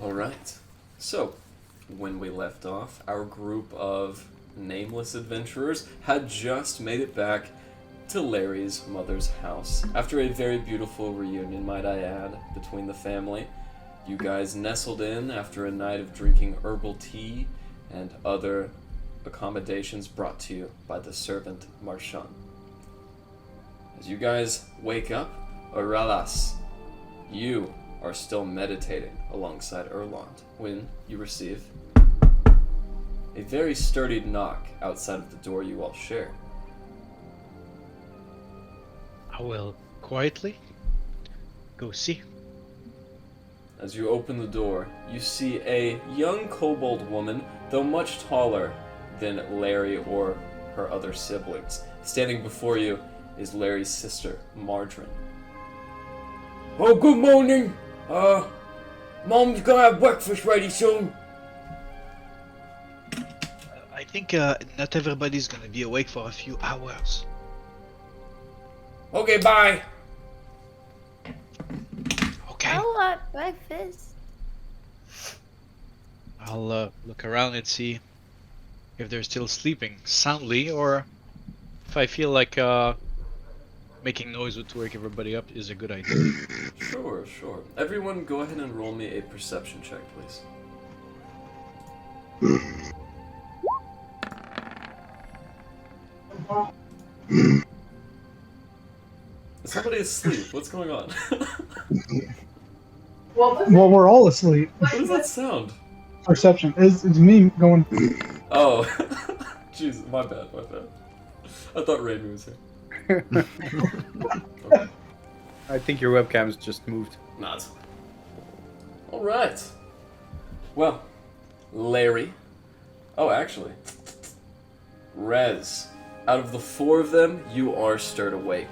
Alright. So, when we left off, our group of nameless adventurers had just made it back to Layrees' mother's house. After a very beautiful reunion, might I add, between the family. You guys nestled in after a night of drinking herbal tea and other accommodations brought to you by the servant Marchand. As you guys wake up, Auralas, you are still meditating alongside Elrond when you receive a very sturdy knock outside of the door you all share. I will quietly go see. As you open the door, you see a young kobold woman, though much taller than Larry or her other siblings. Standing before you is Larry's sister, Margarine. Oh, good morning. Mom's gonna have breakfast ready soon. I think not everybody's gonna be awake for a few hours. Okay, bye. Okay. I want breakfast. I'll look around and see if they're still sleeping soundly, or if I feel like making noise to wake everybody up is a good idea. Sure. Everyone go ahead and roll me a perception check, please. Is somebody asleep? What's going on? Well, we're all asleep. What does that sound? Perception. It's me going. Oh. Jeez, my bad. I thought Raimi was here. Okay. I think your webcam's just moved. Not. Alright. Well, Larry. Oh, actually. Rez. Out of the four of them, you are stirred awake.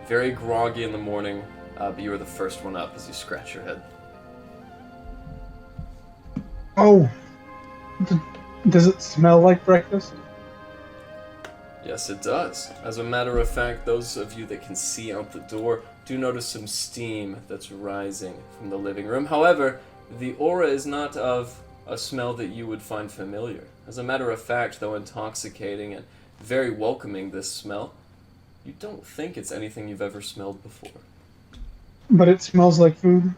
Very groggy in the morning, but you are the first one up as you scratch your head. Oh. Does it smell like breakfast? Yes, it does. As a matter of fact, those of you that can see out the door do notice some steam that's rising from the living room. However, the aura is not of a smell that you would find familiar. As a matter of fact, though intoxicating and very welcoming this smell, you don't think it's anything you've ever smelled before. But it smells like food.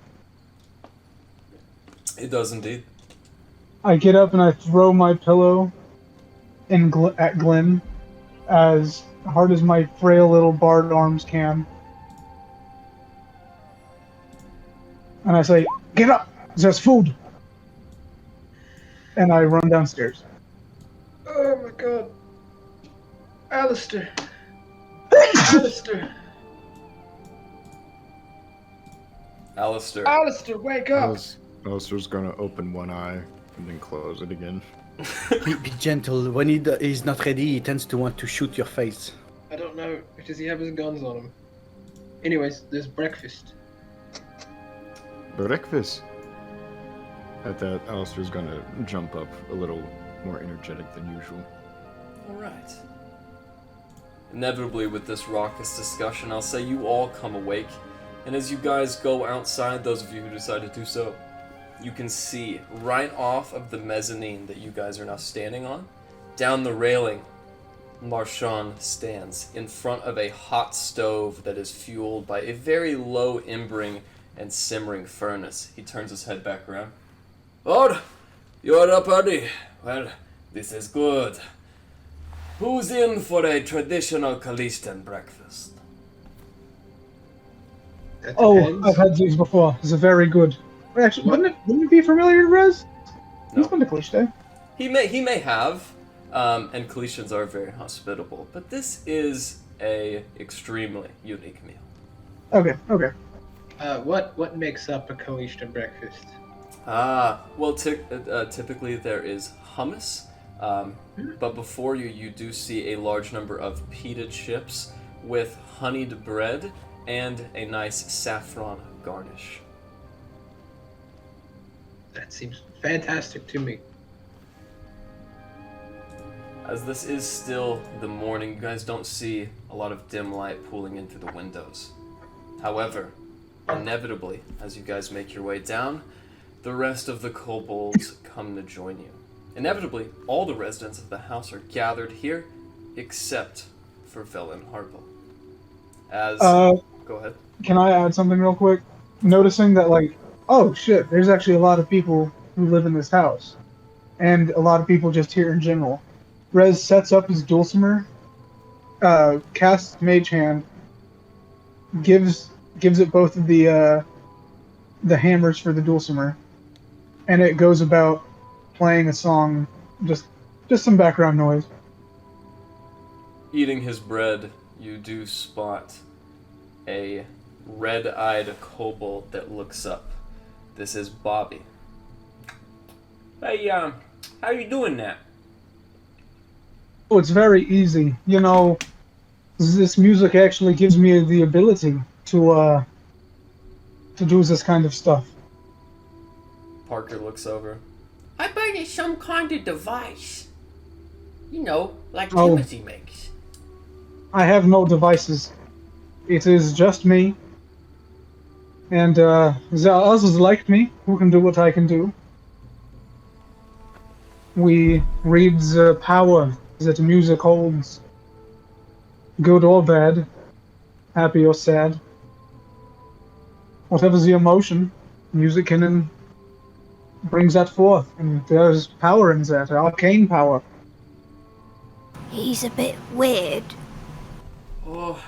It does indeed. I get up and I throw my pillow at Glenn as hard as my frail little barred arms can. And I say, "Get up! There's food!" And I run downstairs. Oh my god. Alistair. Alistair. Alistair, wake up! Alistair's gonna open one eye and then close it again. Be gentle. When he's not ready, he tends to want to shoot your face. I don't know. Does he have his guns on him? Anyways, there's breakfast. Breakfast. At that, Alistair's gonna jump up a little more energetic than usual. Alright. Inevitably, with this raucous discussion, I'll say you all come awake, and as you guys go outside, those of you who decide to do so, you can see right off of the mezzanine that you guys are now standing on, down the railing, Marchand stands in front of a hot stove that is fueled by a very low embering and simmering furnace. He turns his head back around. Oh, you're up early. Well, this is good. Who's in for a traditional Khalistan breakfast? That Oh, depends. I've had these before. These are very good. Wait, actually, wouldn't it be familiar to Rez? No. He's been to Cliche. He may have, and Kalishans are very hospitable, but this is a extremely unique meal. Okay. What makes up a Khalistan breakfast? Well, typically there is hummus, but before you do see a large number of pita chips with honeyed bread and a nice saffron garnish. That seems fantastic to me. As this is still the morning, you guys don't see a lot of dim light pooling in through the windows. However, inevitably, as you guys make your way down, the rest of the kobolds come to join you. Inevitably, all the residents of the house are gathered here, except for Velynne Harpell. As go ahead. Can I add something real quick? Noticing that, like, oh shit, there's actually a lot of people who live in this house, and a lot of people just here in general. Rez sets up his dulcimer, casts Mage Hand, gives it both of the hammers for the dulcimer, and it goes about playing a song, just some background noise. Eating his bread, you do spot a red-eyed kobold that looks up. This is Bobby. Hey, how you doing that? Oh, it's very easy. You know, this music actually gives me the ability to do this kind of stuff. Parker looks over. I bet it's some kind of device. You know, like Oh. Timothy makes. I have no devices. It is just me. And there are others like me who can do what I can do. We read the power that music holds. Good or bad, happy or sad. Whatever the emotion, music can brings that forth, and there's power in that, arcane power. He's a bit weird. Oh,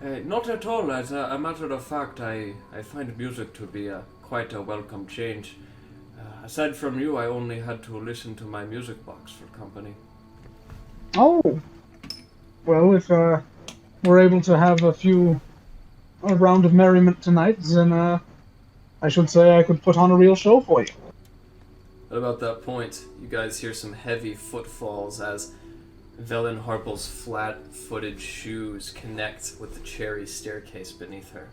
not at all. As a matter of fact, I find music to be quite a welcome change. Aside from you, I only had to listen to my music box for company. Oh, well, if we're able to have a round of merriment tonight, then I should say I could put on a real show for you. At about that point, you guys hear some heavy footfalls as Velynne Harpell's flat-footed shoes connect with the cherry staircase beneath her.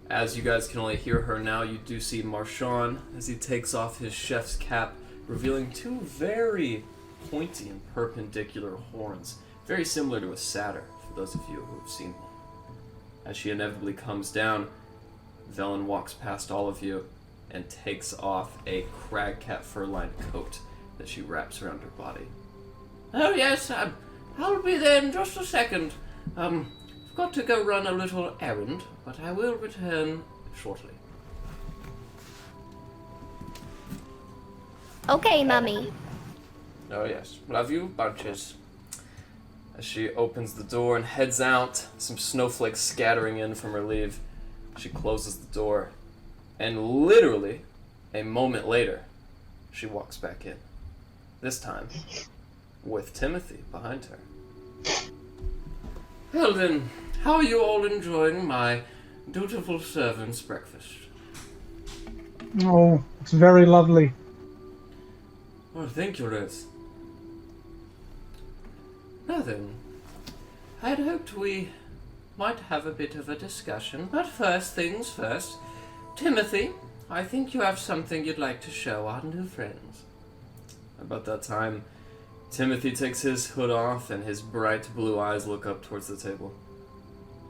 As you guys can only hear her now, you do see Marchand as he takes off his chef's cap, revealing two very pointy and perpendicular horns, very similar to a satyr, for those of you who have seen one. As she inevitably comes down, Velynne walks past all of you and takes off a cragcat fur-lined coat that she wraps around her body. Oh yes, I'll be there in just a second. I've got to go run a little errand, but I will return shortly. Okay, Mummy. Oh yes, love you bunches. As she opens the door and heads out, some snowflakes scattering in from her leave, she closes the door, and literally, a moment later, she walks back in. This time, with Timothy behind her. Well then, how are you all enjoying my dutiful servant's breakfast? Oh, it's very lovely. Well, thank you, Liz. Now then, I had hoped we might have a bit of a discussion, but first things first. Timothy, I think you have something you'd like to show our new friends. About that time, Timothy takes his hood off and his bright blue eyes look up towards the table.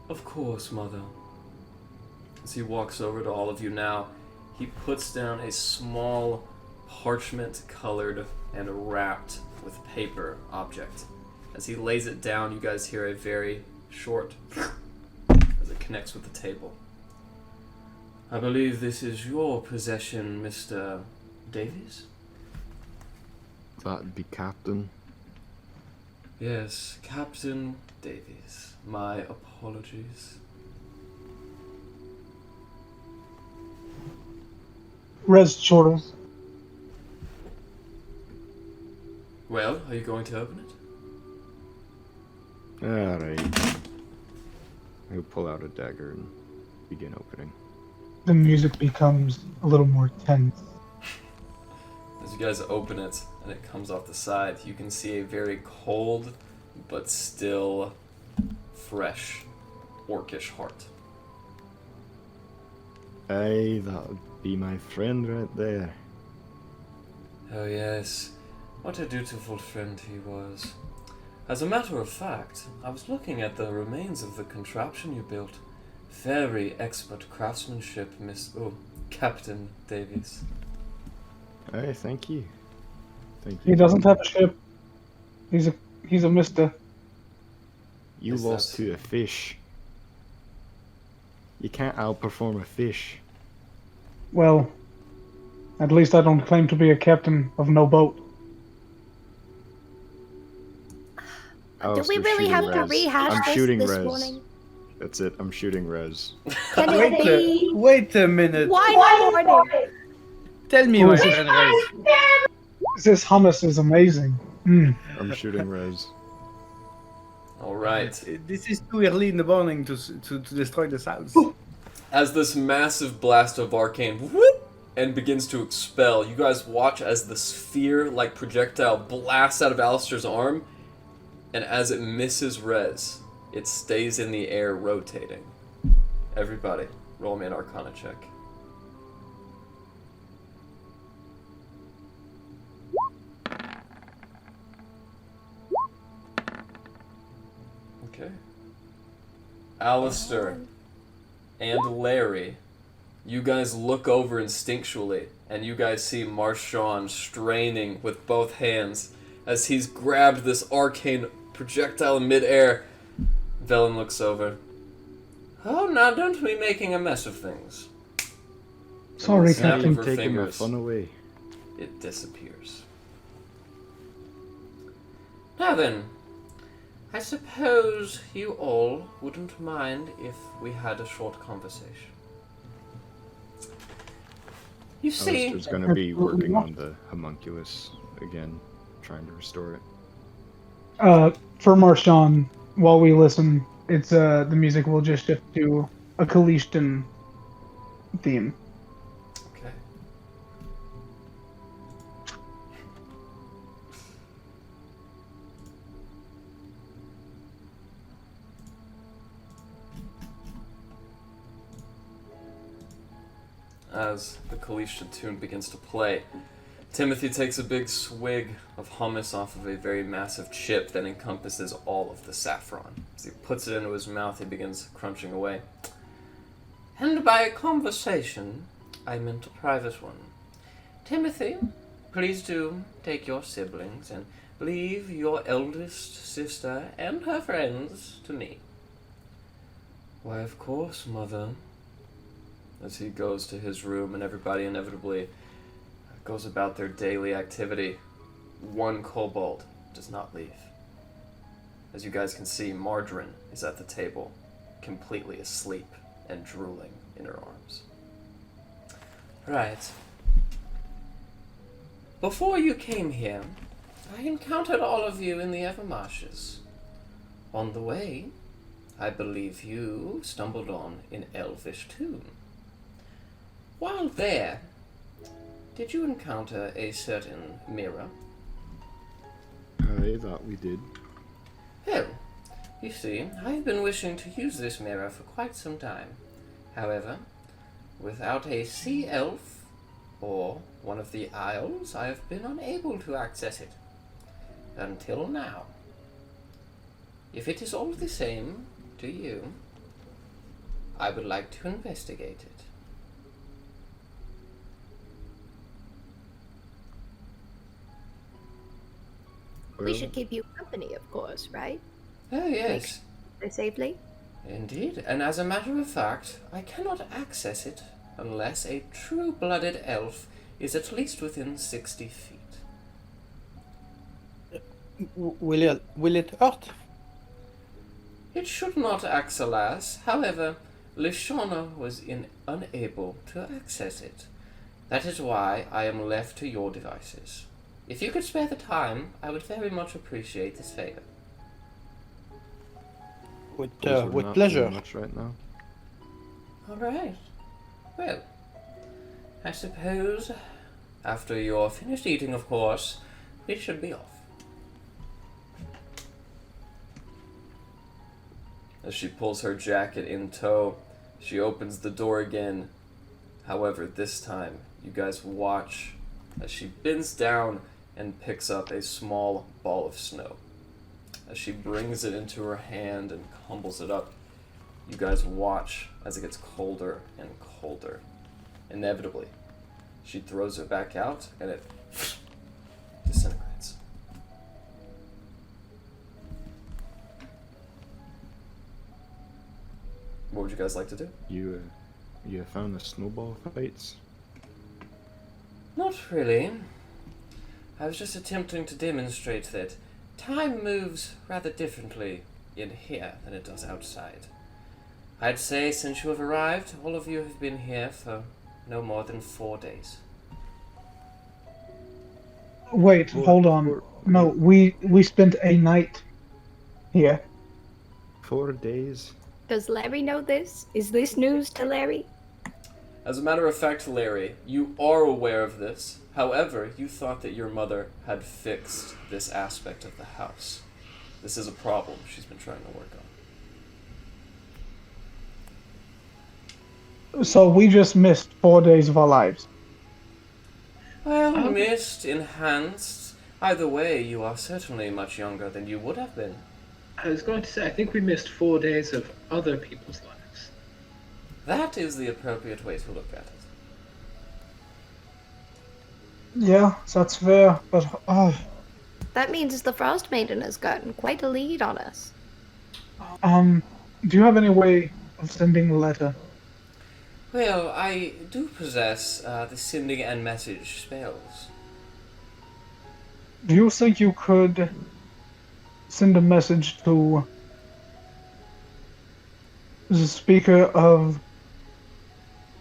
Of course, Mother. As he walks over to all of you now, he puts down a small parchment-colored and wrapped with paper object. As he lays it down, you guys hear a very short as it connects with the table. I believe this is your possession, Mr. Davies? That'd be Captain. Yes, Captain Davies. My apologies. Res chortles. Well, are you going to open it? Alright. I'll pull out a dagger and begin opening. The music becomes a little more tense. As you guys open it and it comes off the side, you can see a very cold but still fresh orcish heart. Aye, that would be my friend right there. Oh yes, what a dutiful friend he was. As a matter of fact, I was looking at the remains of the contraption you built. Very expert craftsmanship, Captain Davies. Hey, thank you. Thank He you. doesn't have a ship. He's a mister. You Is lost that- to a fish. You can't outperform a fish. Well, at least I don't claim to be a captain of no boat. Do we Alistair's really shooting have to Rez. rehash I'm this shooting this Rez. morning? That's it. I'm shooting Rez. Can it be? Wait a minute. Why morning? Tell me, Who my is this? friend Rez. This hummus is amazing. Mm. I'm shooting Rez. All right. This is too early in the morning to destroy this house. As this massive blast of arcane whoop, and begins to expel, you guys watch as the sphere-like projectile blasts out of Alistair's arm, and as it misses Rez, it stays in the air rotating. Everybody, roll me an Arcana check. Okay. Alistair and Larry, you guys look over instinctually, and you guys see Marshawn straining with both hands as he's grabbed this arcane projectile in midair. Velynne looks over. Oh, now don't be making a mess of things. Sorry, And snap Captain. of her Taking my fingers, fun away. it disappears. Now then, I suppose you all wouldn't mind if we had a short conversation. You see, Alistair's gonna be working on the homunculus again, trying to restore it. For Marshawn, while we listen, it's the music will just shift to a Kalishtan theme. okay. As the Kalishta tune begins to play, Timothy takes a big swig of hummus off of a very massive chip that encompasses all of the saffron. As he puts it into his mouth, he begins crunching away. And by a conversation, I meant a private one. Timothy, please do take your siblings and leave your eldest sister and her friends to me. Why, of course, Mother. As he goes to his room and everybody inevitably goes about their daily activity, one kobold does not leave. As you guys can see, Margarine is at the table, completely asleep and drooling in her arms. Right. Before you came here, I encountered all of you in the Evermarshes. On the way, I believe you stumbled on an Elvish tomb. While there, did you encounter a certain mirror? I thought we did. Oh, you see, I've been wishing to use this mirror for quite some time. However, without a sea elf or one of the isles, I have been unable to access it. Until now. If it is all the same to you, I would like to investigate it. We should keep you company, of course, right? Oh, yes. Stay safely. Indeed, and as a matter of fact, I cannot access it unless a true-blooded elf is at least within 60 feet. Will it hurt? It should not, Axelas. However, Lishana was unable to access it. That is why I am left to your devices. If you could spare the time, I would very much appreciate this favor. Those are With not pleasure. doing much right now. All right. Well, I suppose after you're finished eating, of course, we should be off. As she pulls her jacket in tow, she opens the door again. However, this time, you guys watch as she bends down and picks up a small ball of snow. As she brings it into her hand and humbles it up, you guys watch as it gets colder and colder. Inevitably, She throws it back out, and it disintegrates. What would you guys like to do? You found the snowball fights? Not really. I was just attempting to demonstrate that time moves rather differently in here than it does outside. I'd say since you have arrived, all of you have been here for no more than 4 days. Wait, hold on. No, we spent a night here. 4 days? Does Larry know this? Is this news to Larry? As a matter of fact, Larry, you are aware of this. However, you thought that your mother had fixed this aspect of the house. This is a problem she's been trying to work on. So we just missed 4 days of our lives. Well, missed, enhanced. Either way, you are certainly much younger than you would have been. I was going to say, I think we missed 4 days of other people's lives. That is the appropriate way to look at it. Yeah, that's fair, but That means the Frostmaiden has gotten quite a lead on us. do you have any way of sending a letter? Well, I do possess the sending and message spells. Do you think you could send a message to the speaker of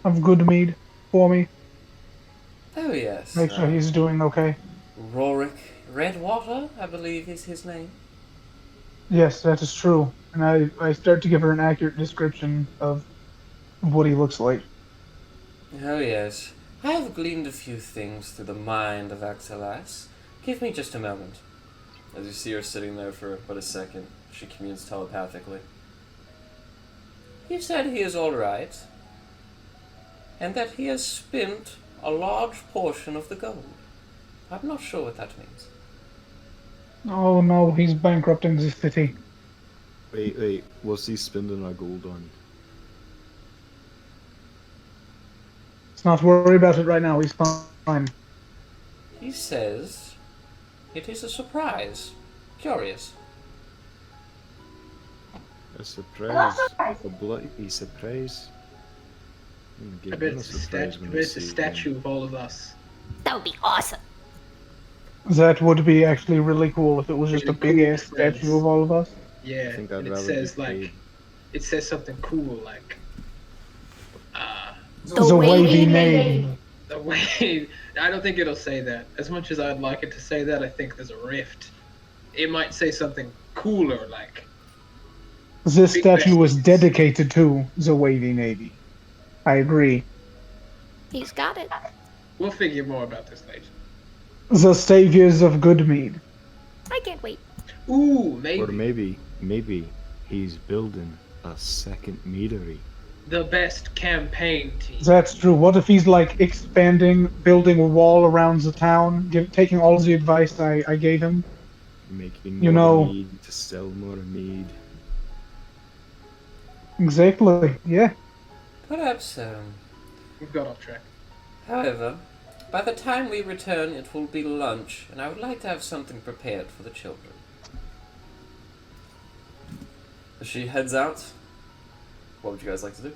Goodmead for me? Oh yes. Make sure he's doing okay. Rorik Redwater, I believe is his name. Yes, that is true. And I start to give her an accurate description of what he looks like. Oh yes. I have gleaned a few things through the mind of Axelas. Give me just a moment. As you see her sitting there for but a second, she communes telepathically. He said he is all right, and that he has spent a large portion of the gold. I'm not sure what that means. Oh no, he's bankrupting the city. Wait, what's he spending our gold on? Let's not worry about it right now, he's fine. He says it is a surprise. Curious. A surprise. A bloody surprise. I bet it's a statue of all of us. That would be awesome. That would be actually really cool if it was just a big ass statue of all of us. Yeah, I think I'd and it rather says be like, paid. it says something cool like, The wavy name. the way. I don't think it'll say that. As much as I'd like it to say that, I think there's a rift. It might say something cooler like. This Big statue was bastards. dedicated to the Wavy Navy. I agree. He's got it. We'll figure more about this later. The saviors of Goodmead. I can't wait. Ooh, Or maybe maybe he's building a second meadery. the best campaign team. That's true. What if he's like expanding, building a wall around the town, taking all the advice I gave him? Making You more know- mead to sell more mead. Exactly. Yeah. Perhaps so. We've got off track. However, by the time we return, it will be lunch, and I would like to have something prepared for the children. As she heads out, what would you guys like to do?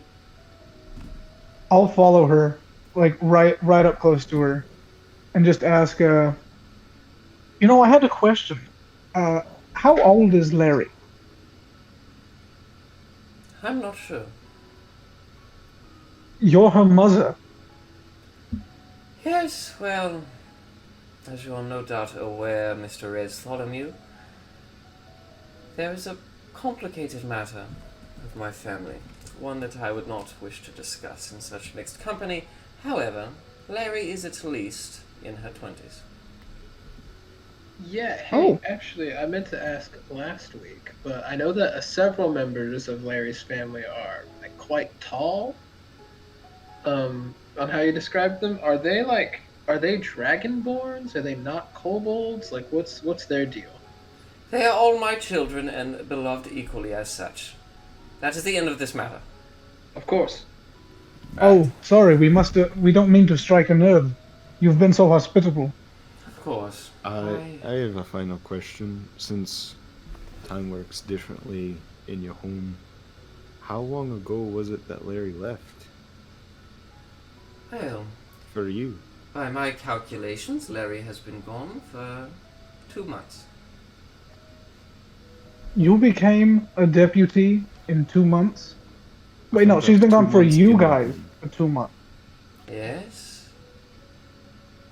I'll follow her, like right up close to her, and just ask. I had a question. How old is Larry? I'm not sure. You're her mother. Yes, well, as you are no doubt aware, Mr. Bartholomew, there is a complicated matter with my family, one that I would not wish to discuss in such mixed company. However, Larry is at least in her 20s. Yeah, hey, Oh. actually, I meant to ask last week, but I know that several members of Larry's family are like quite tall. On how you described them, are they dragonborns? Are they not kobolds? Like, what's their deal? They are all my children and beloved equally as such. That is the end of this matter. Of course. Oh, sorry, we don't mean to strike a nerve. You've been so hospitable. Of course. I have a final question. Since time works differently in your home, how long ago was it that Larry left? Well, For you? by my calculations, Larry has been gone for 2 months. You became a deputy in 2 months? Wait, no, About she's been 2 gone for months you in guys London. for 2 months. Yes.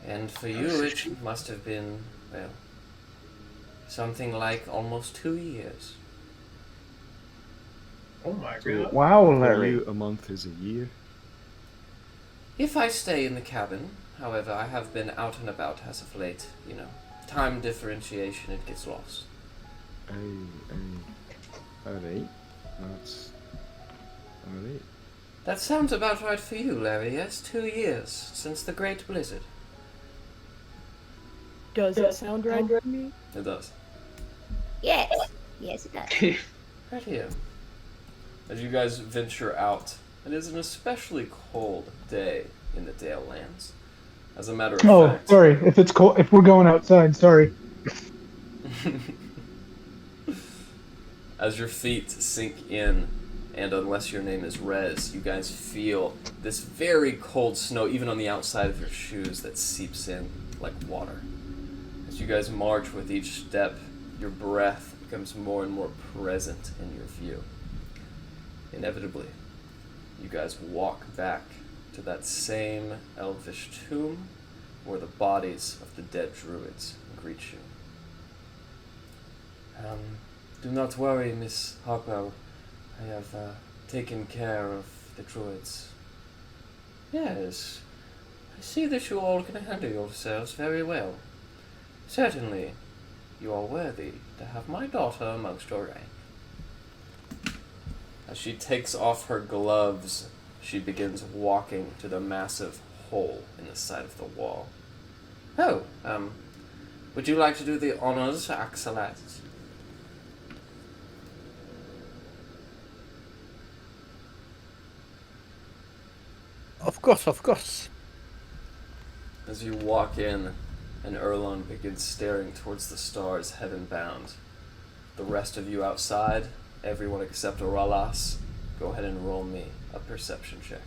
And for you, it must have been, well, something like almost 2 years. Oh my So, god. Wow, For Larry. you, a month is a year. If I stay in the cabin, however, I have been out and about as of late, you know. Time differentiation, it gets lost. Alright. That's... Alright. That sounds about right for you, Larry, yes? 2 years since the Great Blizzard. Does it sound right to me? It does. Yes. Yes, it does. Right here. As you guys venture out, it is an especially cold day in the Dale Lands. As a matter of Oh, fact, sorry. If it's cold, if we're going outside, sorry. as your feet sink in, and unless your name is Rez, you guys feel this very cold snow, even on the outside of your shoes, that seeps in like water. As you guys march with each step, your breath becomes more and more present in your view. Inevitably, you guys walk back to that same elvish tomb where the bodies of the dead druids greet you. Do not worry, Miss Harpell. I have taken care of the druids. Yes, I see that you all can handle yourselves very well. Certainly, you are worthy to have my daughter amongst your rank. As she takes off her gloves, she begins walking to the massive hole in the side of the wall. Oh, would you like to do the honors, Axelat? Of course, of course. As you walk in, and Elrond begins staring towards the stars, heaven-bound. The rest of you outside, everyone except Oralas, go ahead and roll me a perception check.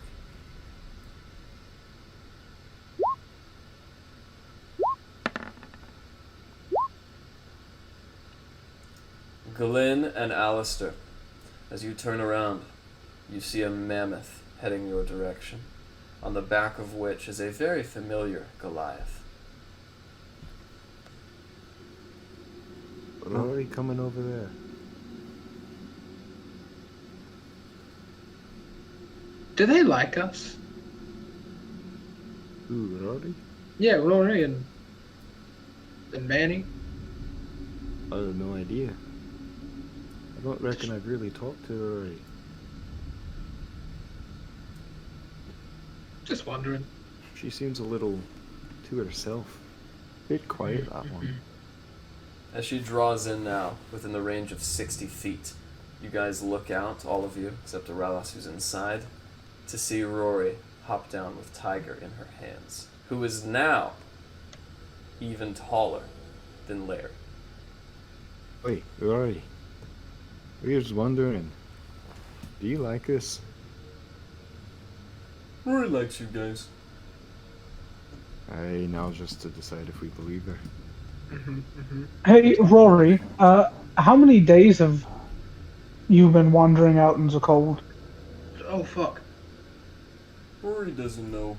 Glenn and Alistair, as you turn around, you see a mammoth heading your direction, on the back of which is a very familiar Goliath. Rory coming over there. Do they like us? Ooh, Rory? Yeah, Rory and Manny. I have no idea. I don't reckon I've really talked to Rory. Just wondering. She seems a little to herself. Bit quiet, that one. As she draws in now, within the range of 60 feet, you guys look out, all of you, except Aralas who's inside, to see Rory hop down with Tiger in her hands, who is now even taller than Larry. Wait, Rory. We were just wondering, do you like us? Rory likes you guys. Aye, now just to decide if we believe her. Hey, Rory, how many days have you been wandering out in the cold? Oh fuck. Rory doesn't know.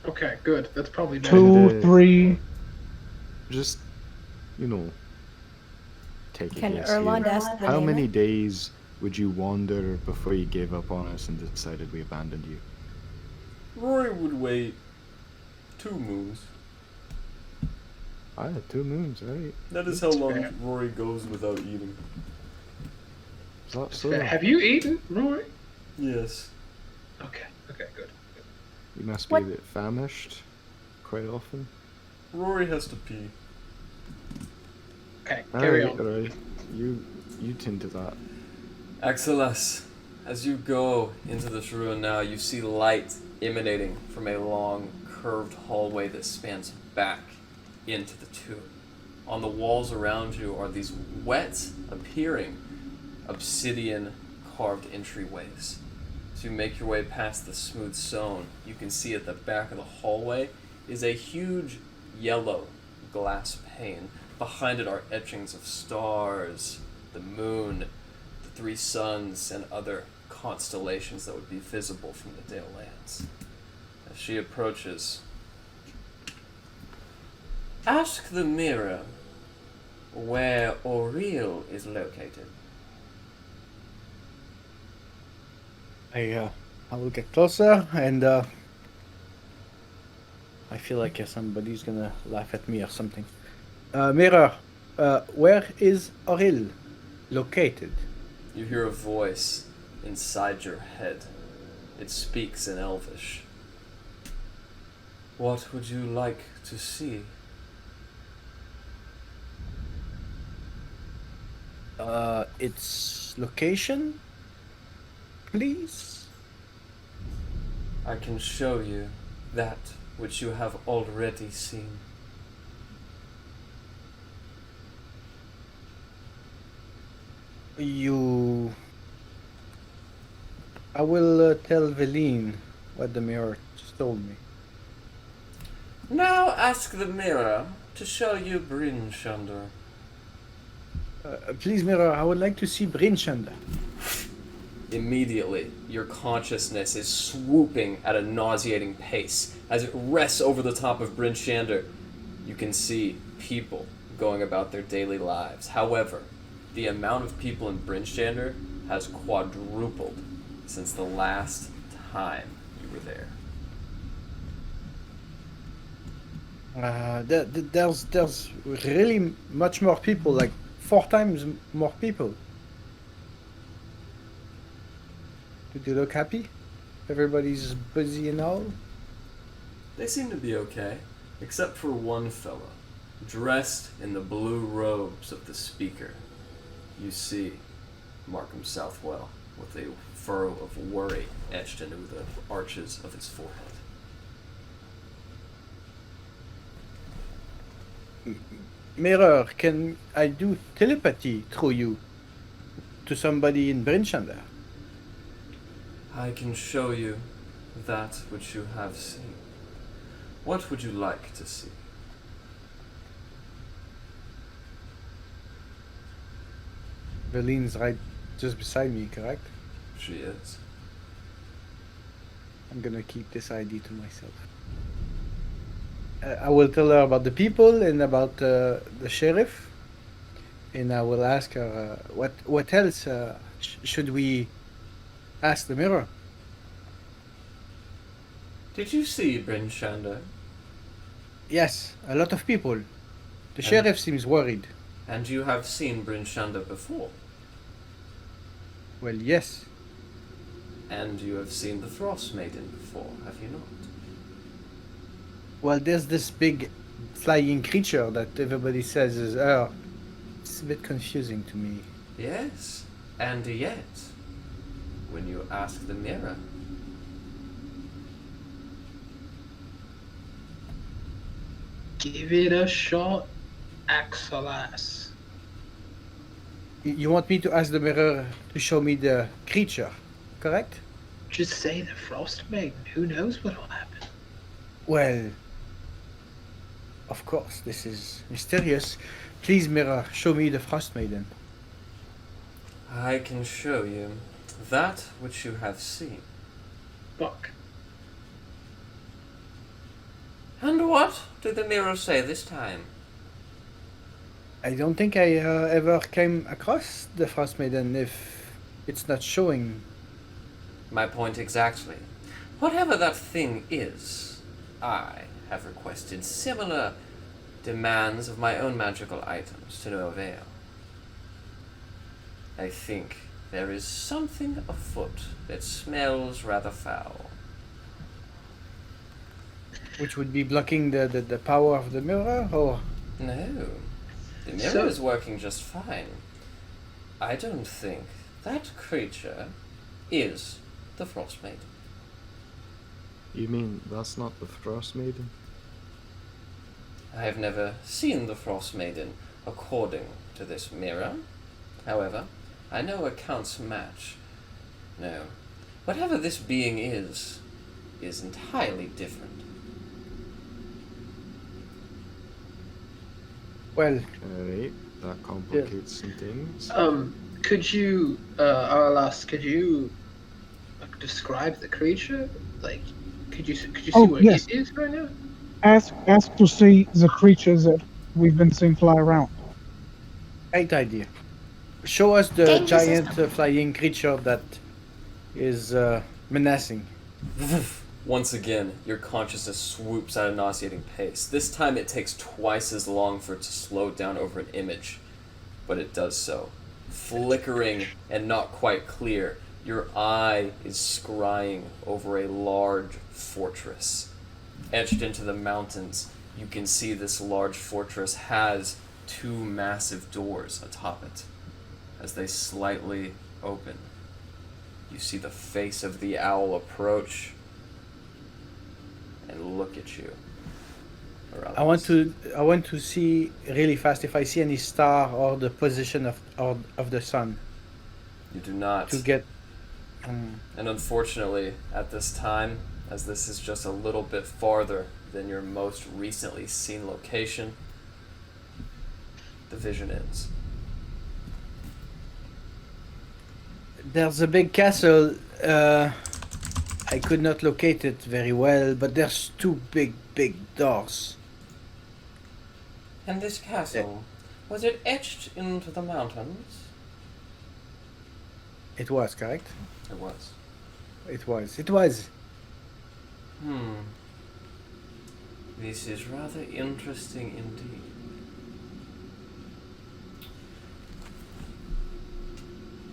Okay, good. That's probably better. 2, 3. Just, you know, take a Can guess Elrond here. ask the How name? many days would you wander before you gave up on us and decided we abandoned you? Rory would wait 2 moons. Ah, 2 moons, right? That is how long fair. Rory goes without eating. Is that so? Have you eaten, Rory? Yes. Okay, good. You must be What? a bit famished quite often. Rory has to pee. Okay, carry Alright, on. alright. You tend to that. Axelas, As you go into this ruin now, you see light emanating from a long, curved hallway that spans back into the tomb. On the walls around you are these wet-appearing obsidian-carved entryways. As you make your way past the smooth stone, you can see at the back of the hallway is a huge yellow glass pane. Behind it are etchings of stars, the moon, the three suns, and other constellations that would be visible from the Dale lands. As she approaches, ask the mirror where Auril is located. I will get closer, and I feel like somebody's gonna laugh at me or something. Mirror, where is Auril located? You hear a voice inside your head. It speaks in Elvish. What would you like to see? Its location, please? I can show you that which you have already seen. I will tell Velynne what the mirror just told me. Now ask the mirror to show you Bryn Shander. Please, mirror, I would like to see Bryn Shander. Immediately, your consciousness is swooping at a nauseating pace. As it rests over the top of Bryn Shander, you can see people going about their daily lives. However, the amount of people in Bryn Shander has quadrupled since the last time you were there. There's really much more people, like 4 times more people. Do they look happy? Everybody's busy and all? They seem to be okay, except for one fellow, dressed in the blue robes of the speaker. You see Markham Southwell with a furrow of worry etched into the arches of his forehead. Mirror, can I do telepathy through you to somebody in Bryn Shander? I can show you that which you have seen. What would you like to see? Velynne's right just beside me, correct? She is. I'm gonna keep this ID to myself. I will tell her about the people and about the sheriff, and I will ask her what else should we ask the mirror. Did you see Bryn Shander? Yes, a lot of people. The sheriff seems worried. And you have seen Bryn Shander before? Well, yes. And you have seen the Frostmaiden before, have you not? Well, there's this big flying creature that everybody says is her. It's a bit confusing to me. Yes, and yet, when you ask the mirror, Give it a shot, Axelas. You want me to ask the mirror to show me the creature, correct? Just say the Frostmaiden. Who knows what'll happen? Well, of course, this is mysterious. Please, mirror, show me the Frostmaiden. I can show you that which you have seen. Fuck. And what did the mirror say this time? I don't think I ever came across the Frostmaiden if it's not showing. My point exactly. Whatever that thing is, I have requested similar demands of my own magical items to no avail. I think there is something afoot that smells rather foul. Which would be blocking the power of the mirror, or? No, the mirror is working just fine. I don't think that creature is the Frostmaiden. You mean that's not the Frostmaiden? I have never seen the Frostmaiden according to this mirror. However, I know accounts match. No, whatever this being is entirely different. Well, Alright, that complicates some things. Could you, Arlas, could you describe the creature? Like, could you see what yes. it is right now? Ask to see the creatures that we've been seeing fly around. great idea. Show us the Danger giant system. flying creature that is menacing. Once again, your consciousness swoops at a nauseating pace. This time it takes twice as long for it to slow down over an image, but it does so. Flickering and not quite clear, your eye is scrying over a large fortress. Etched into the mountains, you can see this large fortress has two massive doors atop it. As they slightly open, you see the face of the owl approach and look at you. I want to see really fast if I see any star or the position of the sun You do not. to get. And unfortunately, at this time, as this is just a little bit farther than your most recently seen location, the vision ends. There's a big castle. I could not locate it very well, but there's two big doors. And this castle, was it etched into the mountains? It was correct. It was. It was. This is rather interesting indeed.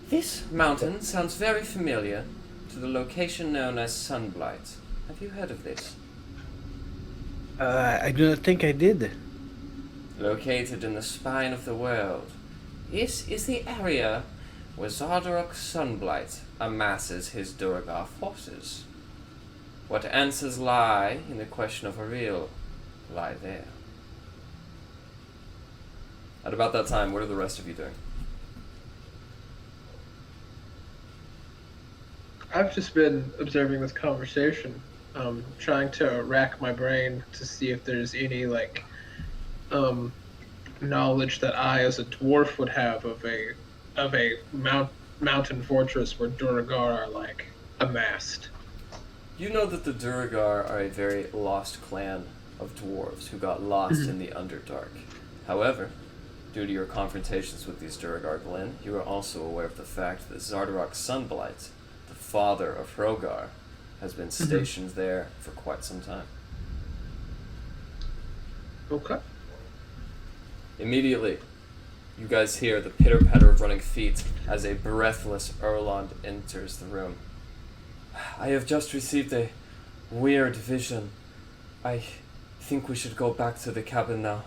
This mountain sounds very familiar to the location known as Sunblight. Have you heard of this? I do not think I did. Located in the spine of the world, this is the area where Zardarok Sunblight amasses his Duergar forces. What answers lie in the question of Auril lie there. At about that time, what are the rest of you doing? I've just been observing this conversation, trying to rack my brain to see if there's any knowledge that I, as a dwarf, would have of a mountain fortress where Duergar are amassed. You know that the Duergar are a very lost clan of dwarves who got lost in the Underdark. However, due to your confrontations with these Duergar, Velynne, you are also aware of the fact that Zardarok Sunblight, the father of Hrogar, has been stationed there for quite some time. Okay. Immediately, you guys hear the pitter-patter of running feet as a breathless Elrond enters the room. I have just received a weird vision. I think we should go back to the cabin now.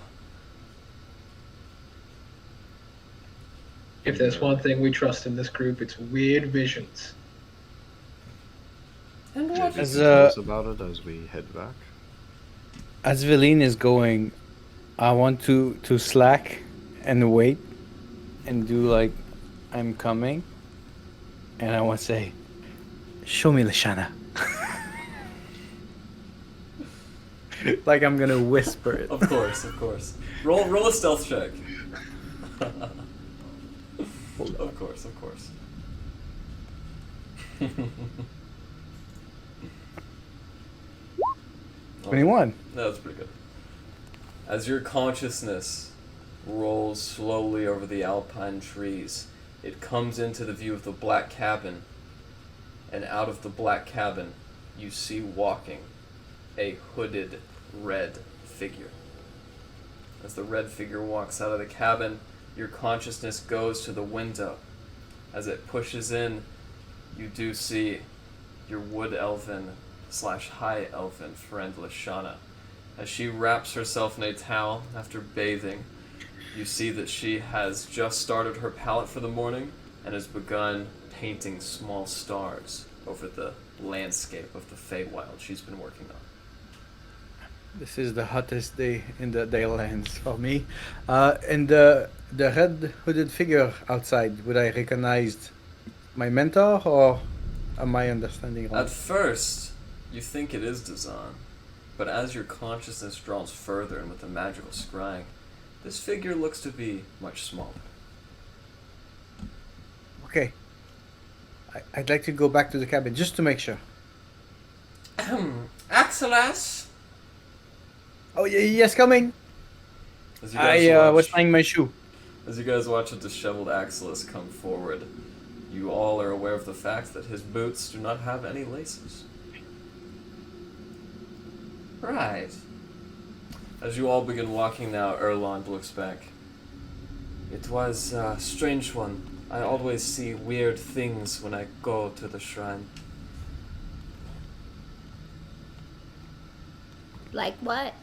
If there's one thing we trust in this group, it's weird visions. And Jeff, what? you As, can tell us about it as we head back. As Velynne is going, I want to slack and wait and do like I'm coming, and I want to say, "Show me Lashana." Like I'm gonna whisper it. Of course, of course. Roll a stealth check. Of course, of course. 21. No, that's pretty good. As your consciousness rolls slowly over the alpine trees, it comes into the view of the black cabin, and out of the black cabin, you see walking a hooded red figure. As the red figure walks out of the cabin, your consciousness goes to the window. As it pushes in, you do see your wood elven / high elfen friend Lashana. As she wraps herself in a towel after bathing, you see that she has just started her pallet for the morning. and has begun painting small stars over the landscape of the Feywild she's been working on. This is the hottest day in the Dalelands for me. And the red hooded figure outside, would I recognize my mentor, or am I understanding wrong? At first, you think it is Dazan, but as your consciousness draws further and with the magical scrying, this figure looks to be much smaller. Okay. I'd like to go back to the cabin just to make sure. Axelas? Oh, yes, coming. As you guys I watch- was tying my shoe. As you guys watch a disheveled Axelis come forward, you all are aware of the fact that his boots do not have any laces. Right. As you all begin walking now, Elrond looks back. It was a strange one. I always see weird things when I go to the shrine. Like what?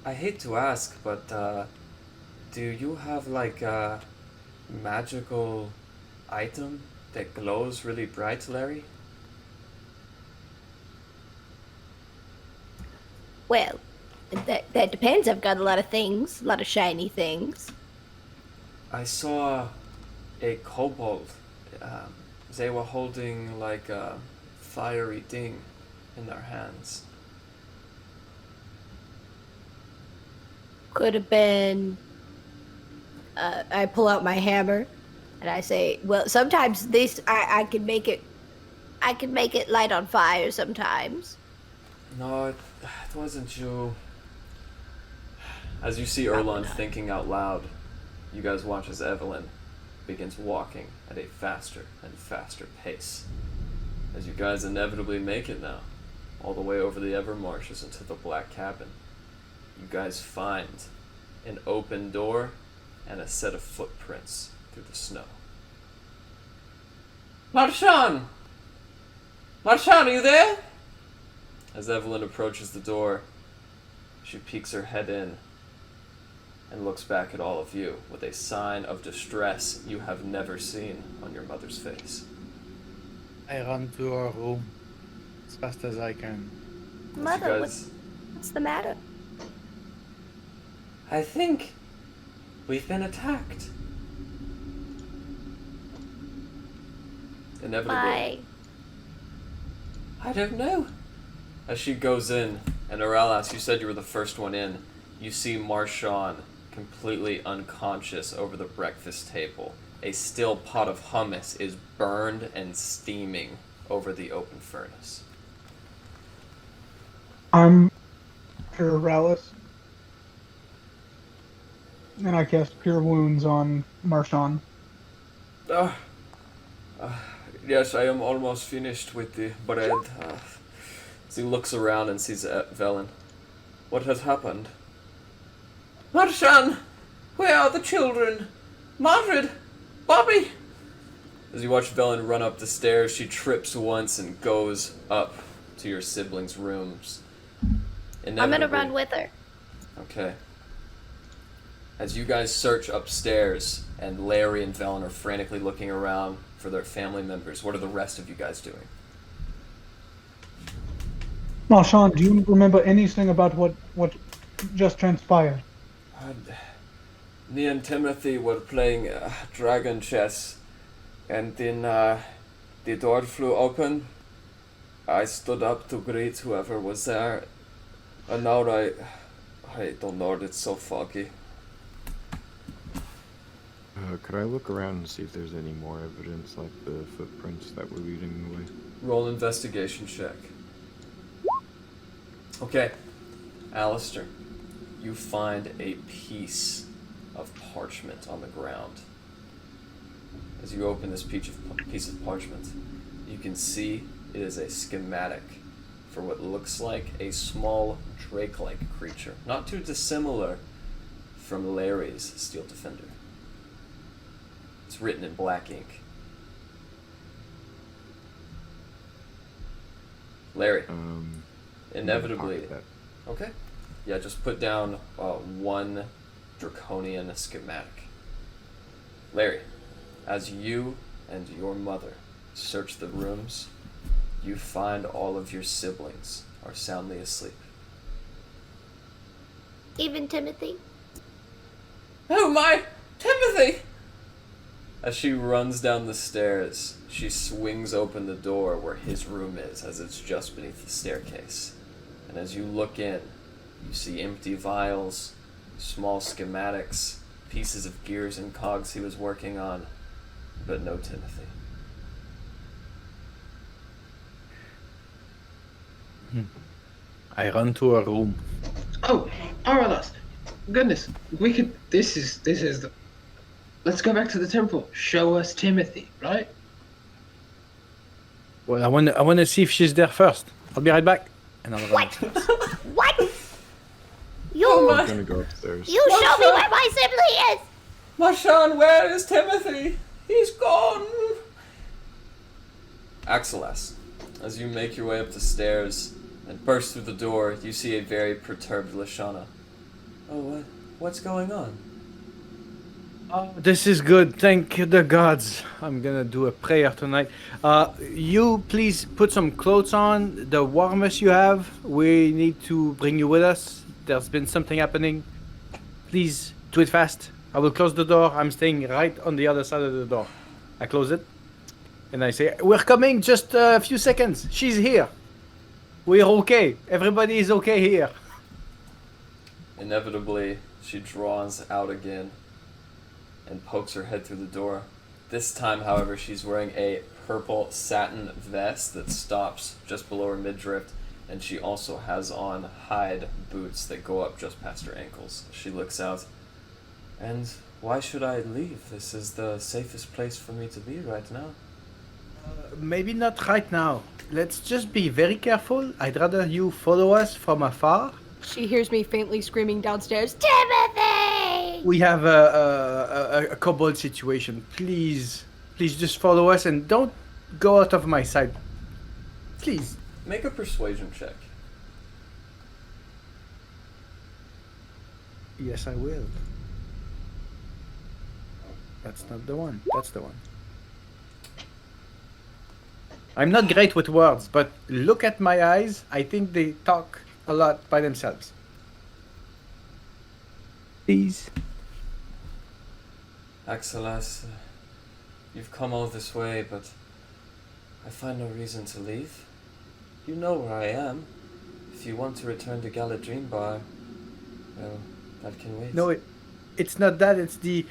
I hate to ask, but, do you have, like, a magical item that glows really bright, Larry? Well, that depends. I've got a lot of things, a lot of shiny things. I saw a kobold. They were holding, like, a fiery ding in their hands. Could have been. I pull out my hammer, and I say, "Well, sometimes I can make it. I can make it light on fire sometimes." No, it wasn't you. As you see Elrond thinking out loud, you guys watch as Evelyn begins walking at a faster and faster pace. As you guys inevitably make it now, all the way over the Evermarshes into the Black Cabin, you guys find an open door and a set of footprints through the snow. Marshawn! Marshawn, are you there? As Evelyn approaches the door, she peeks her head in and looks back at all of you with a sign of distress you have never seen on your mother's face. I run to our room as fast as I can. As you Mother, guys- what's the matter? I think we've been attacked. Inevitably, Why? I don't know. as she goes in, and Auralas, you said you were the first one in, you see Marshawn completely unconscious over the breakfast table. A still pot of hummus is burned and steaming over the open furnace. I'm Cure Rallis. And I cast Cure Wounds on Marshawn. Yes, I am almost finished with the bread. As he looks around and sees Velynne. What has happened? Marshawn, where are the children? Mordred, Bobby. As you watch Velynne run up the stairs, she trips once and goes up to your siblings' rooms. I'm gonna Inevitably- run with her. Okay. As you guys search upstairs, and Larry and Velynne are frantically looking around for their family members, what are the rest of you guys doing? Marshawn, do you remember anything about what just transpired? Me and Timothy were playing dragon chess, and then the door flew open. I stood up to greet whoever was there, and now I don't know, it's so foggy. Could I look around and see if there's any more evidence, like the footprints that were leading the way? Roll an investigation check. Okay. Alistair, you find a piece of parchment on the ground. As you open this piece of parchment, you can see it is a schematic for what looks like a small drake-like creature, not too dissimilar from Layrees' Steel Defender. It's written in black ink. Larry, inevitably. pocket that. Okay. Yeah, just put down one draconian schematic. Larry, as you and your mother search the rooms, you find all of your siblings are soundly asleep. Even Timothy? Oh my! Timothy! As she runs down the stairs, she swings open the door where his room is, as it's just beneath the staircase. And as you look in, you see empty vials, small schematics, pieces of gears and cogs he was working on, but no Timothy. I run to a room. Oh, Auril, goodness, we could. This is the. Let's go back to the temple. Show us Timothy, right? Well, I wanna see if she's there first. I'll be right back. And I'll run What? upstairs. What? You, I'm gonna go upstairs. you show me where my sibling is! Marshawn, where is Timothy? He's gone! Axelas, as you make your way up the stairs and burst through the door, you see a very perturbed Lashana. Oh, what's going on? Oh, this is good. Thank the gods. I'm gonna do a prayer tonight. You please put some clothes on. The warmest you have. We need to bring you with us. There's been something happening. Please do it fast. I will close the door. I'm staying right on the other side of the door. I close it. And I say, we're coming, just a few seconds. She's here. We're okay. Everybody is okay here. Inevitably, she draws out again and pokes her head through the door. This time, however, she's wearing a purple satin vest that stops just below her midriff, and she also has on hide boots that go up just past her ankles. She looks out. And why should I leave? This is the safest place for me to be right now. Maybe not right now. Let's just be very careful. I'd rather you follow us from afar. She hears me faintly screaming downstairs. Timothy! We have a kobold situation. Please just follow us and don't go out of my sight. Please. Make a persuasion check. Yes, I will. That's not the one. That's the one. I'm not great with words, but look at my eyes. I think they talk a lot by themselves. Please. Axelas, you've come all this way, but I find no reason to leave. You know where I am. If you want to return to Galadrim Bar, well, that can wait. No, it's not that. It's the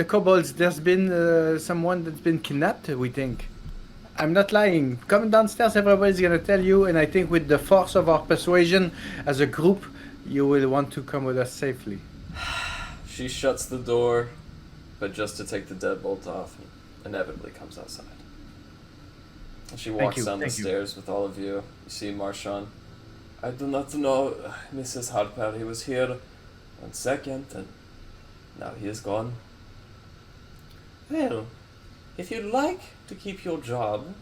kobolds. There's been someone that's been kidnapped, we think. I'm not lying. Come downstairs, everybody's gonna tell you, and I think with the force of our persuasion as a group, you will want to come with us safely. She shuts the door, but just to take the deadbolt off, and inevitably comes outside. She walks down the stairs with all of you. You see Marshawn. I do not know, Mrs. Harpell. He was here 1 second, and now he is gone. Well, if you'd like to keep your job,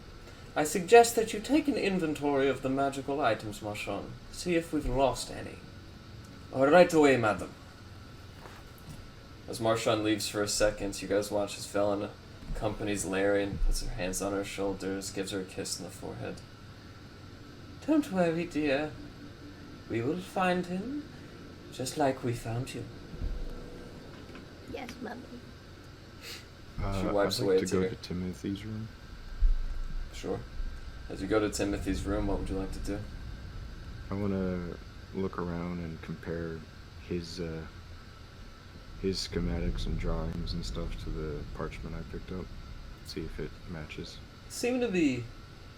I suggest that you take an inventory of the magical items, Marshawn. See if we've lost any. Right away, madam. As Marshawn leaves for a second, you guys watch as Velynne accompanies Larry and puts her hands on her shoulders, gives her a kiss on the forehead. Don't worry, dear. We will find him, just like we found you. Yes, Mummy. She wipes I'd away like a to go tear. to Timothy's room. Sure. As you go to Timothy's room, what would you like to do? I want to look around and compare his schematics and drawings and stuff to the parchment I picked up. See if it matches. Seem to be...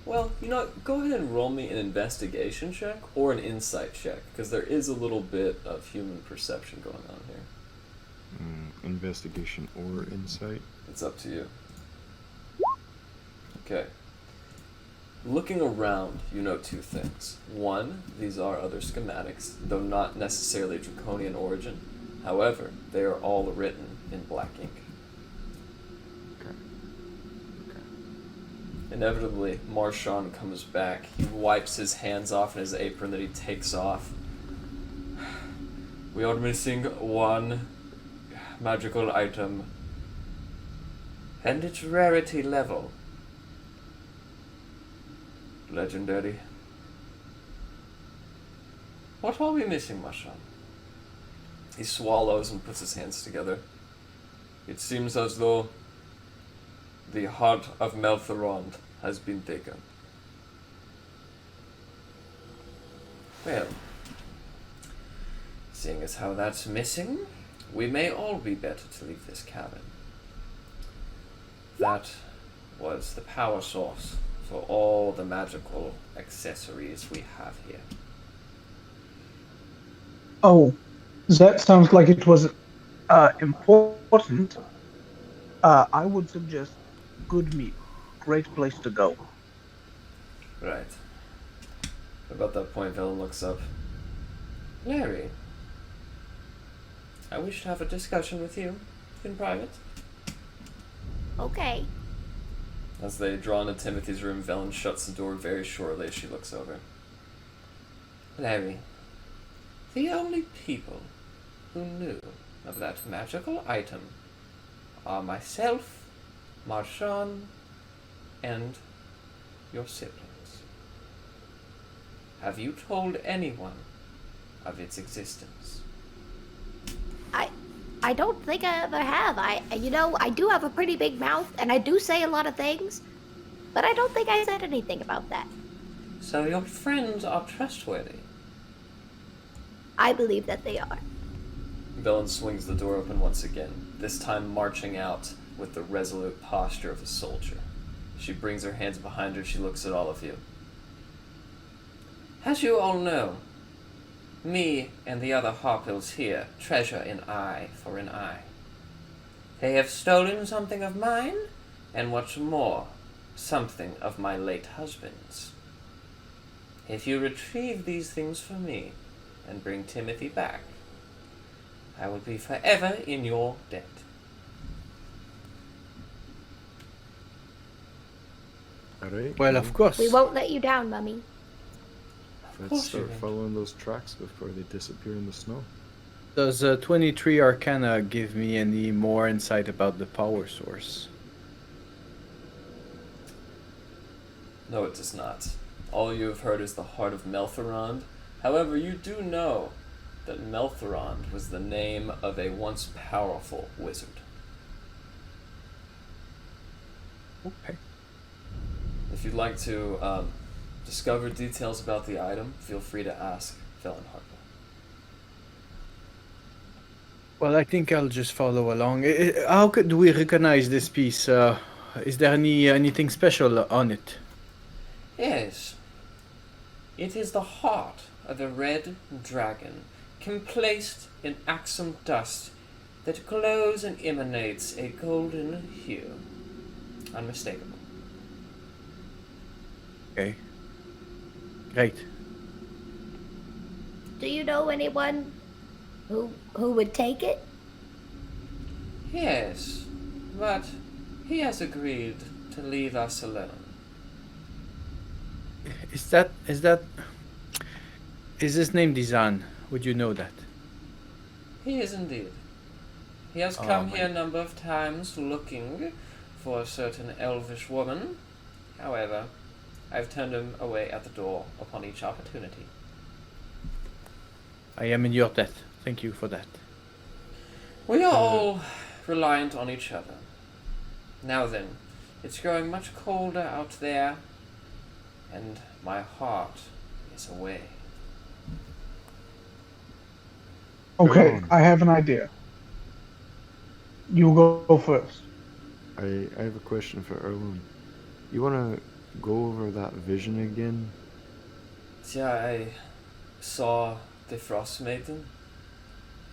Well, you know, go ahead and roll me an investigation check or an insight check, because there is a little bit of human perception going on here. Investigation or insight? It's up to you. Okay. Looking around, you know 2 things. One, these are other schematics, though not necessarily draconian origin. However, they are all written in black ink. Okay. Inevitably, Marshawn comes back. He wipes his hands off in his apron that he takes off. We are missing one magical item and its rarity level. Legendary. What are we missing, my son? He swallows and puts his hands together. It seems as though the heart of Elrond has been taken. Well, seeing as how that's missing, we may all be better to leave this cabin. That was the power source for all the magical accessories we have here. Oh, that sounds like it was important. I would suggest good meat. Great place to go. Right. About that point, Velynne looks up. Larry, I wish to have a discussion with you in private. Okay. As they draw into Timothy's room, Velynne shuts the door very shortly as she looks over. Larry, the only people who knew of that magical item are myself, Marchand, and your siblings. Have you told anyone of its existence? I don't think I ever have. I do have a pretty big mouth, and I do say a lot of things, but I don't think I said anything about that. So your friends are trustworthy. I believe that they are. Velynne swings the door open once again, this time marching out with the resolute posture of a soldier. She brings her hands behind her, she looks at all of you. As you all know, me and the other Harpells here treasure an eye for an eye. They have stolen something of mine, and what's more, something of my late husband's. If you retrieve these things for me, and bring Timothy back, I will be forever in your debt. Alright. Well, of course. We won't let you down, Mummy. Let's start following those tracks before they disappear in the snow. Does 23 Arcana give me any more insight about the power source? No, it does not. All you have heard is the heart of Elrond. However, you do know that Elrond was the name of a once powerful wizard. Okay. If you'd like to discover details about the item, feel free to ask Velynne Harpell. Well, I think I'll just follow along. How do we recognize this piece? Is there anything special on it? Yes. It is the heart of a red dragon, complaced in axum dust that glows and emanates a golden hue. Unmistakable. Okay. Great. Do you know anyone who would take it? Yes, but he has agreed to leave us alone. Is his name Dizan? Would you know that? He is indeed. He has come here a number of times looking for a certain elvish woman. However, I've turned him away at the door upon each opportunity. I am in your debt. Thank you for that. We are all reliant on each other. Now then, it's growing much colder out there, and my heart is away. Okay, I have an idea. You go first. I have a question for Erwin. You want to go over that vision again? Yeah, I saw the Frostmaiden,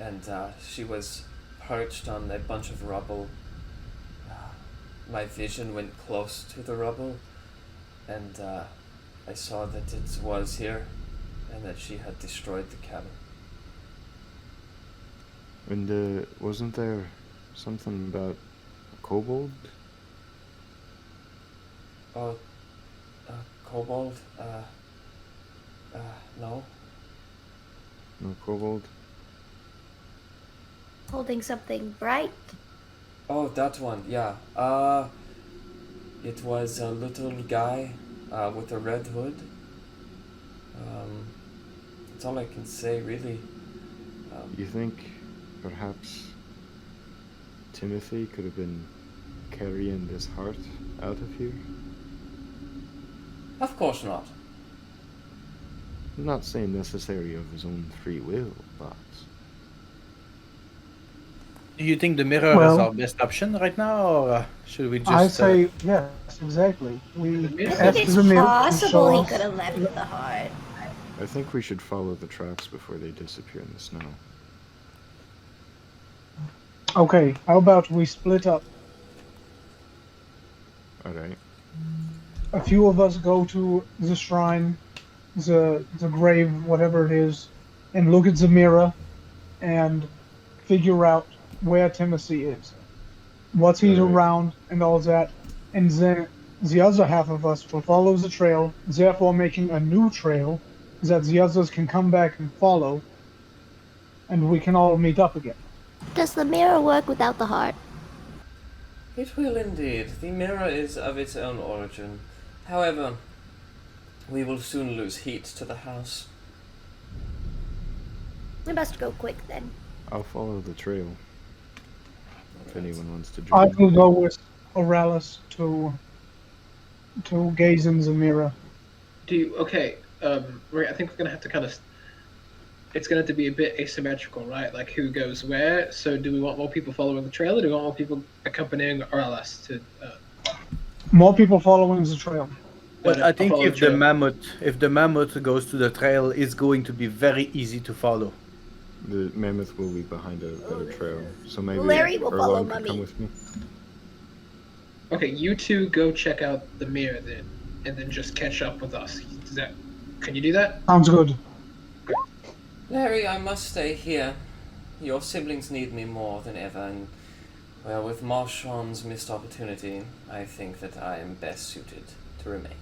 and she was perched on a bunch of rubble. My vision went close to the rubble, and I saw that it was here, and that she had destroyed the cabin. And wasn't there something about a kobold? Oh, kobold? No. No kobold? holding something bright. Oh, that one, yeah. It was a little guy with a red hood. That's all I can say, really. You think perhaps Timothy could have been carrying this heart out of here? Of course not. I'm not saying necessarily of his own free will, but Do you think the mirror is Well- our best option right now, or should we just? I say yes, exactly. We The mirror? asked It's the mirror to possible show he us- could have left the heart. I think we should follow the tracks before they disappear in the snow. Okay, how about we split up? Alright. A few of us go to the shrine, the grave, whatever it is, and look at the mirror and figure out where Timothy is, what he's Right. around, and all that. And then the other half of us will follow the trail, therefore making a new trail that the others can come back and follow, and we can all meet up again. Does the mirror work without the heart? It will indeed. The mirror is of its own origin. However, we will soon lose heat to the house. We must go quick then. I'll follow the trail if anyone wants to I join. will go with Aurelius to gaze in the mirror. Okay, I think we're gonna have to kind of. It's gonna have to be a bit asymmetrical, right? Like who goes where. So do we want more people following the trail, or do we want more people accompanying RLS to? More people following the trail. But I think follow if the the trail. mammoth goes to the trail, it's going to be very easy to follow. The mammoth will be behind a trail, so maybe Larry will follow Erlon could come Mummy. with me. Okay, you two go check out the mirror then, and then just catch up with us. Does that? Can you do that? Sounds good. Larry, I must stay here. Your siblings need me more than ever, and, well, with Marchand's missed opportunity, I think that I am best suited to remain.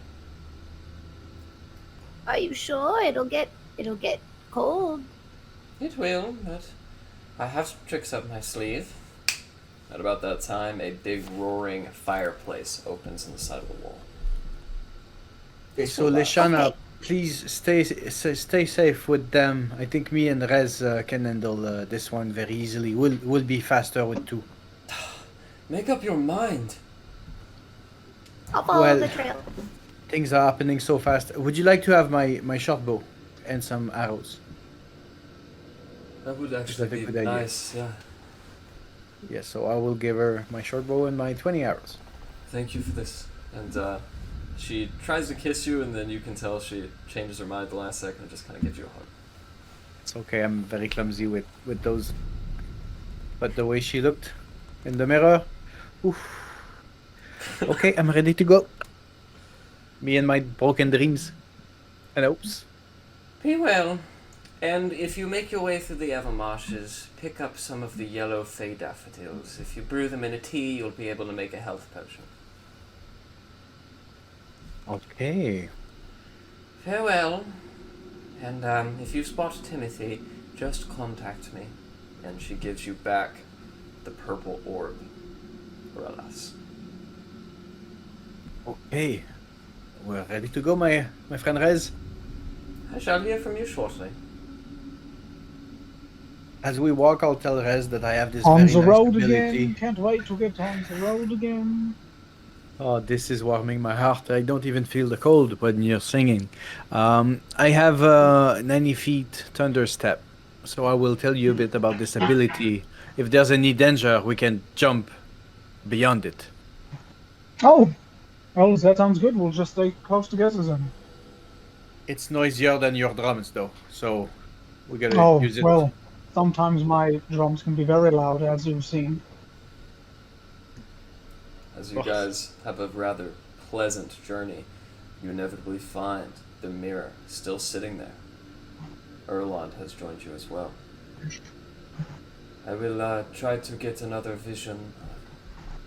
Are you sure it'll get cold? It will, but I have some tricks up my sleeve. At about that time, a big roaring fireplace opens in the side of the wall. Okay, so Allow. Leshana, Okay. please stay safe with them. I think me and Rez can handle this one very easily. We'll be faster with two. Make up your mind. I'll follow Well- the trail. Things are happening so fast. Would you like to have my short bow and some arrows? That would that actually a be good idea? nice, yeah. Yes, so I will give her my short bow and my 20 arrows. Thank you for this. And she tries to kiss you, and then you can tell she changes her mind at the last second and just kind of gives you a hug. It's okay, I'm very clumsy with those. But the way she looked in the mirror, oof. Okay, I'm ready to go. Me and my broken dreams and hopes. Be well. And if you make your way through the Evermarshes, pick up some of the yellow fey daffodils. If you brew them in a tea, you'll be able to make a health potion. Okay. Farewell. And if you spot Timothy, just contact me. And she gives you back the purple orb. Or alas. Okay. We're ready to go, my friend Rez. I shall hear from you shortly. As we walk, I'll tell Rez that I have this On very the nice road ability. again. Can't wait to get on the road again. Oh, this is warming my heart. I don't even feel the cold when you're singing. I have 90 feet thunder step, so I will tell you a bit about this ability. If there's any danger, we can jump beyond it. Oh, well, that sounds good. We'll just stay close together then. It's noisier than your drums, though, so we gotta Oh, use it. well, sometimes my drums can be very loud, as you've seen. As you guys have a rather pleasant journey, you inevitably find the mirror still sitting there. Erlond has joined you as well. I will try to get another vision.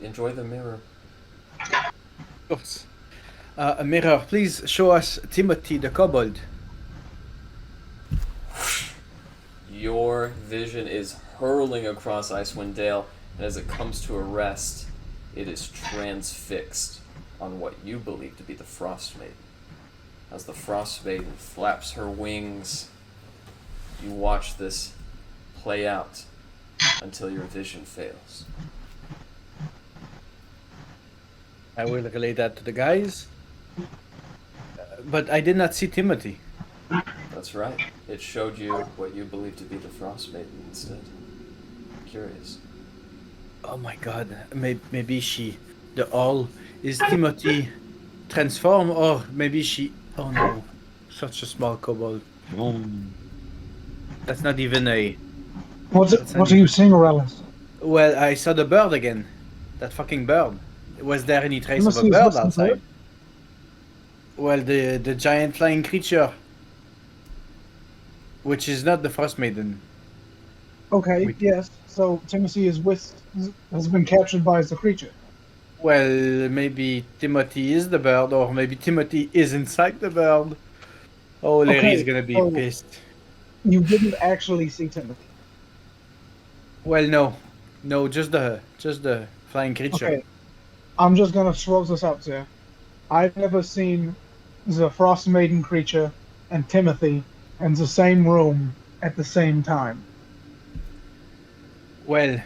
Enjoy the mirror. Of course. A mirror, please show us Timothy the kobold. Your vision is hurling across Icewind Dale, and as it comes to a rest, it is transfixed on what you believe to be the Frostmaiden. As the Frostmaiden flaps her wings, you watch this play out until your vision fails. I will relay that to the guys. But I did not see Timothy. That's right. It showed you what you believe to be the Frostmaiden instead. Curious. Oh my god. Maybe she... The all... Is Timothy transformed, or maybe she... Oh no. Such a small kobold. That's not even a... What are you seeing, Aurelius? Well, I saw the bird again. That fucking bird. Was there any trace of a Timothy is bird listening to outside? it. Well, the giant flying creature. Which is not the Frostmaiden. Okay, yes. So Timothy has been captured by the creature. Well, maybe Timothy is the bird, or maybe Timothy is inside the bird. Oh, Larry's gonna be so pissed. You didn't actually see Timothy. Well, no, just the flying creature. Okay. I'm just gonna throw this out there. I've never seen the Frostmaiden creature and Timothy in the same room at the same time. Well,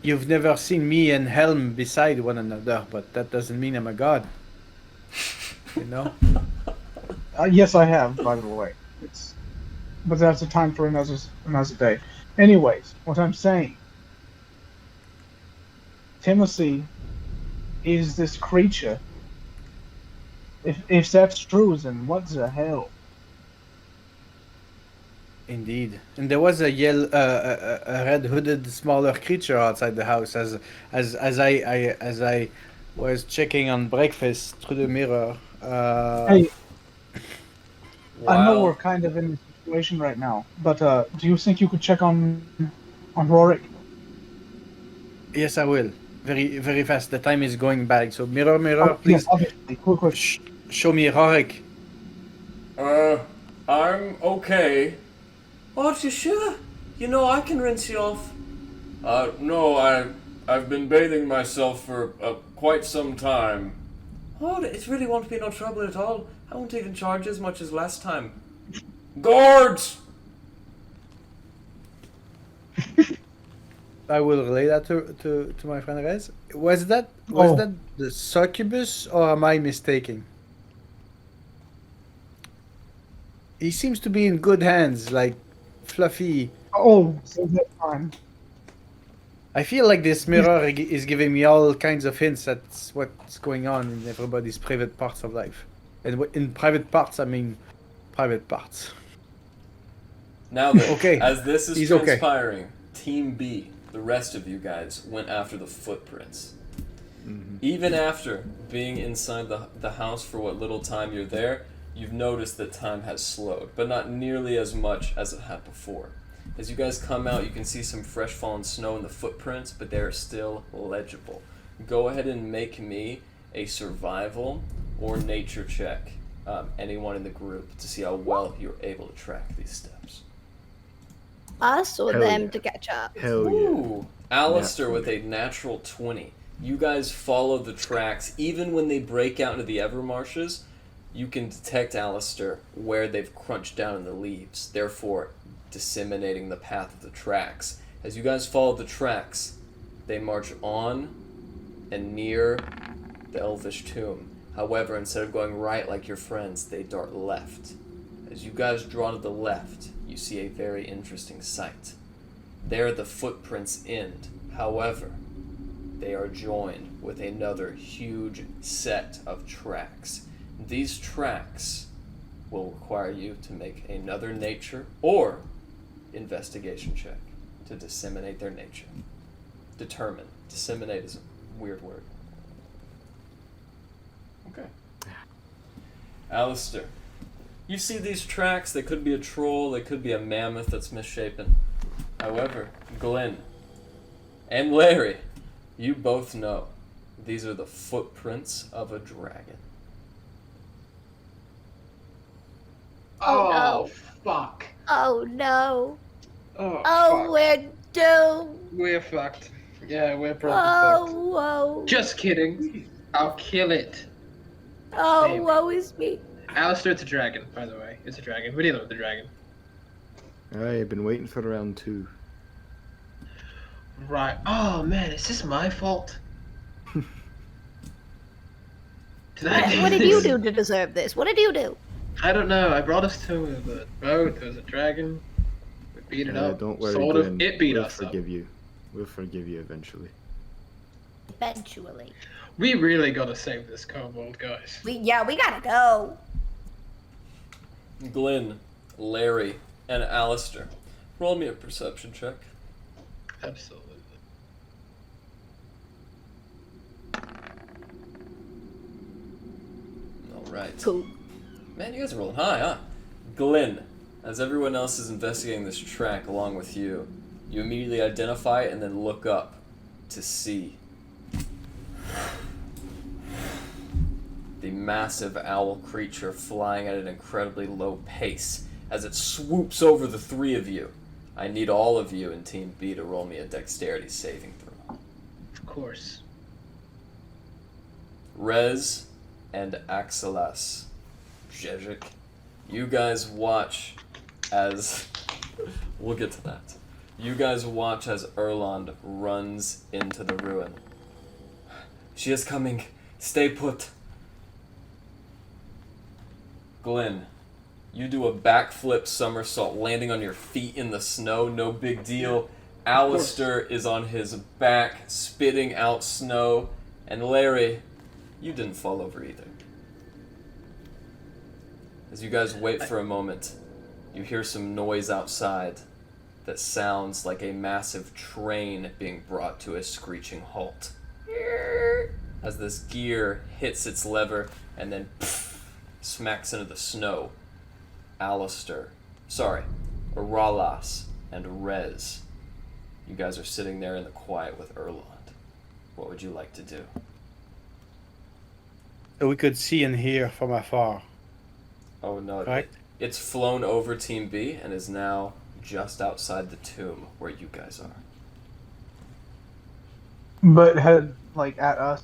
you've never seen me and Helm beside one another, but that doesn't mean I'm a god. You know? Yes, I have, by the way. But that's a time for another day. Anyways, what I'm saying, Timothy is this creature. If that's true, then what the hell? Indeed, and there was a red hooded smaller creature outside the house as I was checking on breakfast through the mirror. Hey, I know we're kind of in this situation right now, but do you think you could check on Rorik? Yes, I will. Very, very fast. The time is going by. So mirror, please. Yes, obviously. Quick. Show me Rorik. I'm okay. Aren't you sure? You know, I can rinse you off. No, I've been bathing myself for quite some time. Oh, it really won't be no trouble at all. I won't even charge as much as last time. Guards! I will relay that to my friend Rez. Was that the succubus, or am I mistaken? He seems to be in good hands, like Fluffy. Oh, so that's fine. I feel like this mirror is giving me all kinds of hints at what's going on in everybody's private parts of life. And in private parts, I mean private parts. Now then, Okay. as this is He's transpiring, Team B, the rest of you guys, went after the footprints. Even after being inside the house for what little time you're there, you've noticed that time has slowed, but not nearly as much as it had before. As you guys come out, you can see some fresh fallen snow in the footprints, but they are still legible. Go ahead and make me a survival or nature check, anyone in the group, to see how well you're able to track these steps. Us or Hell them yeah. to catch up? Hell yeah. Ooh, Alistair with a natural 20. You guys follow the tracks. Even when they break out into the Evermarshes, you can detect Alistair where they've crunched down in the leaves, therefore disseminating the path of the tracks. As you guys follow the tracks, they march on and near the Elvish Tomb. However, instead of going right like your friends, they dart left. As you guys draw to the left, you see a very interesting sight. There the footprints end. However, they are joined with another huge set of tracks. These tracks will require you to make another nature or investigation check to disseminate their nature. Determine. Disseminate is a weird word. Okay. Alistair, you see these tracks. They could be a troll, they could be a mammoth that's misshapen. However, Glenn and Larry, you both know these are the footprints of a dragon. Oh, no. fuck. Oh no. Oh, Oh, fuck. we're doomed. We're fucked. Yeah, we're probably Oh, fucked. whoa. Just kidding. I'll kill it. Oh, Maybe. woe is me. Alistair, it's a dragon, by the way. It's a dragon. We're dealing with the dragon. I've been waiting for round 2. Right. Oh, man, is this my fault? Did I do What did you this? do to deserve this? What did you do? I don't know. I brought us to the boat. There was a dragon. We beat it up. Don't worry, Sort Glenn. of. It beat we'll us up. forgive you. We'll forgive you eventually. Eventually. We really gotta save this kobold, guys. We gotta go. Glenn, Larry, and Alistair. Roll me a perception check. Absolutely. Alright. Cool. Man, you guys are rolling high, huh? Glenn, as everyone else is investigating this track along with you, you immediately identify it and then look up to see the massive owl creature flying at an incredibly low pace as it swoops over the three of you. I need all of you in Team B to roll me a dexterity saving throw. Of course. Rez and Axelas. Jezik, you guys watch as... we'll get to that. You guys watch as Elrond runs into the ruin. She is coming. Stay put. Glenn, you do a backflip somersault, landing on your feet in the snow, no big deal. Alistair is on his back, spitting out snow. And Larry, you didn't fall over either. As you guys wait for a moment, you hear some noise outside that sounds like a massive train being brought to a screeching halt. As this gear hits its lever and then smacks into the snow, Aralas, and Rez, you guys are sitting there in the quiet with Elrond. What would you like to do? So we could see and hear from afar. Oh no, Right. It's flown over Team B and is now just outside the tomb where you guys are. But head like at us.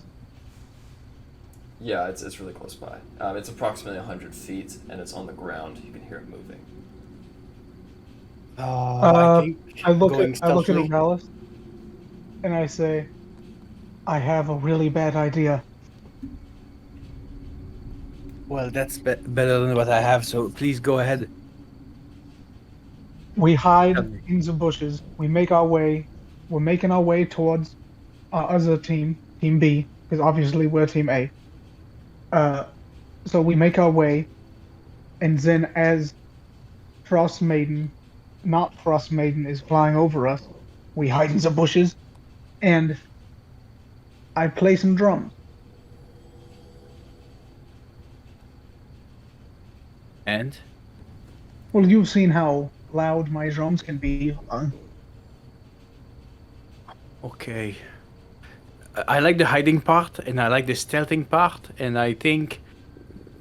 Yeah, it's really close by. It's approximately 100 feet and it's on the ground. You can hear it moving. I think I look going at stealthily- Oralis, and I say, "I have a really bad idea. Well, that's better than what I have, so please go ahead. We hide Tell me. in the bushes. We make our way. We're making our way towards our other team, Team B, because obviously we're Team A. So we make our way, and then as Frostmaiden is flying over us, we hide in the bushes, and I play some drums. And Well, you've seen how loud my drums can be. okay. I like the hiding part, and I like the stealthing part, and I think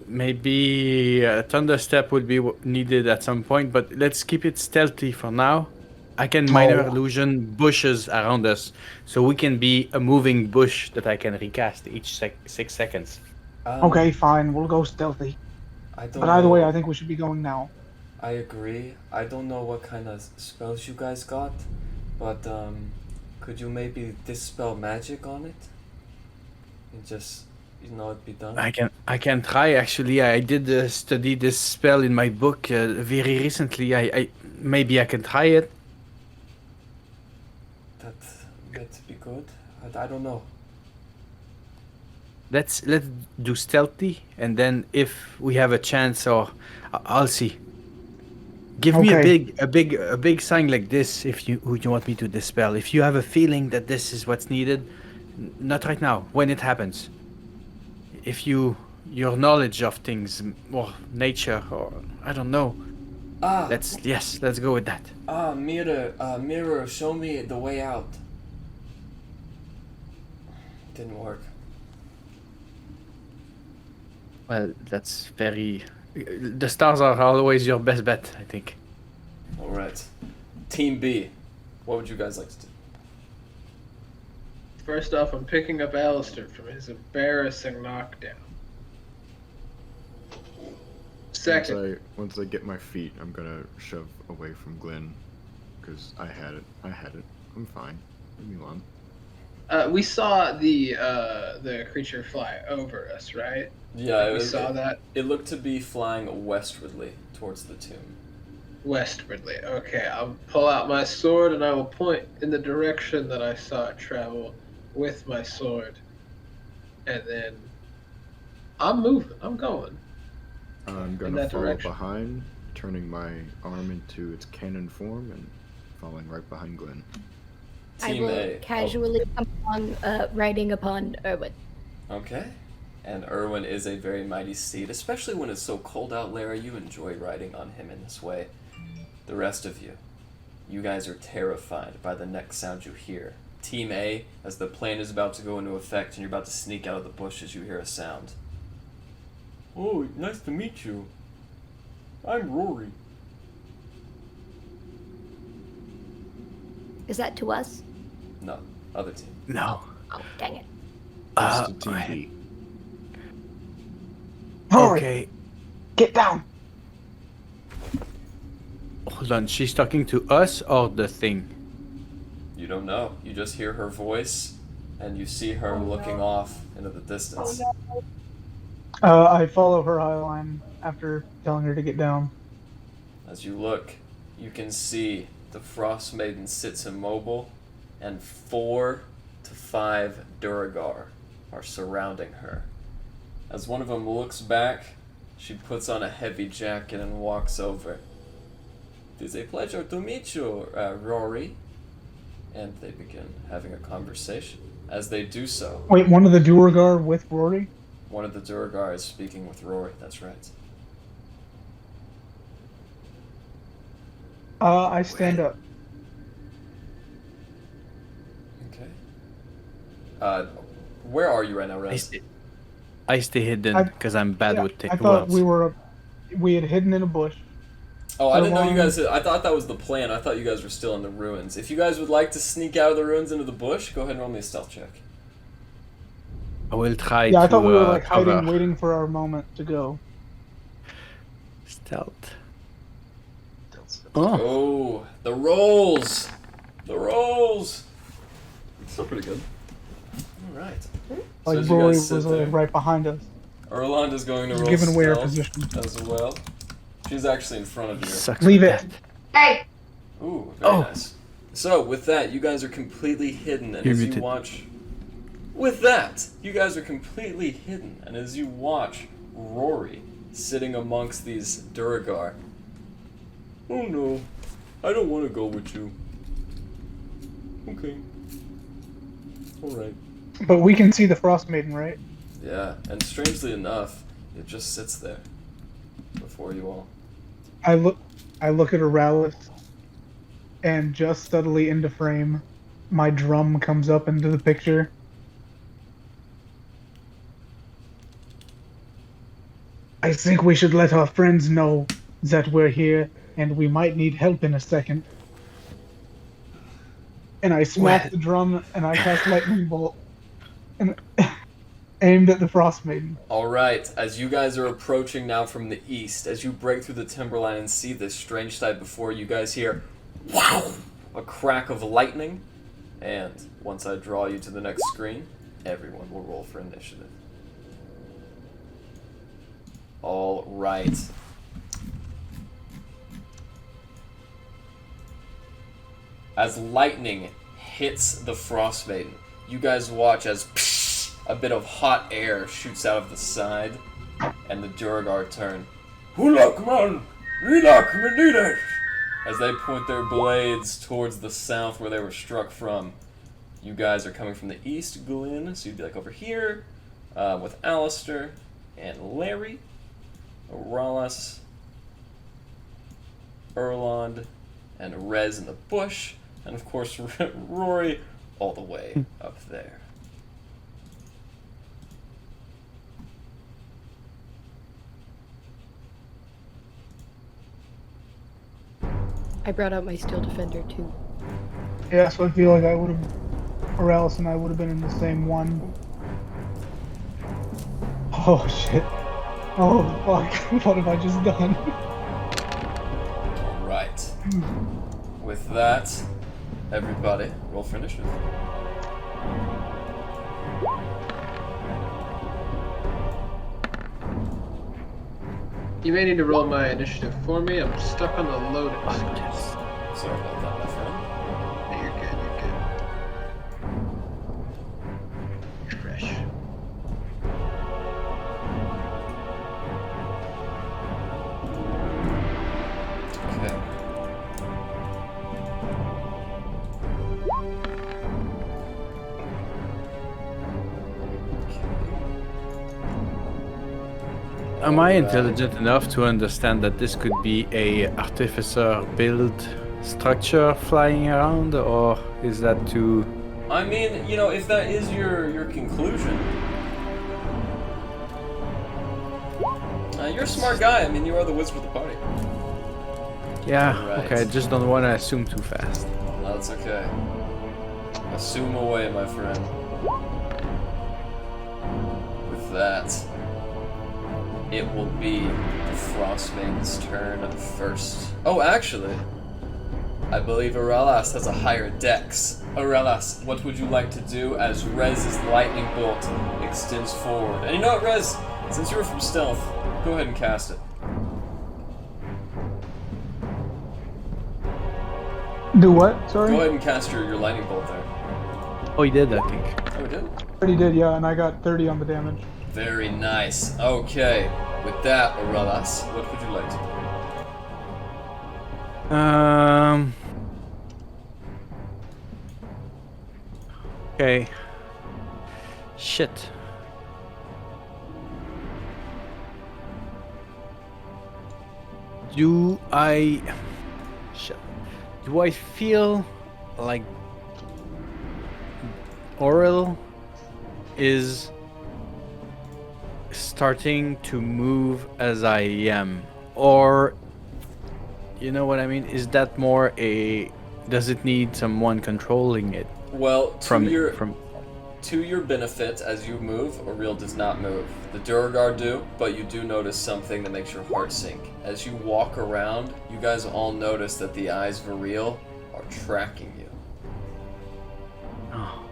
maybe a thunder step would be needed at some point, but let's keep it stealthy for now. I can minor illusion bushes around us, so we can be a moving bush that I can recast each 6 seconds. Okay, fine. We'll go stealthy. I don't But either way, know. I think we should be going now. I agree. I don't know what kind of spells you guys got, but could you maybe dispel magic on it? And just, it'd be done? I can try actually. I did study this spell in my book very recently. I maybe I can try it. That'd be good. I don't know. Let's do stealthy, and then if we have a chance, or I'll see. Give me a big sign like this if you want me to dispel. If you have a feeling that this is what's needed, not right now. When it happens. If your knowledge of things or nature or I don't know. Let's go with that. Mirror, show me the way out. Didn't work. Well, that's very. The stars are always your best bet, I think. All right. Team B, what would you guys like to do? First off, I'm picking up Alistair from his embarrassing knockdown. Second, Once I get my feet, I'm gonna shove away from Glenn, because I had it. I'm fine. Leave me alone. we saw the creature fly over us, right? Yeah, We saw that It looked to be flying westwardly towards the tomb. westwardly. Okay, I'll pull out my sword and I will point in the direction that I saw it travel with my sword. And then I'm moving. I'm going. I'm In gonna that follow direction. behind, turning my arm into its cannon form and following right behind Glenn. I Team will A. casually come along, riding upon Erwin. Okay. And Erwin is a very mighty steed, especially when it's so cold out, Lara. You enjoy riding on him in this way. The rest of you, you guys are terrified by the next sound you hear. Team A, as the plan is about to go into effect and you're about to sneak out of the bushes, you hear a sound. Oh, nice to meet you. I'm Rory. Is that to us? No, other team. No. Oh, dang it. Just to Team B. Rory, Okay. get down. Hold on. She's talking to us or the thing? You don't know. You just hear her voice, and you see her looking off into the distance. I follow her eye line after telling her to get down. As you look, you can see the Frostmaiden sits immobile, and 4 to 5 Duragar are surrounding her. As one of them looks back, she puts on a heavy jacket and walks over. It is a pleasure to meet you, Rory. And they begin having a conversation. As they do so, Wait, one of the Duergar with Rory? one of the Duragar is speaking with Rory. That's right. I stand up. Okay. Where are you right now, Rez? I stay hidden because I'm bad Yeah, with I thought words. we had hidden in a bush. Oh, I didn't know you Along- guys. I thought that was the plan. I thought you guys were still in the ruins. If you guys would like to sneak out of the ruins into the bush, go ahead and roll me a stealth check. I will try Yeah, to I thought we were like cover. hiding, waiting for our moment to go. Stealth. Oh, Oh, the rolls! The rolls! Still pretty good. All right. So Like as you Rory guys sit was there, right behind us, Erlond is going to roll giving away our stealth position. as well. She's actually in front of you. sucks. Leave with it. that. Ooh, very Oh. nice. So, with that, you guys are completely hidden, and You're as you muted. watch... With that, you guys are completely hidden, and as you watch Rory sitting amongst these Duragar... Oh no, I don't want to go with you. Okay. Alright. But we can see the Frostmaiden, right? Yeah, and strangely enough, it just sits there before you all. I look at Auril, and just subtly into frame, my drum comes up into the picture. I think we should let our friends know that we're here, and we might need help in a second. And I smack Well- the drum, and I cast lightning bolt, and aimed at the Frostmaiden. Alright, as you guys are approaching now from the east, as you break through the timberline and see this strange sight before you guys hear wow, a crack of lightning, and once I draw you to the next screen, everyone will roll for initiative. Alright. As lightning hits the Frostmaiden, you guys watch as a bit of hot air shoots out of the side, and the Duragar turn. Hulak man! Ilak Medinesh! As they point their blades towards the south where they were struck from. You guys are coming from the east, Glenn, so you'd be like over here, with Alistair and Larry, Oralis, Erlond, and Rez in the bush, and of course Rory all the way up there. I brought out my steel defender too. Yeah, so I feel like I would have, or else, and I would have been in the same one. Oh shit. Oh fuck, what have I just done? Right. With that, everybody, roll for initiative. You may need to roll my initiative for me. I'm stuck on the loading screen. Sorry about that, my friend. Yeah, you're good, you're good. You're fresh. Okay. Am I intelligent enough to understand that this could be a artificer build structure flying around, or is that too? I mean, you know, if that is your conclusion, you're a smart guy. I mean, you are the wizard of the party. Yeah. Right. Okay. I just don't want to assume too fast. That's okay. Assume away, my friend. With that, it will be the Frostmaiden's turn first. Oh, actually, I believe Aurelas has a higher dex. Aurelas, what would you like to do as Rez's lightning bolt extends forward? And you know what, Rez? Since you were from stealth, go ahead and cast it. Do what? Sorry? Go ahead and cast your lightning bolt there. Oh, he did, I think. Oh, we did? Already did, yeah, and I got 30 on the damage. Very nice. Okay. With that, Aurelas, what would you like to do? Okay. Shit. Do I... Shit. Do I feel like Auril is starting to move as I am? Or, you know what I mean? Is that more a... Does it need someone controlling it? Well, From to your benefit, as you move, Auril does not move. The Durgar do, but you do notice something that makes your heart sink. As you walk around, you guys all notice that the eyes of Auril are tracking you. Oh.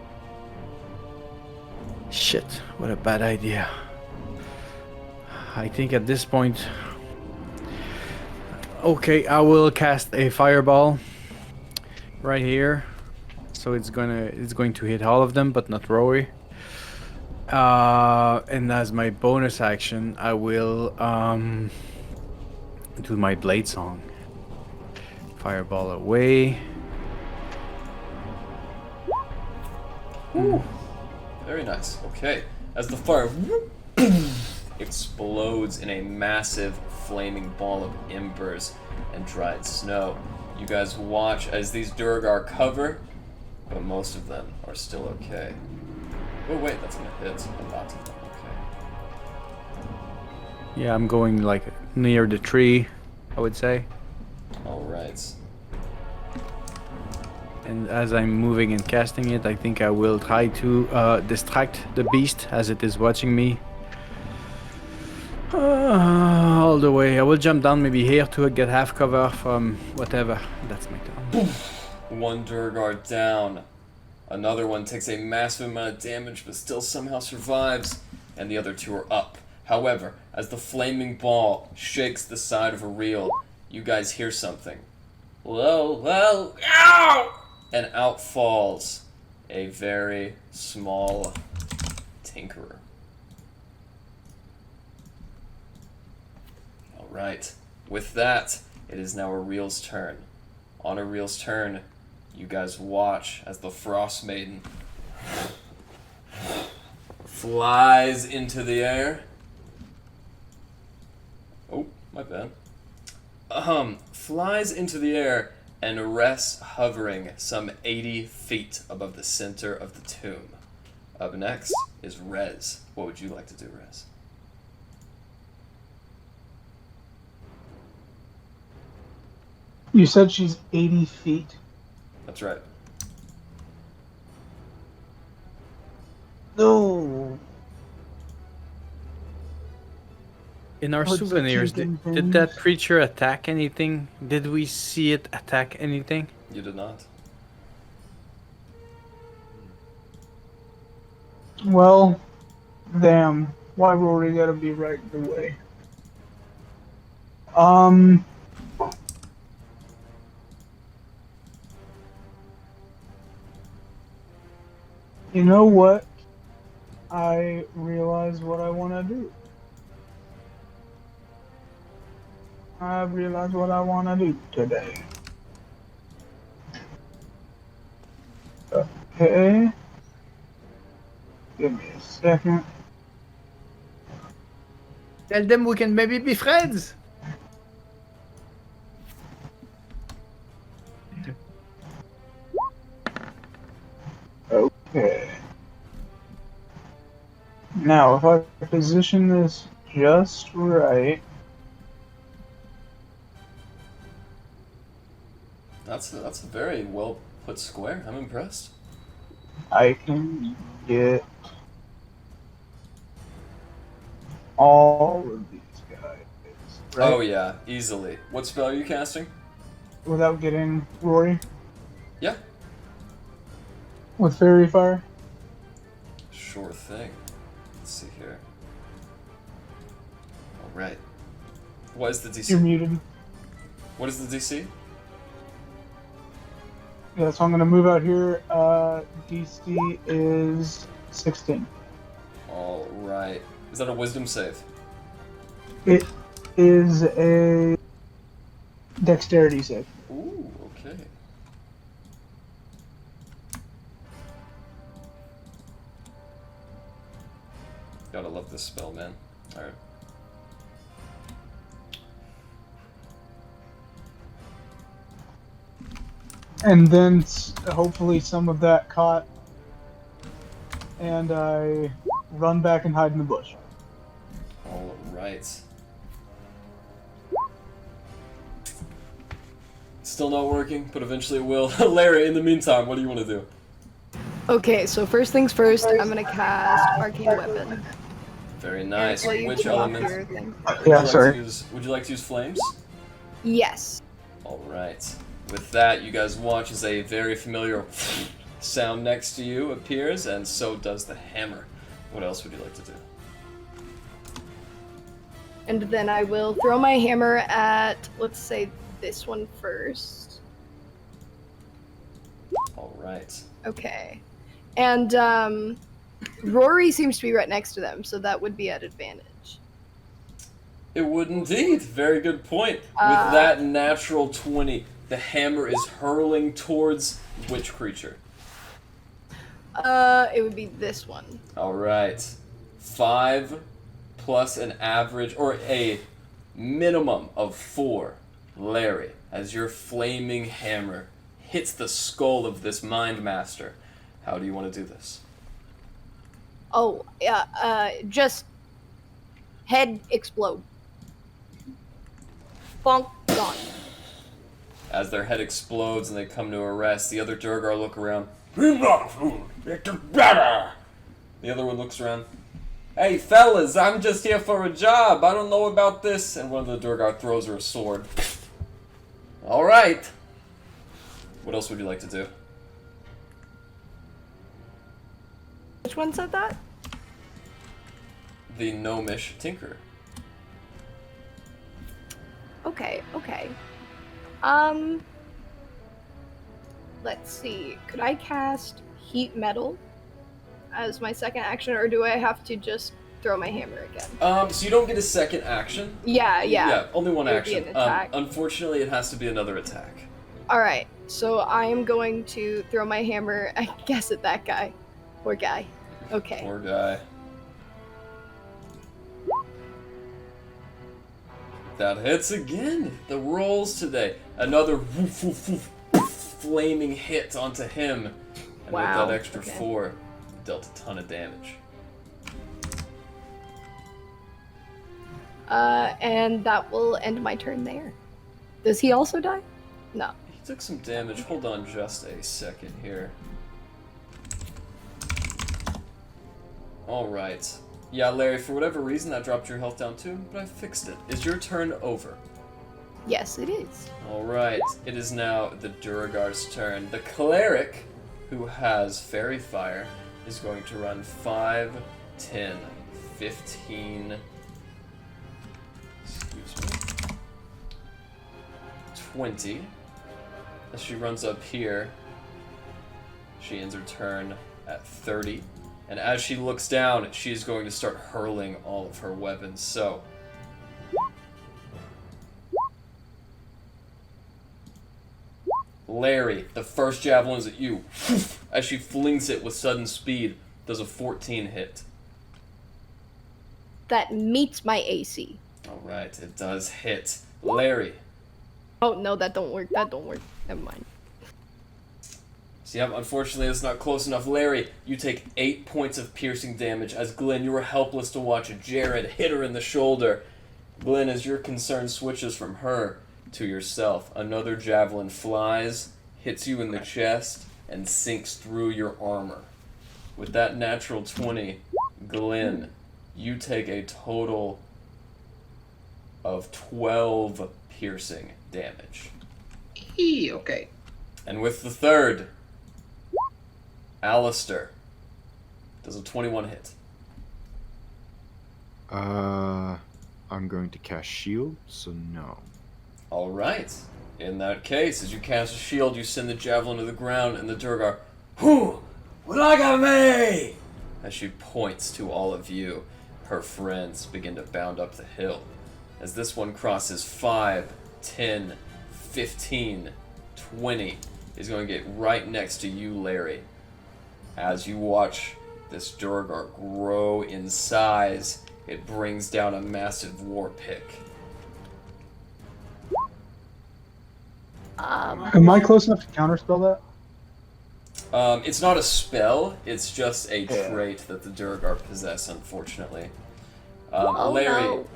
Shit, what a bad idea. I think at this point... Okay, I will cast a fireball right here. So it's going to hit all of them, but not Rory. And as my bonus action, I will do my blade song. Fireball away. Ooh. Very nice. Okay. As the fire explodes in a massive flaming ball of embers and dried snow, you guys watch as these Durgar cover, but most of them are still okay. Oh wait, that's gonna hit a lot of them. Okay. Yeah, I'm going like near the tree, I would say. All right. And as I'm moving and casting it, I think I will try to distract the beast as it is watching me. All the way. I will jump down maybe here to get half cover from whatever. That's my turn. One Durgar down. Another one takes a massive amount of damage but still somehow survives, and the other two are up. However, as the flaming ball shakes the side of Auril, you guys hear something. Whoa, whoa, ow! And out falls a very small tinkerer. Alright, with that, it is now Auril's turn. On Auril's turn, you guys watch as the Frostmaiden flies into the air. Oh, my bad. Flies into the air and rests hovering some 80 feet above the center of the tomb. Up next is Rez. What would you like to do, Rez? You said she's 80 feet. That's right. No. In our What's souvenirs, keeping did that things? creature attack anything? Did we see it attack anything? You did not. Well, damn. Why Rory gotta be right in the way? You know what? I realize what I want to do. I realize what I want to do today. Okay. Give me a second. Tell them we can maybe be friends. Okay. Now, if I position this just right, That's a very well put square. I'm impressed. I can get all of these guys. Right? Oh yeah, easily. What spell are you casting? Without getting Rory Yeah. with Fairy Fire. Sure thing. Let's see here. Alright. What is the DC? You're muted. What is the DC? Yeah, so I'm gonna move out here. DC is 16. Alright. Is that a wisdom save? It is a dexterity save. Ooh, okay. Gotta love this spell, man. Alright. And then hopefully some of that caught, and I run back and hide in the bush. Alright. Still not working, but eventually it will. Larry, in the meantime, what do you want to do? Okay, so first things first, I'm gonna cast Arcane Weapon. Very nice. Will you Which pull off element? your thing? Yeah, sorry. Would you like to use flames? Yes. Alright. With that, you guys watch as a very familiar sound next to you appears, and so does the hammer. What else would you like to do? And then I will throw my hammer at, let's say, this one first. Alright. Okay. And Rory seems to be right next to them, so that would be at advantage. It would indeed. Very good point. With that natural 20, the hammer is hurling towards which creature? It would be this one. Alright. 5 plus an average, or a minimum of 4. Larry, as your flaming hammer hits the skull of this mind master. How do you want to do this? Oh, yeah, just head explode. Bonk, gone. As their head explodes and they come to arrest, the other Durgar look around. The other one looks around. Hey fellas, I'm just here for a job. I don't know about this. And one of the Durgar throws her a sword. Alright. What else would you like to do? Which one said that? The gnomish tinker. Okay, okay. Let's see. Could I cast Heat Metal as my second action, or do I have to just throw my hammer again? So you don't get a second action. Yeah. Yeah, only one It would be action. an attack. Unfortunately, it has to be another attack. Alright, so I am going to throw my hammer, I guess, at that guy. Poor guy. Okay. Poor guy. That hits again. The rolls today. Another woof, woof, woof, flaming hit onto him. And Wow, with that extra okay. 4, dealt a ton of damage. And that will end my turn there. Does he also die? No. He took some damage. Hold on just a second here. Alright. Yeah, Larry, for whatever reason, that dropped your health down too, but I fixed it. Is your turn over? Yes, it is. Alright, it is now the Duragar's turn. The cleric, who has Fairy Fire, is going to run 5, 10, 15... Excuse me. 20. As she runs up here, she ends her turn at 30. And as she looks down, she is going to start hurling all of her weapons. So, Larry, the first javelin is at you. As she flings it with sudden speed, does a 14 hit. That meets my AC. Alright, it does hit. Larry. Oh no, that don't work. That don't work. Never mind. So yeah, unfortunately it's not close enough. Larry, you take 8 points of piercing damage as Glenn, you were helpless to watch Jared hit her in the shoulder. Glenn, as your concern switches from her to yourself, another javelin flies, hits you in the chest, and sinks through your armor. With that natural 20, Glenn, you take a total of 12 piercing damage. Okay. And with the third, Alistair does a 21 hit. I'm going to cast shield, so no. Alright. In that case, as you cast a shield, you send the javelin to the ground, and the Durgar, "Whew! Look at me!" As she points to all of you, her friends begin to bound up the hill. As this one crosses 5, 10, 15, 20, is going to get right next to you, Larry. As you watch this Durgar grow in size, it brings down a massive war pick. Am I close enough to counterspell that? It's not a spell, it's just a trait that the Durgar possess, unfortunately. Oh, Larry, no.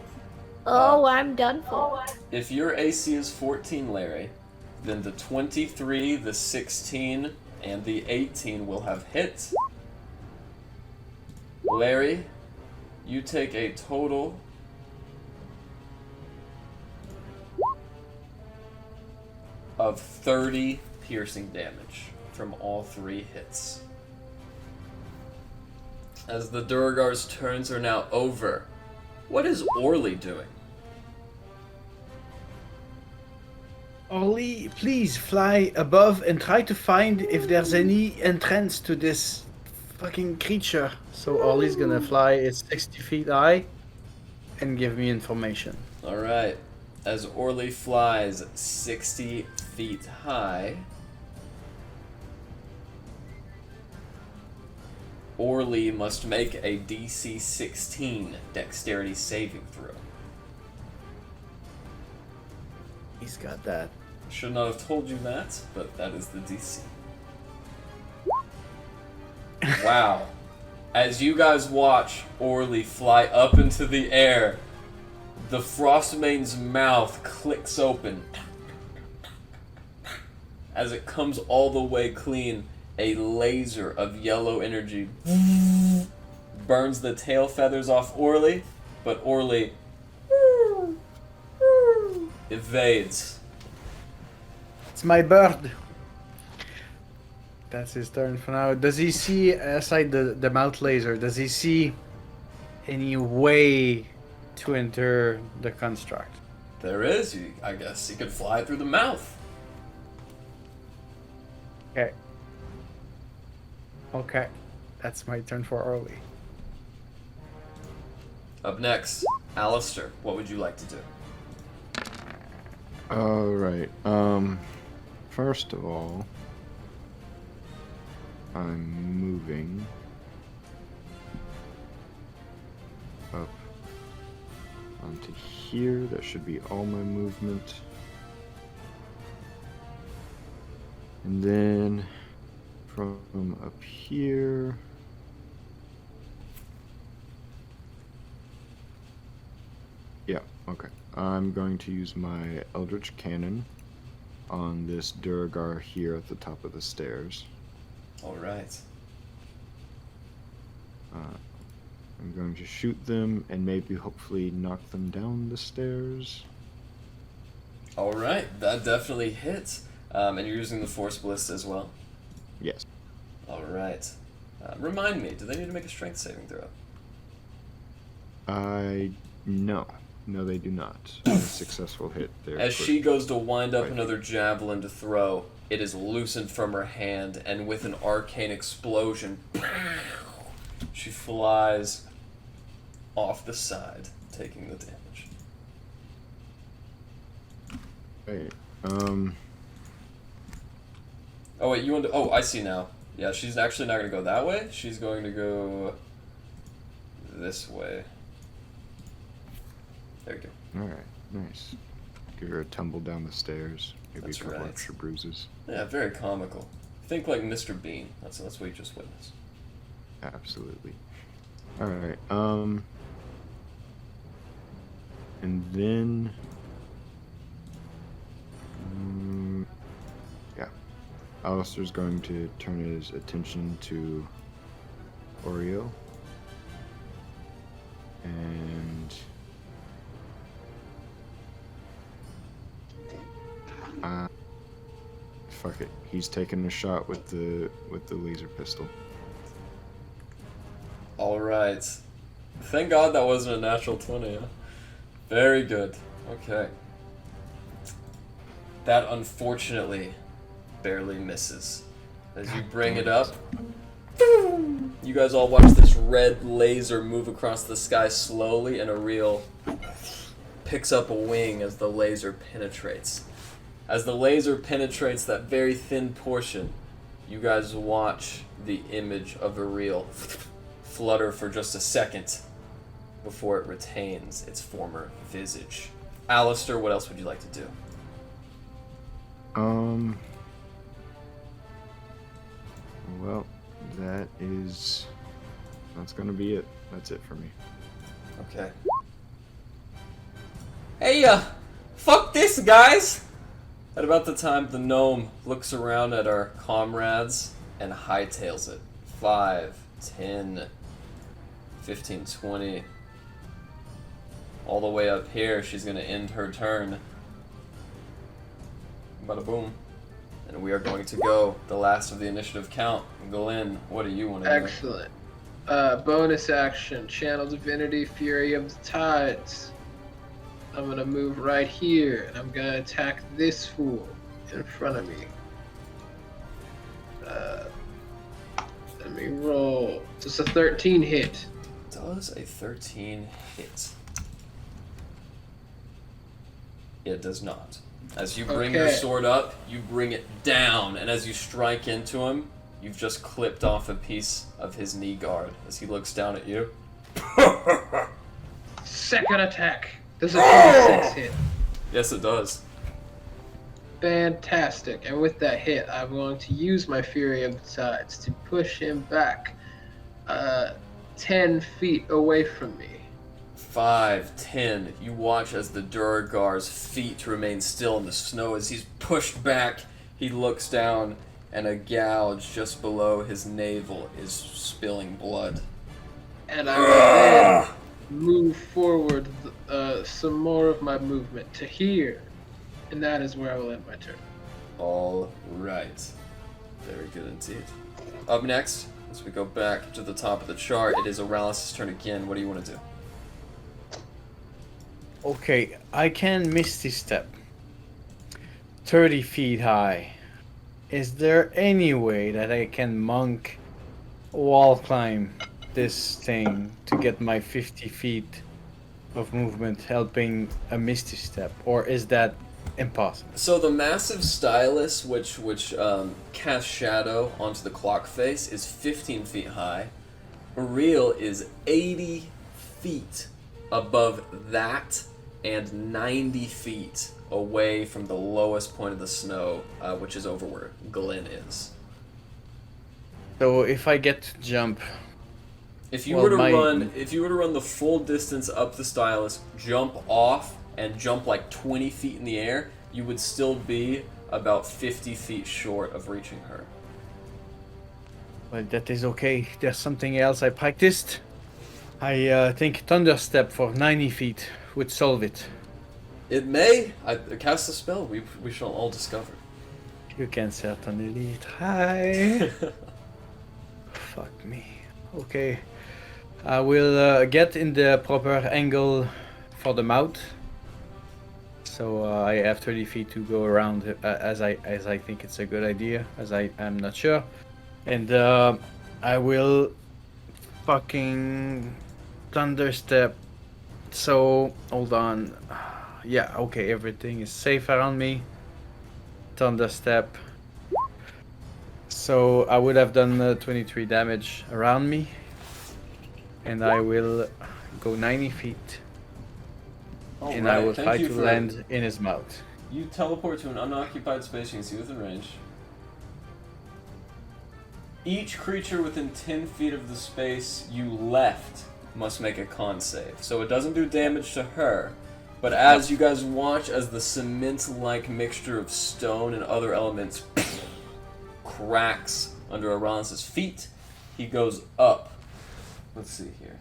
Oh, I'm done for. if your AC is 14, Larry, then the 23, the 16, and the 18 will have hit. Larry, you take a total of 30 piercing damage from all 3 hits. As the Durgar's turns are now over, what is Orly doing? Ollie, please fly above and try to find if there's any entrance to this fucking creature. So Ollie's gonna fly, it's 60 feet high, and give me information. Alright, as Orly flies 60 feet high, Orly must make a DC 16 dexterity saving throw. He's got that. Should not have told you that, but that is the DC. Wow. As you guys watch Orly fly up into the air, the Frostmaiden's mouth clicks open. As it comes all the way clean, a laser of yellow energy burns the tail feathers off Orly, but Orly evades. It's my bird. That's his turn for now. Does he see, aside the mouth laser, does he see any way to enter the construct? There is, I guess. He could fly through the mouth. Okay. Okay. That's my turn for early. Up next, Alistair, what would you like to do? Alright, first of all, I'm moving up onto here. That should be all my movement. And then from up here, yeah, okay. I'm going to use my Eldritch Cannon on this Durgar here at the top of the stairs. All right. I'm going to shoot them and maybe hopefully knock them down the stairs. All right, that definitely hits. And you're using the Force Blitz as well? Yes. All right. Remind me, do they need to make a strength saving throw? No. No, they do not. A successful hit there. As she goes to wind up another javelin to throw, it is loosened from her hand, and with an arcane explosion, she flies off the side, taking the damage. Wait, Oh wait, you want to... Oh, I see now. Yeah, she's actually not going to go that way. She's going to go this way. There you go. Alright, nice. Give her a tumble down the stairs. Maybe That's a couple right. extra bruises. Yeah, very comical. Think like Mr. Bean. That's what you just witnessed. Absolutely. Alright, and then... yeah. Alistair's going to turn his attention to Auril. And... fuck it. He's taking a shot with the laser pistol. Alright. Thank God that wasn't a natural 20, huh? Very good. Okay. That unfortunately barely misses. As you bring it up, you guys all watch this red laser move across the sky slowly, and Auril picks up a wing as the laser penetrates. As the laser penetrates that very thin portion, you guys watch the image of Auril flutter for just a second before it retains its former visage. Alistair, what else would you like to do? Well, that's gonna be it. That's it for me. Okay. Hey, fuck this, guys! At about the time, the gnome looks around at our comrades and hightails it. 5, 10, 15, 20. All the way up here, she's gonna end her turn. Bada boom. And we are going to go the last of the initiative count. Velynne, what do you want to do? Excellent. Bonus action, Channel Divinity, Fury of the Tides. I'm gonna move right here, and I'm gonna attack this fool in front of me. Let me roll. Just a 13 hit. Does a 13 hit? It does not. As you bring your sword up, you bring it down, and as you strike into him, you've just clipped off a piece of his knee guard as he looks down at you. Second attack. Does a 26 hit? Yes, it does. Fantastic. And with that hit, I'm going to use my Fury of the Tides to push him back 10 feet away from me. 5, 10. You watch as the Durgar's feet remain still in the snow. As he's pushed back, he looks down, and a gouge just below his navel is spilling blood. And I will then move forward some more of my movement to here. And that is where I will end my turn. All right. Very good indeed. Up next, as we go back to the top of the chart, it is Auralis's turn again. What do you want to do? Okay, I can Misty Step. 30 feet high. Is there any way that I can monk wall climb this thing to get my 50 feet of movement helping a Misty Step? Or is that impossible? So the massive stylus, which casts shadow onto the clock face, is 15 feet high. Auril is 80 feet above that and 90 feet away from the lowest point of the snow, which is over where Glenn is. So if I get to jump, if you were to run the full distance up the stylus, jump off and jump like 20 feet in the air, you would still be about 50 feet short of reaching her. Well, that is okay. There's something else I practiced. I think Thunder Step for 90 feet would solve it. It may. I cast a spell. We shall all discover. You can certainly try. Fuck me. Okay. I will get in the proper angle for the mouth. So I have 30 feet to go around as I think it's a good idea, as I am not sure. And I will fucking Thunder Step. So hold on. Yeah, okay, everything is safe around me. Thunder Step. So I would have done 23 damage around me. And I will go 90 feet. And I will try to land in his mouth. You teleport to an unoccupied space you can see within range. Each creature within 10 feet of the space you left must make a con save. So it doesn't do damage to her, but as you guys watch as the cement-like mixture of stone and other elements cracks under Arons's feet, he goes up. Let's see here.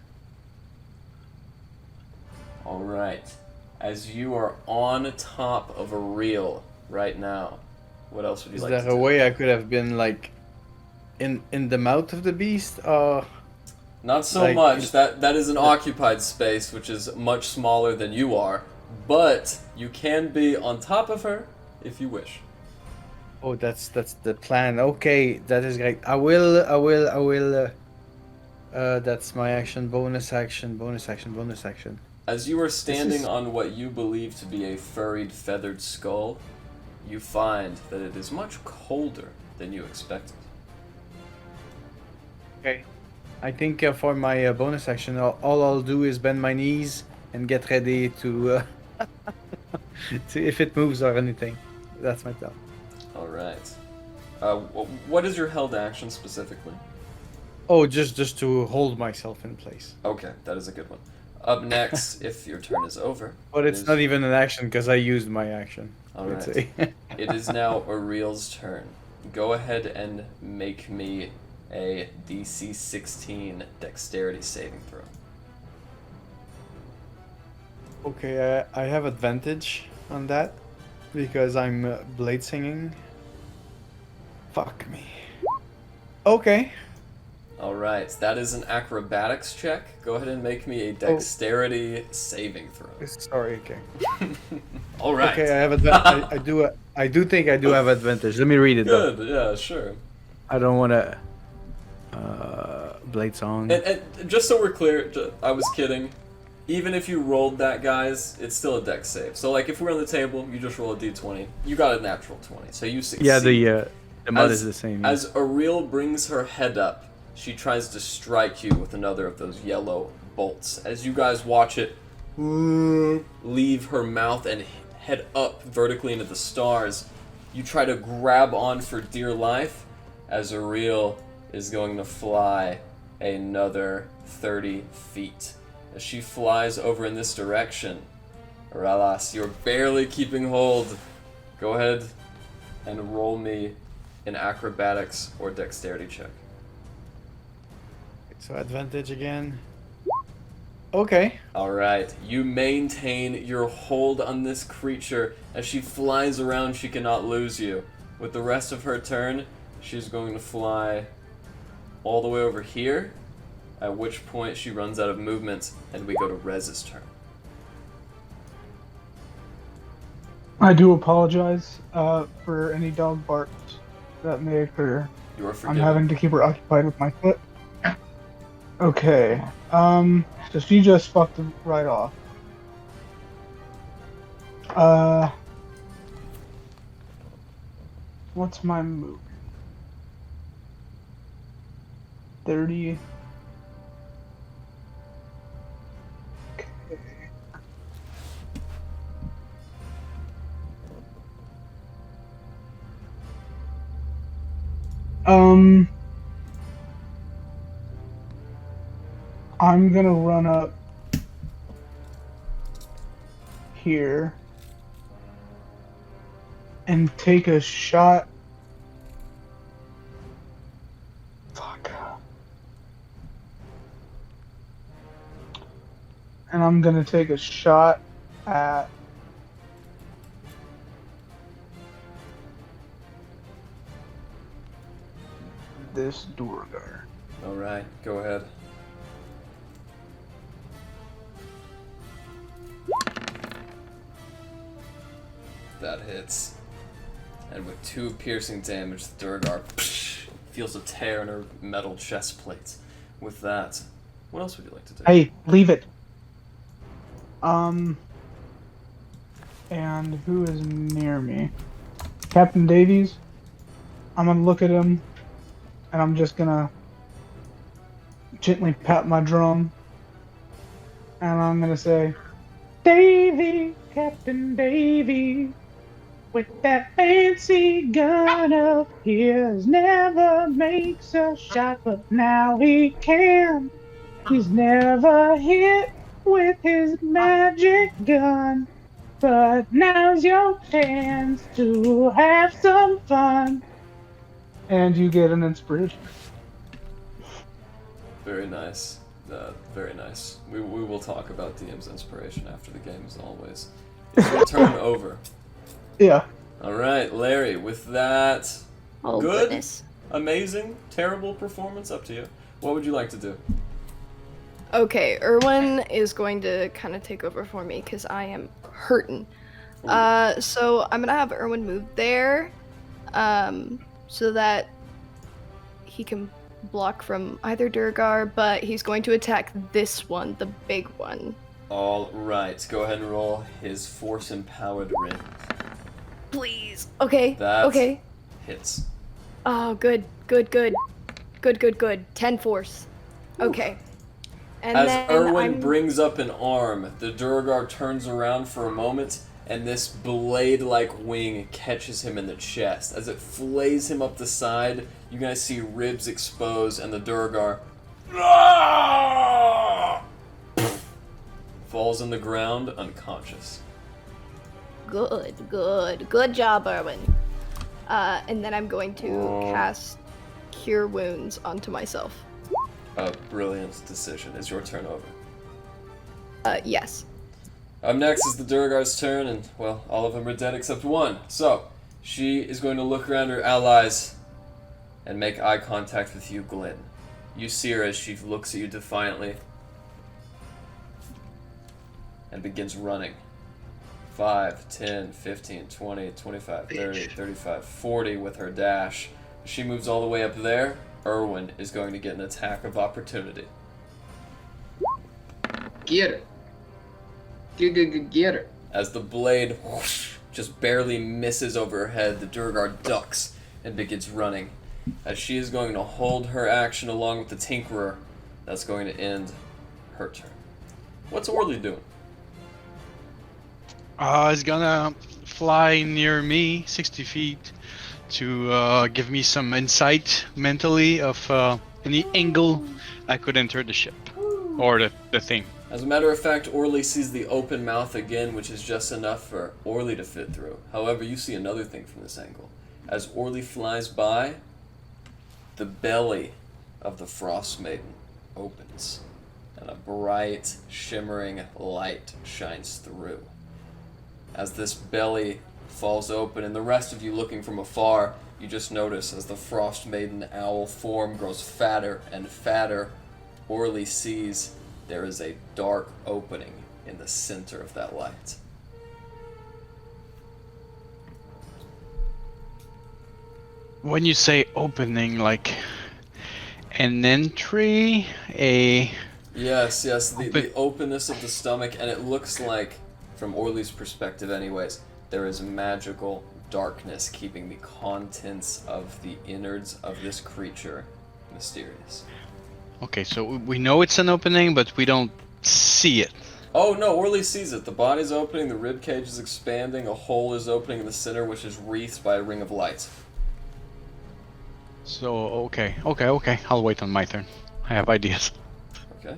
Alright. As you are on top of Auril right now, what else would you like to do? Is there a way I could have been like in the mouth of the beast? Not so like, much. That is an occupied space, which is much smaller than you are. But you can be on top of her if you wish. Oh, that's the plan. Okay, that is great. I will. That's my action. Bonus action. Bonus action. Bonus action. As you are standing on what you believe to be a furried, feathered skull, you find that it is much colder than you expected. Okay. I think for my bonus action, all I'll do is bend my knees and get ready to see if it moves or anything. That's my plan. All right. What is your held action specifically? Oh, just to hold myself in place. Okay, that is a good one. Up next, if your turn is over. But it's not even an action because I used my action. Alright. It is now Auril's turn. Go ahead and make me a DC 16 dexterity saving throw. Okay, I have advantage on that because I'm blade singing. Fuck me. Okay. Alright, that is an acrobatics check. Go ahead and make me a dexterity saving throw. Sorry, okay. Alright. Okay, I have advantage. I do think I do have advantage. Let me read it though. Good, yeah, sure. I don't want to blade song. And just so we're clear, I was kidding. Even if you rolled that, guys, it's still a dex save. So, like, if we're on the table, you just roll a d20. You got a natural 20, so you succeed. Yeah, the mud is the same. Yeah. As Auril brings her head up, she tries to strike you with another of those yellow bolts. As you guys watch it leave her mouth and head up vertically into the stars, you try to grab on for dear life as Auril is going to fly another 30 feet. As she flies over in this direction, Aralas, you're barely keeping hold. Go ahead and roll me an acrobatics or dexterity check. So advantage again. Okay. Alright, you maintain your hold on this creature. As she flies around, she cannot lose you. With the rest of her turn, she's going to fly all the way over here, at which point she runs out of movement, and we go to Rez's turn. I do apologize for any dog barks that may occur. You are I'm forgiven. having to keep her occupied with my foot. Okay, so she just fucked him right off. What's my move? 30. Okay. I'm gonna run up here and take a shot. Fuck. And I'm gonna take a shot at this Duergar. All right, go ahead. That hits. And with 2 piercing damage, the Duergar feels a tear in her metal chest plate. With that, what else would you like to do? Hey, leave it. And who is near me? Captain Davies. I'm gonna look at him, and I'm just gonna gently pat my drum, and I'm gonna say, Davy, Captain Davy, with that fancy gun of his, never makes a shot, but now he can. He's never hit with his magic gun, but now's your chance to have some fun. And you get an inspiration. Very nice. Very nice. We will talk about DM's inspiration after the game, as always. It's your turn over. Yeah. Alright, Larry, with that Oh, good, goodness. amazing, terrible performance, up to you. What would you like to do? Okay, Erwin is going to kind of take over for me because I am hurting. So I'm gonna have Erwin move there, so that he can block from either Durgar, but he's going to attack this one, the big one. Alright, go ahead and roll his force-empowered ring. Please. Okay. That Okay. hits. Oh, good. 10 force. Okay. And As then Erwin brings up an arm, the Durgar turns around for a moment, and this blade-like wing catches him in the chest. As it flays him up the side, you guys see ribs expose, and the Durgar falls on the ground unconscious. Good job, Erwin. And then I'm going to cast Cure Wounds onto myself. A brilliant decision. Is your turn over? Yes. Up next is the Durgar's turn, and, well, all of them are dead except one. So, she is going to look around her allies and make eye contact with you, Glenn. You see her as she looks at you defiantly and begins running. 5, 10, 15, 20, 25, 30, 35, 40 with her dash. She moves all the way up there. Erwin is going to get an attack of opportunity. Get her. Get her. As the blade whoosh, just barely misses over her head, the Durgar ducks and begins running. As she is going to hold her action along with the Tinkerer, that's going to end her turn. What's Orly doing? He's gonna fly near me, 60 feet, to give me some insight mentally of any angle I could enter the ship. Or the thing. As a matter of fact, Orly sees the open mouth again, which is just enough for Orly to fit through. However, you see another thing from this angle. As Orly flies by, the belly of the Frostmaiden opens, and a bright, shimmering light shines through. As this belly falls open, and the rest of you looking from afar, you just notice as the Frostmaiden owl form grows fatter and fatter, Orly sees there is a dark opening in the center of that light. When you say opening, like an entry, Yes, the openness of the stomach, and it looks like, from Orly's perspective anyways, there is magical darkness keeping the contents of the innards of this creature mysterious. Okay, so we know it's an opening, but we don't see it. Oh no, Orly sees it. The body's opening, the rib cage is expanding, a hole is opening in the center, which is wreathed by a ring of light. So, okay. I'll wait on my turn. I have ideas. Okay.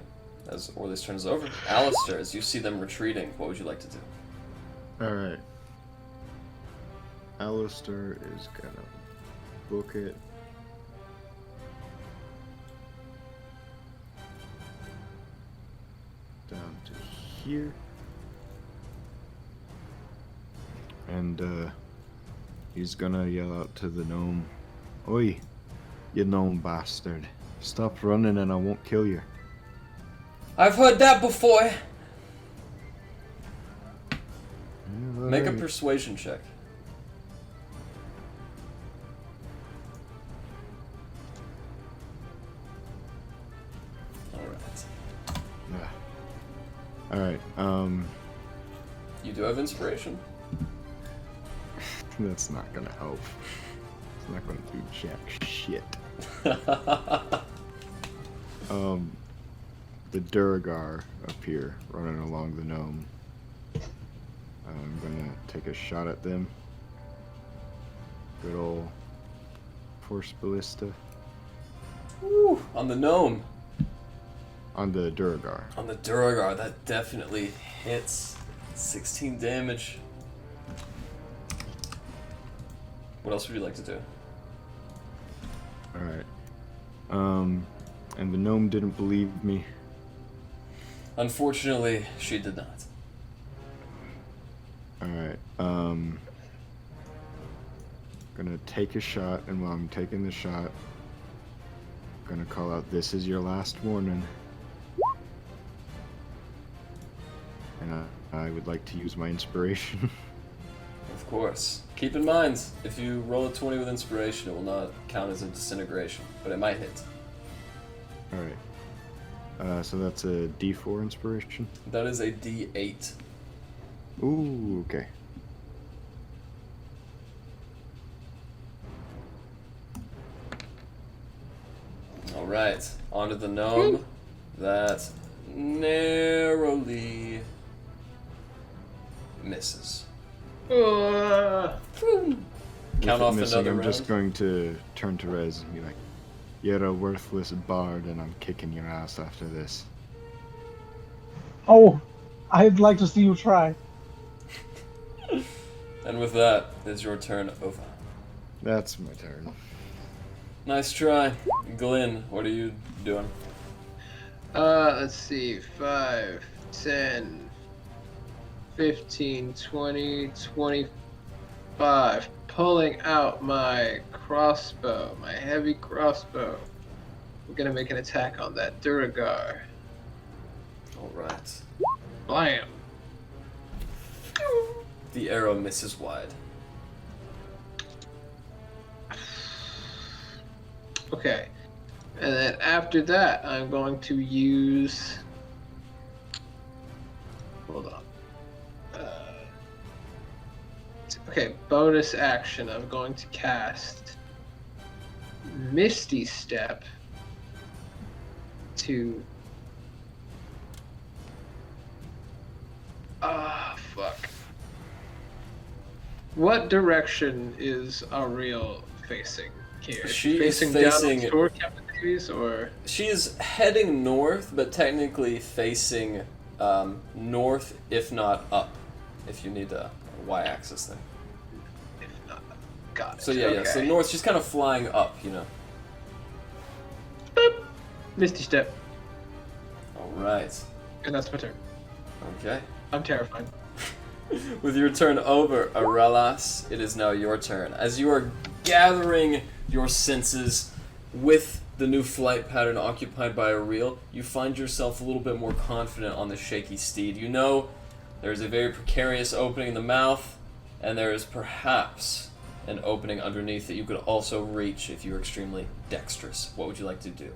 As Orly's turn is over, Alistair, as you see them retreating, what would you like to do? Alright. Alistair is gonna book it. Down to here. And he's gonna yell out to the gnome, "Oi, you gnome bastard. Stop running and I won't kill you." I've heard that before. Yeah, Make a alright. persuasion check. Alright. Yeah. Alright, You do have inspiration. that's not gonna help. It's not gonna do jack shit. The Durgar up here, running along the gnome. I'm gonna take a shot at them. Good old Force Ballista. Woo, on the gnome. On the Durgar. On the Duragar, that definitely hits. 16 damage. What else would you like to do? Alright. And the gnome didn't believe me. Unfortunately, she did not. Alright, gonna take a shot, and while I'm taking the shot, gonna call out, "This is your last warning." And I would like to use my inspiration. Of course. Keep in mind, if you roll a 20 with inspiration, it will not count as a disintegration, but it might hit. Alright. So that's a D4 inspiration. That is a D8. Ooh, okay. Alright, onto the gnome. That narrowly misses. Uh, Count With it off missing, another I'm round. just going to turn to Rez and be like, "You're a worthless bard, and I'm kicking your ass after this." Oh, I'd like to see you try. And with that, it's your turn over. That's my turn. Nice try. Glenn, what are you doing? let's see, 5, 10, 15, 20, 25. Pulling out my crossbow, my heavy crossbow. We're gonna make an attack on that Duragar. Alright. Blam! The arrow misses wide. Okay. And then after that, I'm going to use. Hold on. Okay, bonus action. I'm going to cast Misty Step to. Fuck. What direction is Auril facing here? She is facing down facing- the store cafeterias, or? She is heading north, but technically facing north, if not up, if you need a y-axis thing. If not, got it. So yeah, so Okay. north, she's kind of flying up, you know. Boop. Misty Step, Alright. and that's my turn. Okay. I'm terrified. With your turn over, Aurelas, it is now your turn. As you are gathering your senses with the new flight pattern occupied by Auril, you find yourself a little bit more confident on the shaky steed. You know there is a very precarious opening in the mouth, and there is perhaps an opening underneath that you could also reach if you're extremely dexterous. What would you like to do?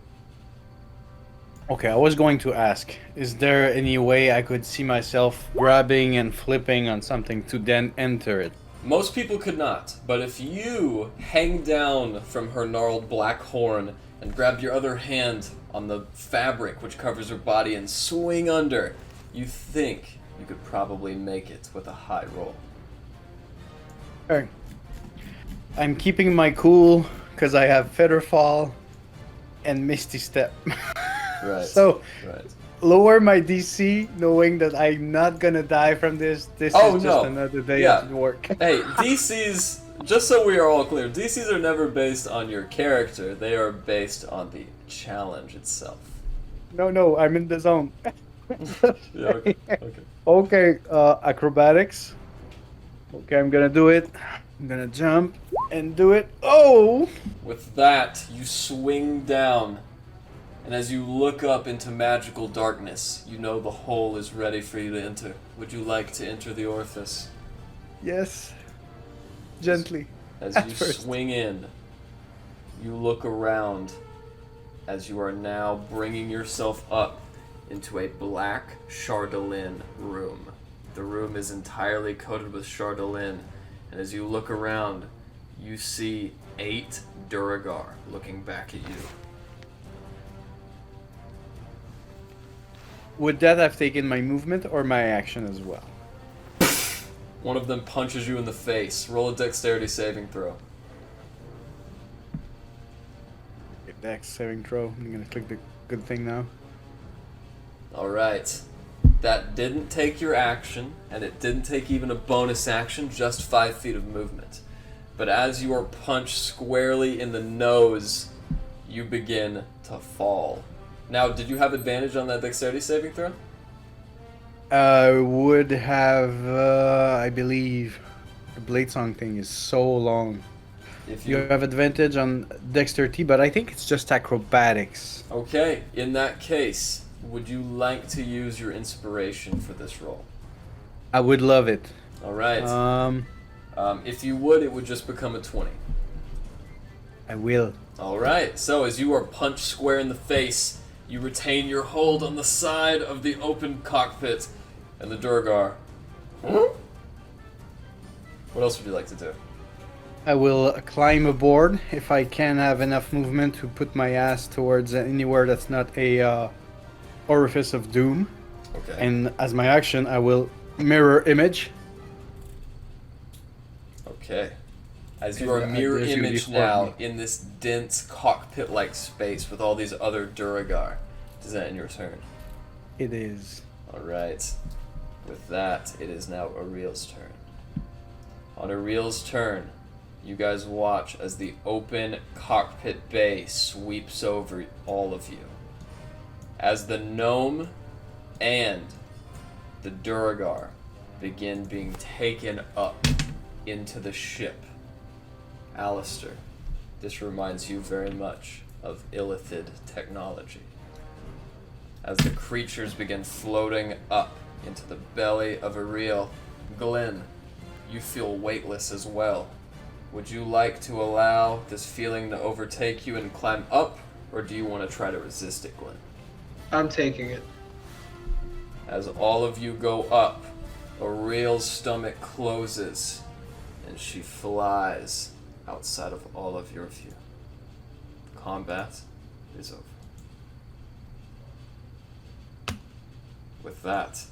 Okay, I was going to ask, is there any way I could see myself grabbing and flipping on something to then enter it? Most people could not, but if you hang down from her gnarled black horn and grab your other hand on the fabric which covers her body and swing under, you think you could probably make it with a high roll. Alright. I'm keeping my cool because I have Feather Fall and Misty Step. Right. So, right. lower my DC knowing that I'm not gonna die from this. This Oh, is just no. another day Yeah. at work. Hey, DC's Just so we are all clear, DCs are never based on your character. They are based on the challenge itself. No, I'm in the zone. Yeah, okay. Okay, acrobatics. Okay, I'm gonna do it. I'm gonna jump and do it. Oh! With that, you swing down, and as you look up into magical darkness, you know the hole is ready for you to enter. Would you like to enter the orifice? Yes. Gently. As At you first. swing in, you look around as you are now bringing yourself up into a black Chardolin room. The room is entirely coated with Chardolin, and as you look around, you see 8 Duragar looking back at you. Would that have taken my movement or my action as well? One of them punches you in the face. Roll a dexterity saving throw. Dex saving throw. I'm gonna click the good thing now. Alright. That didn't take your action, and it didn't take even a bonus action, just 5 feet of movement. But as you are punched squarely in the nose, you begin to fall. Now, did you have advantage on that dexterity saving throw? Would have, I believe, the blade song thing is so long. If You have advantage on dexterity, but I think it's just acrobatics. Okay, in that case, would you like to use your inspiration for this roll? I would love it. Alright. If you would, it would just become a 20. I will. Alright, so as you are punched square in the face, you retain your hold on the side of the open cockpit, and the Durgar. What else would you like to do? I will climb aboard if I can have enough movement to put my ass towards anywhere that's not a orifice of doom. Okay. And as my action, I will mirror image. Okay. As you And are mirror there's gonna be image four now of me. in this dense cockpit-like space with all these other Duragar. Does that end your turn? It is. Alright. With that, it is now Auril's turn. On Auril's turn, you guys watch as the open cockpit bay sweeps over all of you. As the gnome and the Duragar begin being taken up into the ship. Alistair, this reminds you very much of Illithid technology. As the creatures begin floating up into the belly of Auril, Glenn, you feel weightless as well. Would you like to allow this feeling to overtake you and climb up, or do you want to try to resist it, Glenn? I'm taking it. As all of you go up, Auril's stomach closes, and she flies outside of all of your view. Combat is over. With that,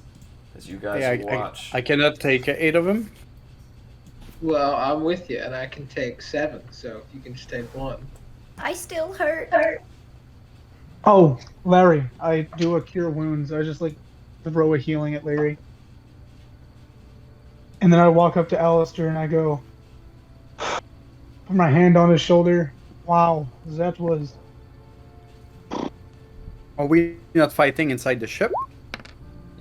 as you guys Hey, watch, I cannot take 8 of them. Well, I'm with you, and I can take 7, so if you can just take 1. I still hurt. Oh, Larry, I do a cure wounds. I just like throw a healing at Larry. And then I walk up to Alistair and I go, put my hand on his shoulder. Wow, that was. Are we not fighting inside the ship?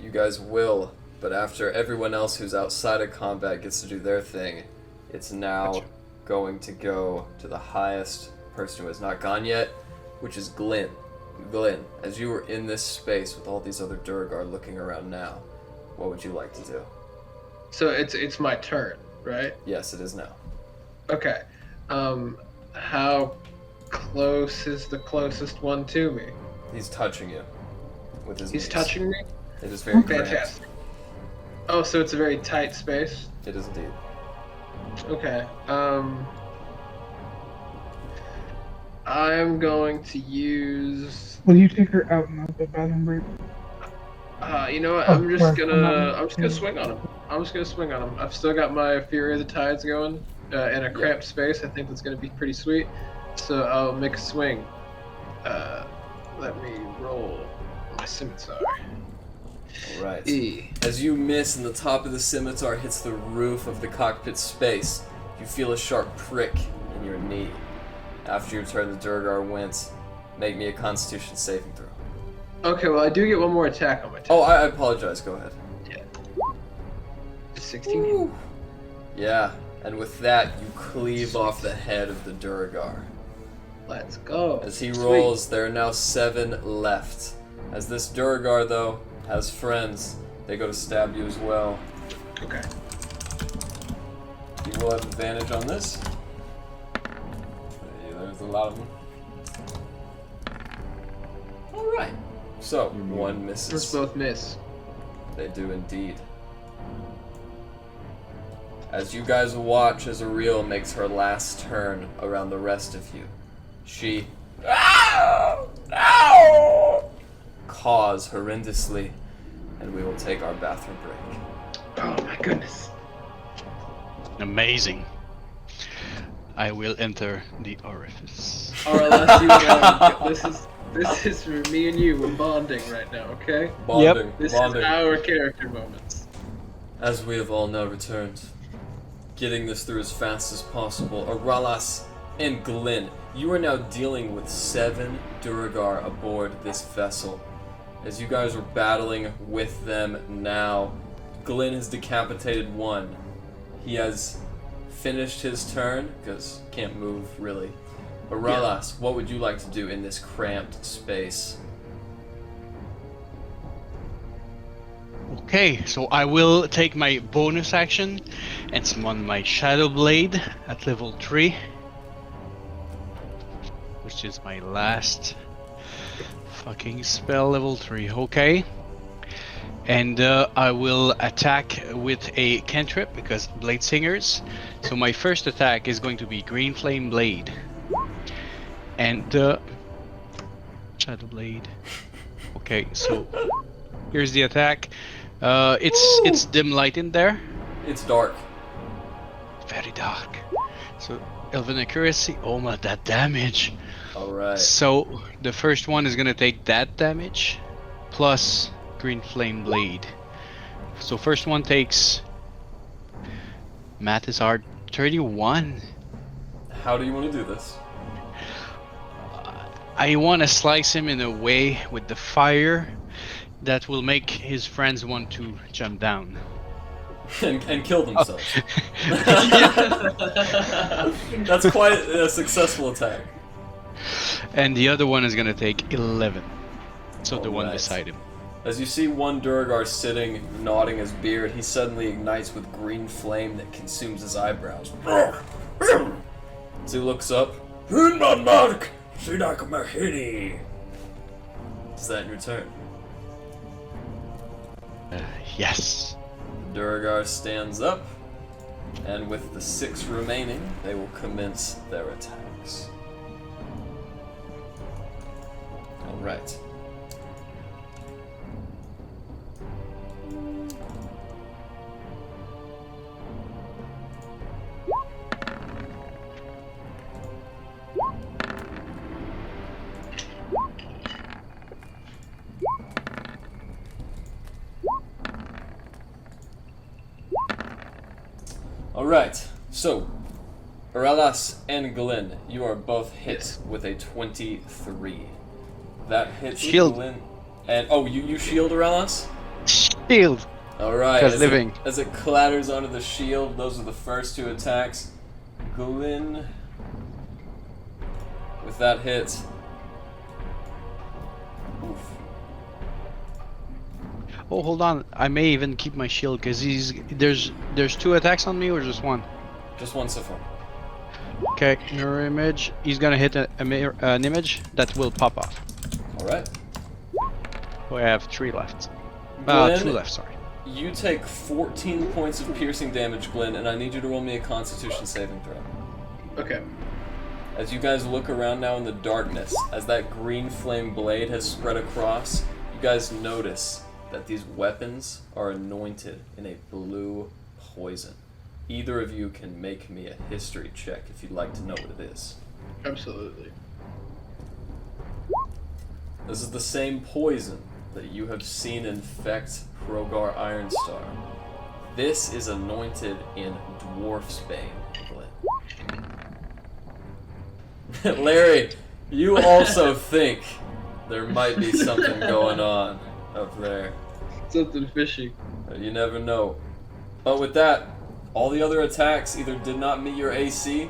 you guys will, but after everyone else who's outside of combat gets to do their thing, it's now Gotcha. going to go to the highest person who has not gone yet, which is Glenn. Glenn, as you were in this space with all these other Durgar looking around now, what would you like to do? So it's my turn, right? Yes, it is now. Okay. How close is the closest one to me? He's touching you with his He's knees. touching me? It is very cramped. Fantastic. Oh, so it's a very tight space? It is indeed. Okay. I'm going to use. Will you take her out in the bathroom break? You know what? Oh, I'm just sorry, gonna swing on him. I'm just gonna swing on him. I've still got my Fury of the Tides going in a cramped space. I think that's gonna be pretty sweet. So I'll make a swing. Let me roll my scimitar. Alright. E. As you miss and the top of the scimitar hits the roof of the cockpit space, you feel a sharp prick in your knee. After your turn, the Durgar wince. Make me a Constitution saving throw. Okay, well I do get one more attack on my turn. Oh, I apologize. Go ahead. 16. Woo. Yeah, and with that, you cleave off the head of the Durgar. Let's go. As he Sweet. rolls, there are now 7 left. As this Durgar, though, has friends, they go to stab you as well. Okay. You will have advantage on this. There's a lot of them. Alright. So, one Let's misses. both miss. They do indeed. As you guys watch as Auril makes her last turn around the rest of you, she caws horrendously, and we will take our bathroom break. Oh my goodness. Amazing. I will enter the orifice. Alright, let's do this is for me and you. We're bonding right now, okay? Bonding, This bonding. is our character moments. As we have all now returned, getting this through as fast as possible, Aralas and Glyn, you are now dealing with 7 Durgar aboard this vessel. As you guys are battling with them now, Glyn has decapitated 1. He has finished his turn, because can't move really. Aralas, what would you like to do in this cramped space? Okay, so I will take my bonus action and summon my Shadow Blade at level 3, which is my last fucking spell, level 3. Okay, and I will attack with a cantrip because Blade Singers. So my first attack is going to be Green Flame Blade, and Shadow Blade. Okay, so here's the attack. It's dim light in there. It's dark. Very dark. So Elven accuracy. Oh my, that damage. Alright. So the first one is gonna take that damage, plus Green Flame Blade. So first one takes. Math is hard. 31. How do you want to do this? I want to slice him in a way with the fire that will make his friends want to jump down. and kill themselves. That's quite a successful attack. And the other one is gonna take 11. So the one Alright. beside him. As you see one Durgar sitting, nodding his beard, he suddenly ignites with green flame that consumes his eyebrows. As he looks up, is that your turn? Yes. Durgar stands up, and with the 6 remaining, they will commence their attacks. Alright. Alright, so, Aralas and Glyn, you are both hit Yes. with a 23. That hits Shield. Glyn. And, oh, you shield Aralas? Shield. Alright, Because living. As it clatters onto the shield, those are the first 2 attacks. Glyn, with that hit. Oof. Oh, hold on. I may even keep my shield because there's 2 attacks on me or just 1. Just 1 so far. Okay, mirror image. He's gonna hit an image that will pop off. Alright. So I have 3 left. Glyn, 2 left. Sorry. you take 14 points of piercing damage, Glyn, and I need you to roll me a Constitution saving throw. Okay. As you guys look around now in the darkness, as that green flame blade has spread across, you guys notice that these weapons are anointed in a blue poison. Either of you can make me a history check if you'd like to know what it is. Absolutely. This is the same poison that you have seen infect Hrogar Ironstar. This is anointed in Dwarf's Bane, Glyn. Larry, you also think there might be something going on up there. Something fishy. You never know. But with that, all the other attacks either did not meet your AC,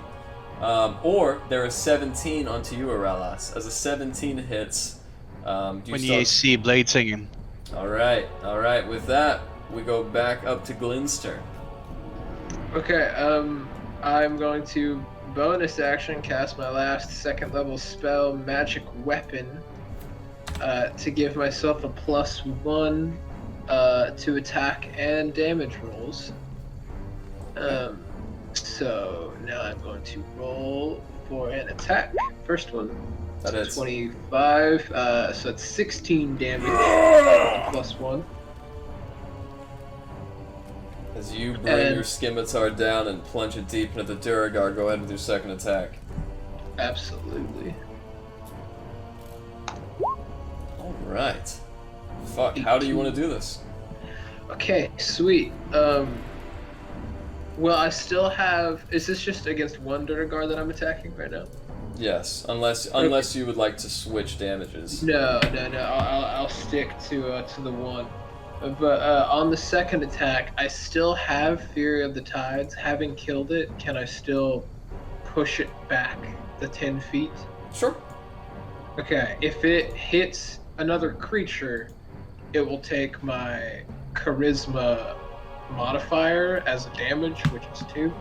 or there are 17 onto you, Aralas. As a 17 hits, When the AC blade singing. Alright. With that, we go back up to Glenn's turn. Okay, I'm going to bonus action cast my last 2nd level spell, Magic Weapon, to give myself a +1 to attack and damage rolls. So now I'm going to roll for an attack. First one. That is 25, so it's 16 damage, +1. As you bring your scimitar down and plunge it deep into the Duragar, go ahead with your second attack. Absolutely. Alright. Fuck, how do you want to do this? Okay, sweet. Well, I still have... Is this just against one Duragar that I'm attacking right now? Yes, unless you would like to switch damages. No. I'll stick to the one. But on the second attack, I still have Fury of the Tides. Having killed it, can I still push it back the 10 feet? Sure. Okay, if it hits another creature, it will take my Charisma modifier as a damage, which is 2.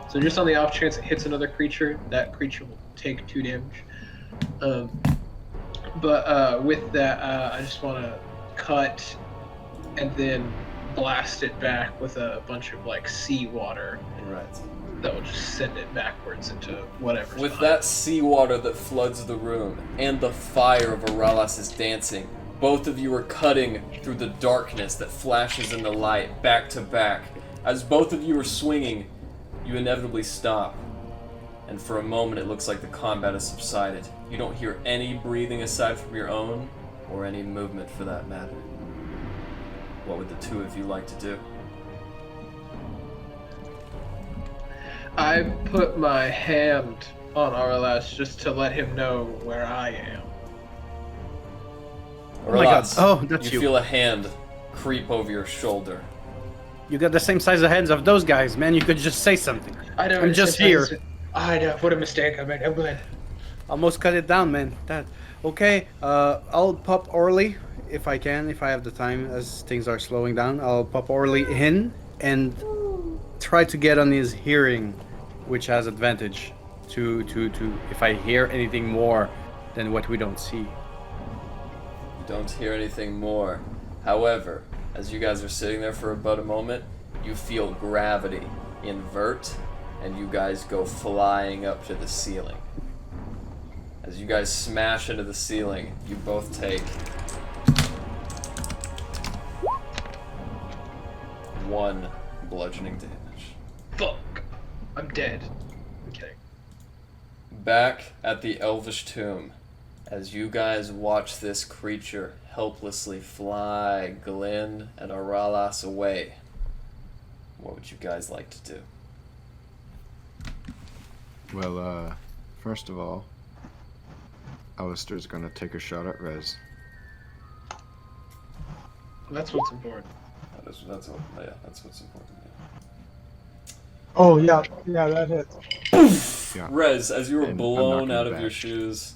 So just on the off chance it hits another creature, that creature will take 2 damage. But with that, I just want to cut and then blast it back with a bunch of like seawater. Right. That will just send it backwards into whatever. With that seawater that floods the room and the fire of Aralas' dancing, both of you are cutting through the darkness that flashes in the light back to back. As both of you are swinging, you inevitably stop. And for a moment it looks like the combat has subsided. You don't hear any breathing aside from your own, or any movement for that matter. What would the two of you like to do? I put my hand on Arlas just to let him know where I am. Oh my god. Aralas, Oh, that's you. You feel a hand creep over your shoulder. You got the same size of hands of those guys, man. You could just say something. I know. I'm just here. I know. What a mistake I made. I'm glad. Almost cut it down, man. Okay, I'll pop Orly if I can, if I have the time, as things are slowing down. I'll pop Orly in and try to get on his hearing, which has advantage to if I hear anything more than what we don't see. You don't hear anything more. However, as you guys are sitting there for about a moment, you feel gravity invert, and you guys go flying up to the ceiling. As you guys smash into the ceiling, you both take 1 bludgeoning damage. Fuck. I'm dead. I'm kidding. Back at the Elvish Tomb, as you guys watch this creature helplessly fly Glenn and Aralas away, what would you guys like to do? Well, first of all, Alistair's gonna take a shot at Rez. That's what's important. That's what's important. Yeah. Oh yeah, that hits. Yeah. Rez, as you were And I'm blown knocking out it of your back. shoes,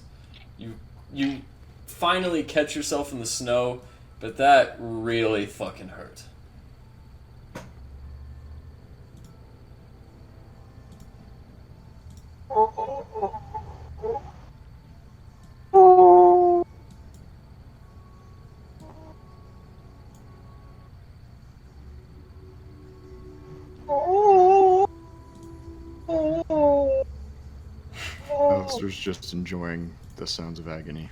you finally catch yourself in the snow, but that really fucking hurt. Alistair's just enjoying the sounds of agony.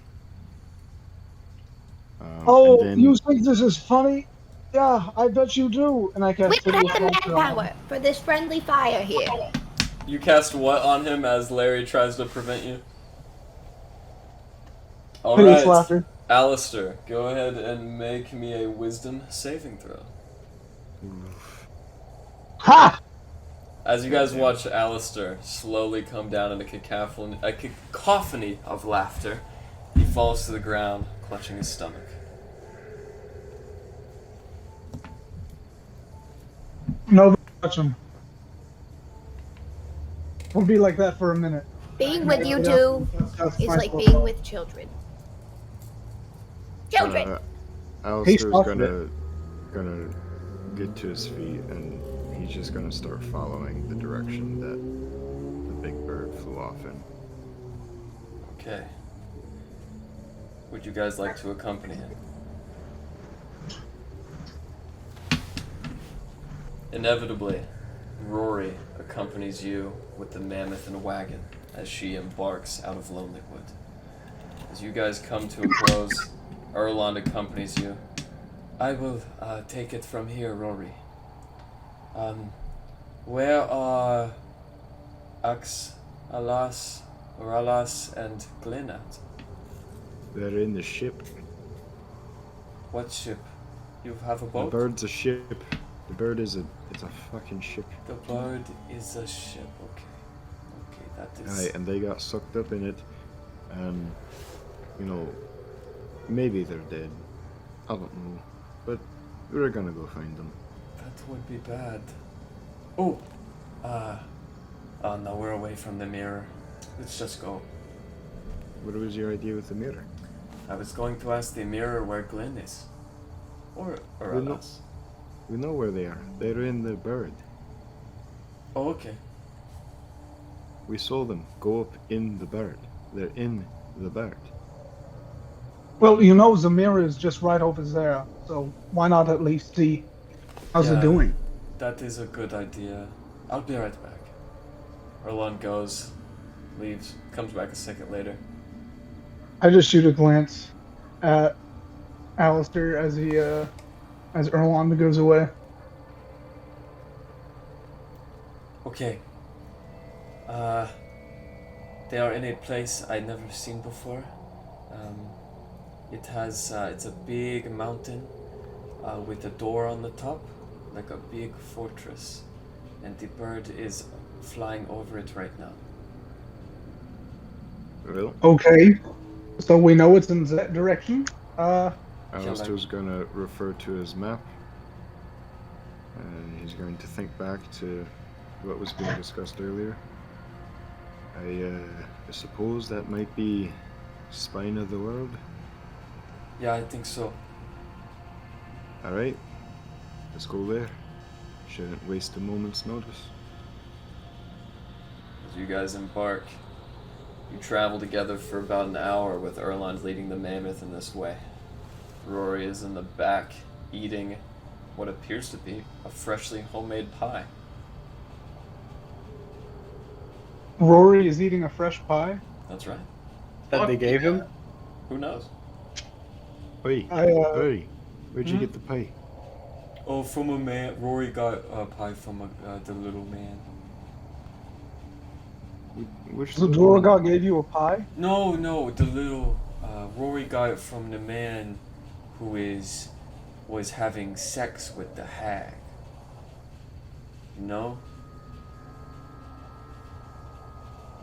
Oh, and then, you think this is funny? Yeah, I bet you do. And I We cast got Hideous the Monster on him. manpower for this friendly fire here. You cast what on him as Larry tries to prevent you? Hideous Alright, Laughter. Alistair, go ahead and make me a wisdom saving throw. Ha! As you guys watch Alistair slowly come down in a cacophony of laughter, he falls to the ground, clutching his stomach. No, touch him. We'll be like that for a minute. Being with you two is like being with children. Children! Alistair's gonna get to his feet, and he's just gonna start following the direction that the big bird flew off in. Okay. Would you guys like to accompany him? Inevitably, Rory accompanies you with the mammoth in a wagon as she embarks out of Lonelywood. As you guys come to a close, Elrond accompanies you. I will take it from here, Rory. Where are Alas, and Glyn at? They're in the ship. What ship? You have a boat? The bird's a ship. The bird is it's a fucking ship. The bird is a ship, okay. Okay, that is... Aye, and they got sucked up in it, and, you know, maybe they're dead. I don't know. But we're gonna go find them. That would be bad. Oh! No, we're away from the mirror. Let's just go. What was your idea with the mirror? I was going to ask the mirror where Glyn is. Or We know- Alas. We know where they are. They're in the bird. Oh, okay. We saw them go up in the bird. They're in the bird. Well, you know Zamira is just right over there, so why not at least see how's it doing? That is a good idea. I'll be right back. Elrond goes, leaves, comes back a second later. I just shoot a glance at Alistair as as Elrond goes away. Okay. They are in a place I'd never seen before. It has, it's a big mountain with a door on the top, like a big fortress. And the bird is flying over it right now. Well, Okay, so we know it's in that direction. Alistair's gonna refer to his map, and he's going to think back to what was being discussed earlier. I suppose that might be spine of the world. Yeah, I think so. Alright, let's go there. Shouldn't waste a moment's notice. As you guys embark, you travel together for about an hour with Elrond leading the mammoth in this way. Rory is in the back, eating what appears to be a freshly homemade pie. Rory is eating a fresh pie. That's right. That they gave him? Who knows? Oi, I, oi, where'd you get the pie? Oh, from a man. Rory got a pie from the little man. Which So Dwargod gave you a pie? No, the little Rory got it from the man who was having sex with the hag. You know?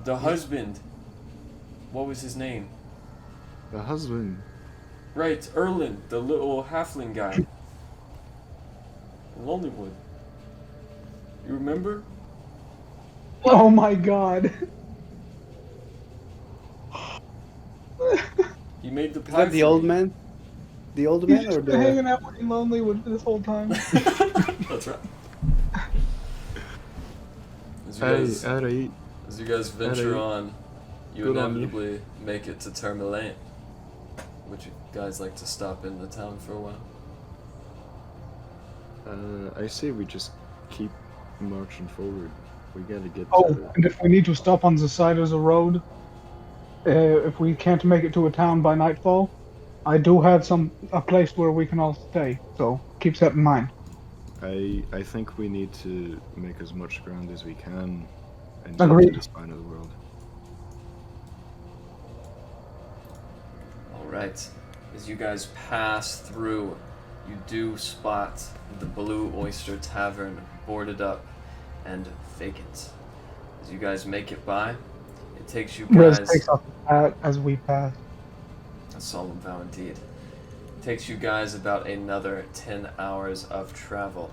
The husband. What was his name? The husband. Right, Erlin, the little halfling guy. In Lonelywood. You remember? Oh my god. He made the Is pie. that the for old me. man? The old He's man or just been the... hanging out with Lonelywood this whole time. That's right. As Alright. you guys venture on, you Good on you. inevitably make it to Termalaine. Would you guys like to stop in the town for a while? I say we just keep marching forward. We gotta get Oh, to... and if we need to stop on the side of the road, if we can't make it to a town by nightfall, I do have a place where we can all stay. So keep that in mind. I think we need to make as much ground as we can and Agreed. get to the spine of the world. Alright. As you guys pass through, you do spot the Blue Oyster Tavern boarded up. and vacant. As you guys make it by, it takes you Rez guys... takes off his hat as we pass. A solemn vow indeed. It takes you guys about another 10 hours of travel,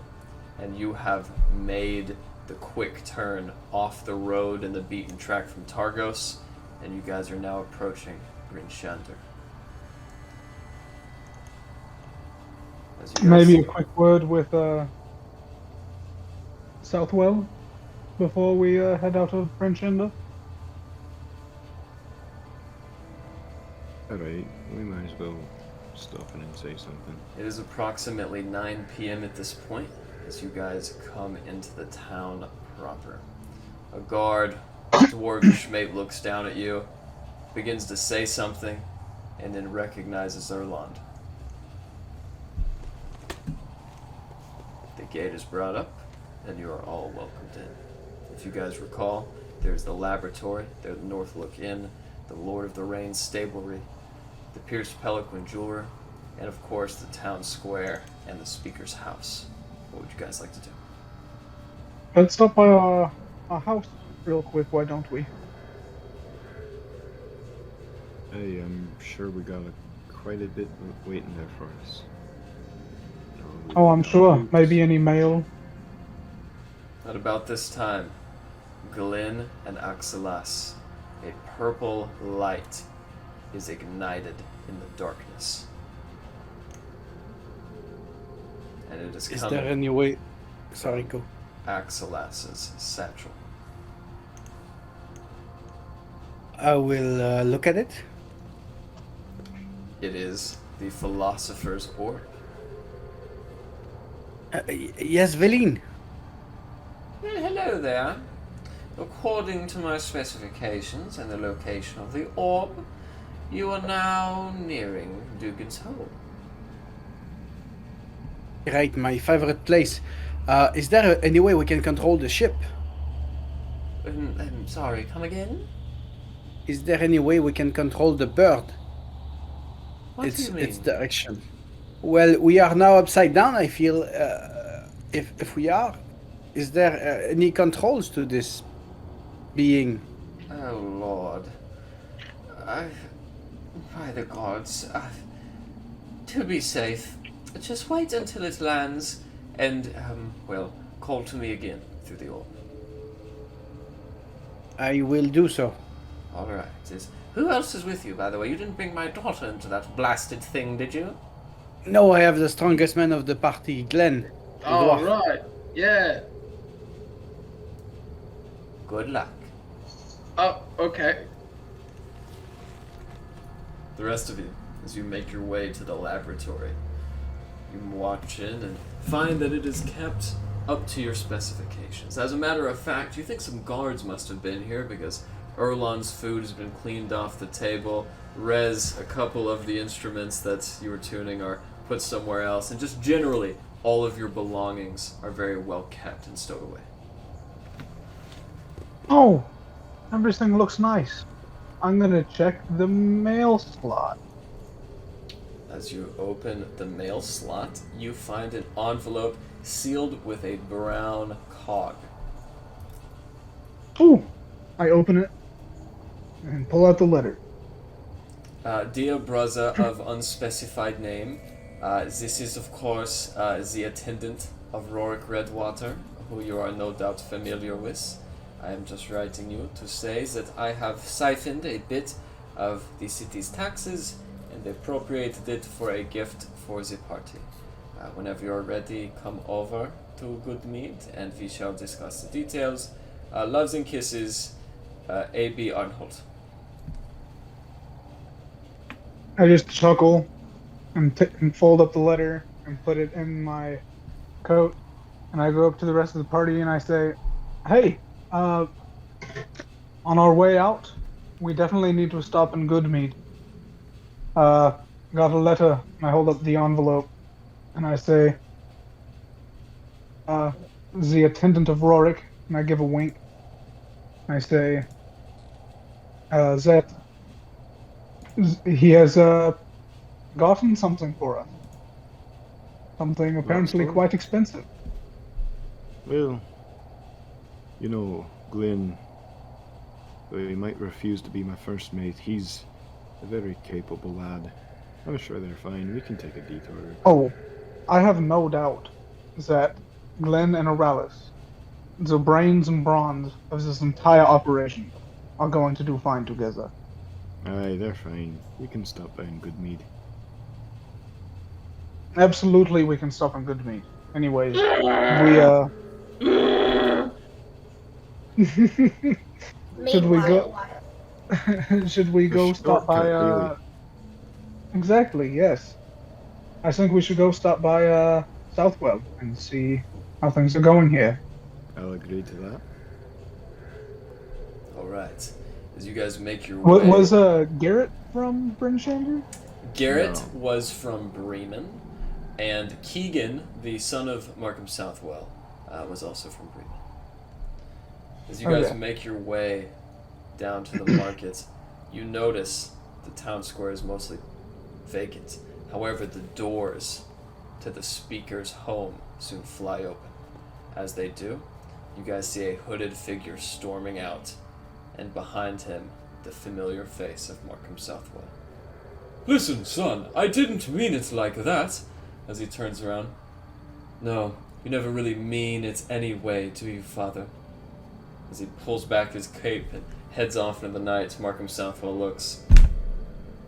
and you have made the quick turn off the road and the beaten track from Targos, and you guys are now approaching Bryn Shander. As you guys Maybe a quick word with Southwell before we head out of Frenchenda. Alright, we might as well stop in and say something. It is approximately 9 p.m. at this point as you guys come into the town proper. A guard, dwarvish mate, looks down at you, begins to say something, and then recognizes Elrond. The gate is brought up, and you are all welcomed in. If you guys recall, there's the laboratory, there's the Northlook Inn, the Lord of the Rains stablery, the Pierced Pelican jeweler, and of course the town square and the speaker's house. What would you guys like to do? Let's stop by our house real quick, why don't we? Hey, I'm sure we got quite a bit waiting there for us. Oh, I'm sure. Maybe any mail. At about this time, Glyn and Axelas, a purple light is ignited in the darkness. And it is Is coming there any way? Sorry, go. Axelas's satchel. I will look at it. It is the Philosopher's Orb. Yes, Velynne. Well, hello there. According to my specifications and the location of the orb, you are now nearing Dugan's Hole. Right, my favorite place. Is there any way we can control the ship? I'm sorry, come again? Is there any way we can control the bird? What do you mean? Its direction. Well, we are now upside down, I feel. If we are, is there any controls to this being? Oh, Lord. By the gods, to be safe, just wait until it lands and, well, call to me again through the orb. I will do so. Alright. Who else is with you, by the way? You didn't bring my daughter into that blasted thing, did you? No, I have the strongest man of the party, Glenn. Oh, Dwarf. right. Yeah. Good luck. Oh, okay. The rest of you, as you make your way to the laboratory, you watch in and find that it is kept up to your specifications. As a matter of fact, you think some guards must have been here because Erlon's food has been cleaned off the table. Rez, a couple of the instruments that you were tuning are put somewhere else, and just generally, all of your belongings are very well kept and stowed away. Oh, everything looks nice. I'm gonna check the mail slot. As you open the mail slot, you find an envelope sealed with a brown cog. Ooh, I open it and pull out the letter. Dear brother of unspecified name, this is of course the attendant of Rorik Redwater, who you are no doubt familiar with. I am just writing you to say that I have siphoned a bit of the city's taxes and appropriated it for a gift for the party. Whenever you are ready, come over to Goodmead and we shall discuss the details. Loves and kisses, A.B. Arnholt. I just chuckle and fold up the letter and put it in my coat. And I go up to the rest of the party and I say, hey, on our way out, we definitely need to stop in Goodmead. Got a letter, and I hold up the envelope, and I say, the attendant of Rorik, and I give a wink. I say, that he has gotten something for us. Something apparently so? quite expensive. Well, You know, Glyn, though he might refuse to be my first mate, he's a very capable lad. I'm sure they're fine. We can take a detour. Oh, I have no doubt that Glenn and Oralis, the brains and bronze of this entire operation, are going to do fine together. Aye, they're fine. We can stop by in Goodmead. Absolutely, we can stop in good meat. Anyways, should we go? Should we go stop by? Really. Exactly. Yes. I think we should go stop by Southwell and see how things are going here. I'll agree to that. All right. As you guys make your way, Was Garrett from Bryn Shander? Garrett No. was from Bremen, and Keegan, the son of Markham Southwell, was also from Bremen. As you guys Okay. make your way down to the market, you notice the town square is mostly vacant. However, the doors to the speaker's home soon fly open. As they do, you guys see a hooded figure storming out, and behind him, the familiar face of Markham Southwell. Listen, son, I didn't mean it like that. As he turns around, no, you never really mean it anyway, do you, father? As he pulls back his cape and heads off into the night, Markham Southwell looks.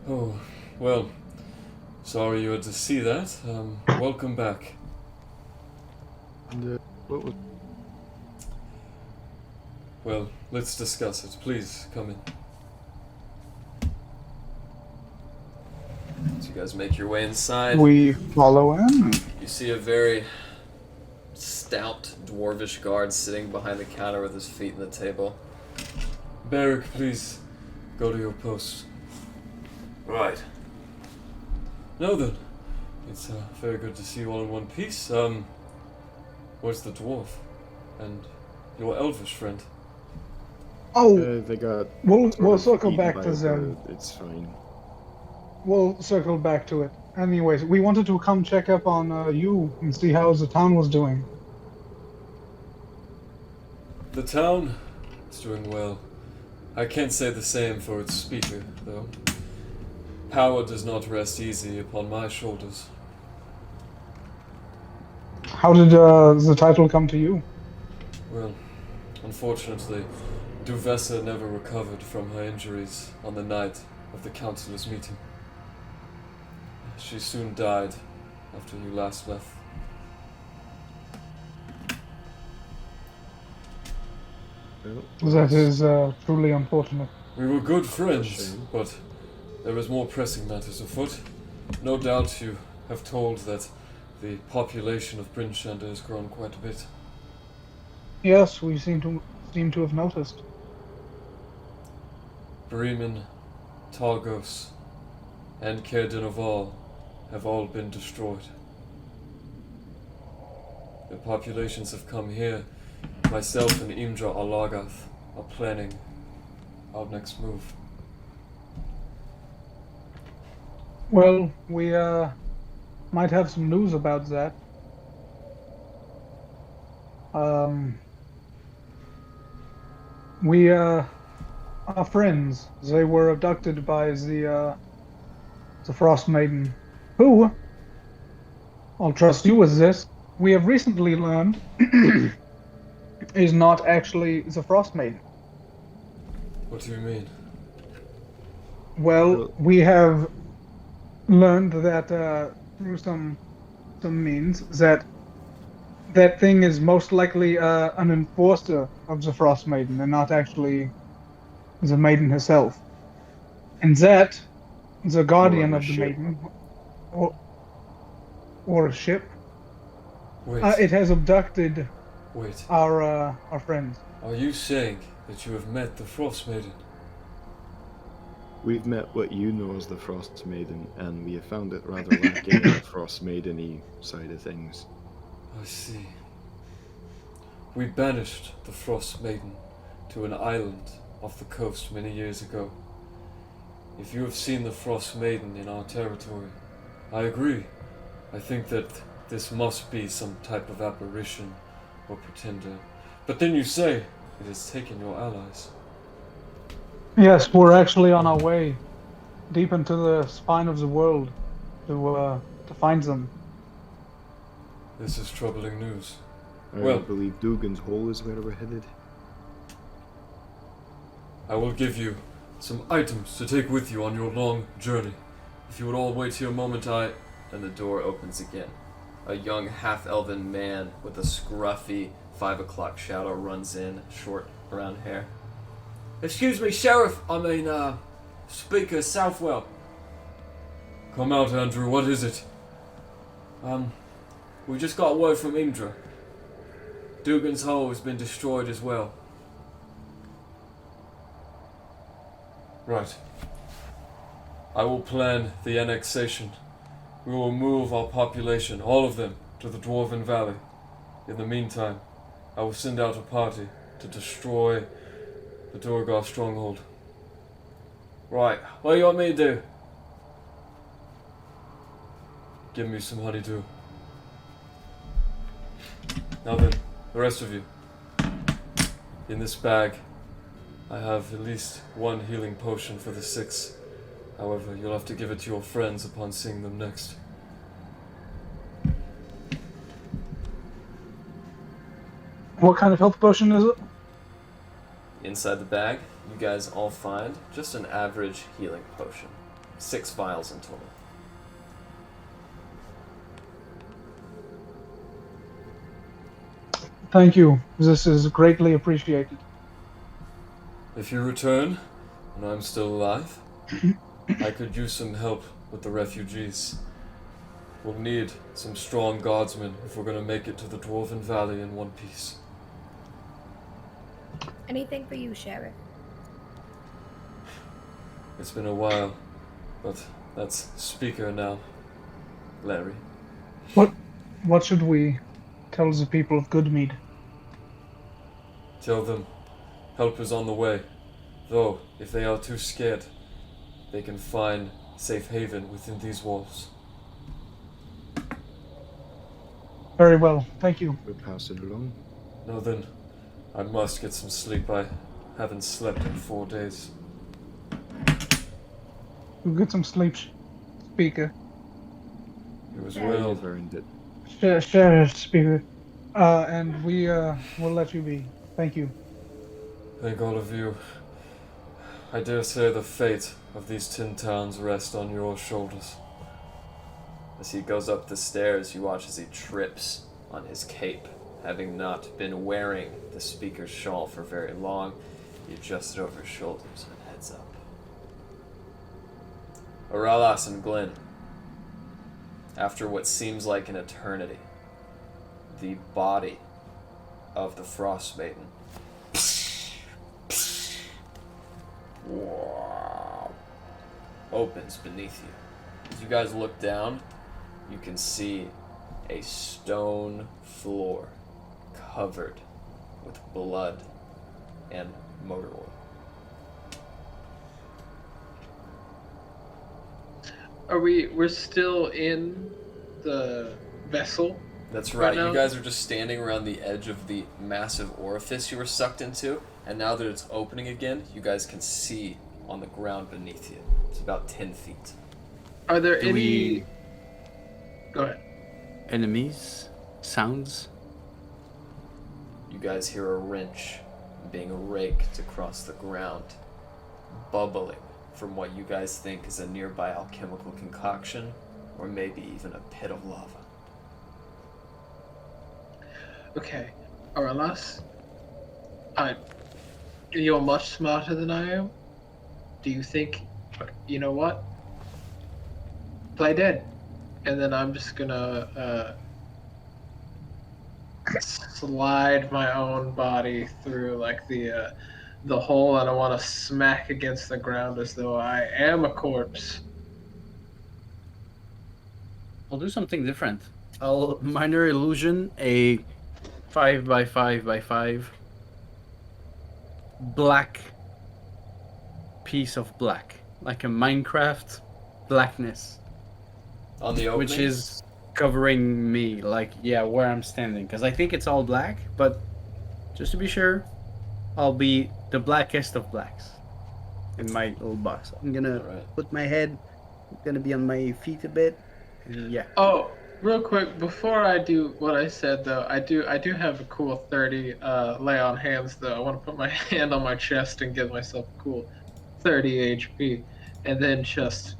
Oh, well, sorry you had to see that. Welcome back. And what was... Well, let's discuss it. Please, come in. As you guys make your way inside, We follow in. you see a very stout dwarvish guard sitting behind the counter with his feet on the table. Beric, please, go to your post. Right. Now then, it's very good to see you all in one piece. Where's the dwarf? And your elvish friend? Oh, they got... we'll sort of circle eaten back by to a them. bird. It's fine. We'll circle back to it. Anyways, we wanted to come check up on you and see how the town was doing. The town is doing well. I can't say the same for its speaker, though. Power does not rest easy upon my shoulders. How did the title come to you? Well, unfortunately, Duvessa never recovered from her injuries on the night of the councilors' meeting. She soon died after you last left. Well, That is truly unfortunate. We were good friends, Shame. but there is more pressing matters afoot. No doubt you have told that the population of Bryn Shander has grown quite a bit. Yes, we seem to have noticed. Bremen, Targos, and Caer Dineval have all been destroyed. The populations have come here. Myself and Imdra Alagath are planning our next move. Well, we might have some news about that. We are friends. They were abducted by the Frostmaiden, who, I'll trust you with this, we have recently learned is not actually the Frostmaiden. What do you mean? Well, we have learned that through some means that thing is most likely an enforcer of the Frostmaiden and not actually the maiden herself. And that the guardian Or a of the ship. maiden, or a ship, Wait, it has abducted wait. our friends. Are you saying that you have met the Frostmaiden? We've met what you know as the Frostmaiden, and we have found it rather lacking in the Frostmaiden-y side of things. I see. We banished the Frostmaiden to an island off the coast many years ago. If you have seen the Frostmaiden in our territory, I agree. I think that this must be some type of apparition or pretender. But then you say It has taken your allies. Yes, we're actually on our way deep into the spine of the world to find them. This is troubling news. I Well- believe Dugan's Hole is where we're headed. I will give you some items to take with you on your long journey. If you would all wait here a moment, And the door opens again. A young half-elven man with a scruffy 5 o'clock shadow runs in, short brown hair. Excuse me, Sheriff. Speaker Southwell. Come out, Andrew. What is it? We just got word from Imdra. Dugan's Hole has been destroyed as well. Right. I will plan the annexation. We will move our population, all of them, to the Dwarven Valley. In the meantime, I will send out a party to destroy the Durgar stronghold. Right, what do you want me to do? Give me some honeydew. Now then, the rest of you. In this bag, I have at least one healing potion for the 6. However, you'll have to give it to your friends upon seeing them next. What kind of health potion is it? Inside the bag, you guys all find just an average healing potion. 6 vials in total. Thank you. This is greatly appreciated. If you return, and I'm still alive, I could use some help with the refugees. We'll need some strong guardsmen if we're going to make it to the Dwarven Valley in one piece. Anything for you, Sheriff? It's been a while, but that's Speaker now, Larry. What should we tell the people of Goodmead? Tell them help is on the way, though if they are too scared, they can find safe haven within these walls. Very well, thank you. We'll pass it along. Now then, I must get some sleep. I haven't slept in 4 days. We'll get some sleep, Speaker. You as Yeah, well. you've earned it. Sheriff, Speaker. And we will let you be. Thank you. Thank all of you. I dare say the fate of these 10 towns rests on your shoulders. As he goes up the stairs, you watch as he trips on his cape. Having not been wearing the speaker's shawl for very long, he adjusts it over his shoulders and heads up. Auralas and Glenn. After what seems like an eternity, the body of the Frostmaiden opens beneath you. As you guys look down, you can see a stone floor covered with blood and motor oil. We're still in the vessel? That's right. now? You guys are just standing around the edge of the massive orifice you were sucked into, and now that it's opening again, you guys can see on the ground beneath you. It's about 10 feet. Are there Do any... we- Go ahead. Enemies? Sounds? You guys hear a wrench being raked across the ground, bubbling from what you guys think is a nearby alchemical concoction, or maybe even a pit of lava. Okay. Auralas, you're much smarter than I am. Do you think... You know what? Play dead. And then I'm just gonna slide my own body through like the hole, and I want to smack against the ground as though I am a corpse. I'll do something different. I'll minor illusion a 5 by 5 by 5 black piece of black, like a Minecraft blackness, On the opening, which is covering me, like, yeah, where I'm standing, because I think it's all black, but just to be sure. I'll be the blackest of blacks in my little box. I'm gonna Alright. put my head, gonna be on my feet a bit, and yeah. Oh, real quick, before I do what I said though, I do have a cool 30 lay on hands though. I want to put my hand on my chest and give myself a cool 30 HP, and then just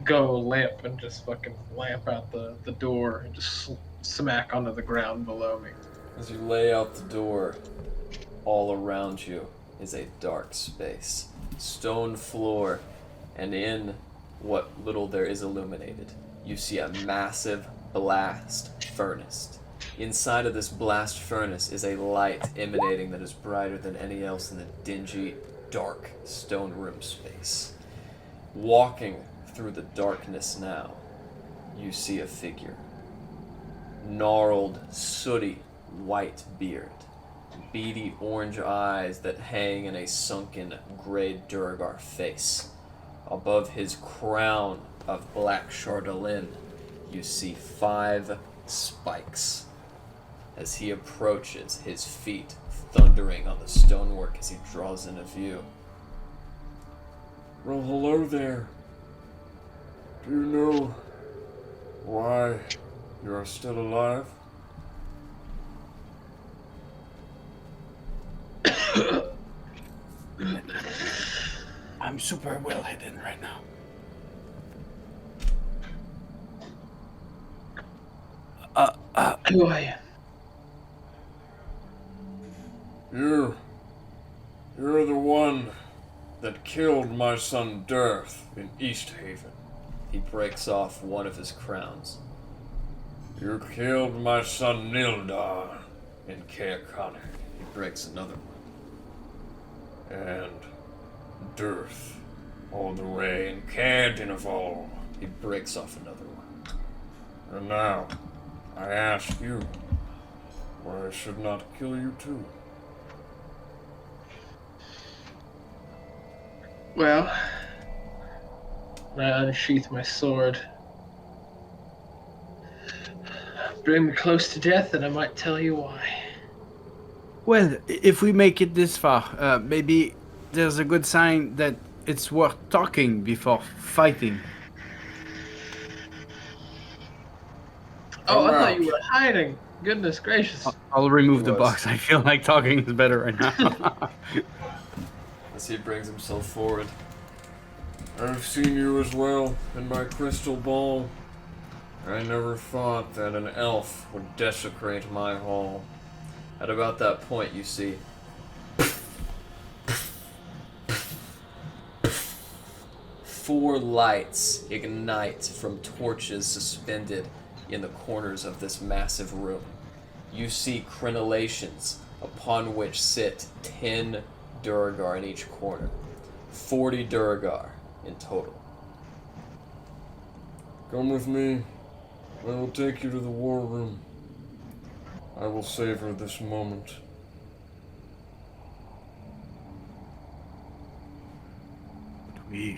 go lamp and just fucking lamp out the door and just smack onto the ground below me. As you lay out the door, all around you is a dark space. Stone floor, and in what little there is illuminated, you see a massive blast furnace. Inside of this blast furnace is a light emanating that is brighter than any else in the dingy, dark stone room space. Walking through the darkness now, you see a figure. Gnarled, sooty, white beard. Beady orange eyes that hang in a sunken gray Duragar face. Above his crown of black chandelier, you see 5 spikes. As he approaches, his feet thundering on the stonework as he draws into view. Well, hello there. Do you know why you are still alive? I'm super well hidden right now. Who are you? You're the one that killed my son Dirth in East Haven. He breaks off one of his crowns. You killed my son Nildar in Caer Connor. He breaks another one. And Dirth all the way in Caer Dineval. He breaks off another one. And now, I ask you, why I should not kill you too? Well, I unsheath my sword. Bring me close to death and I might tell you why. Well, if we make it this far, maybe there's a good sign that it's worth talking before fighting. Oh, I thought you were hiding. Goodness gracious. I'll remove the Was. box. I feel like talking is better right now. As he brings himself forward. I've seen you as well in my crystal ball. I never thought that an elf would desecrate my hall. At about that point, you see 4 lights ignite from torches suspended in the corners of this massive room. You see crenellations upon which sit 10 Duragar in each corner. 40 Duragar in total. Come with me. I will take you to the war room. I will savor this moment.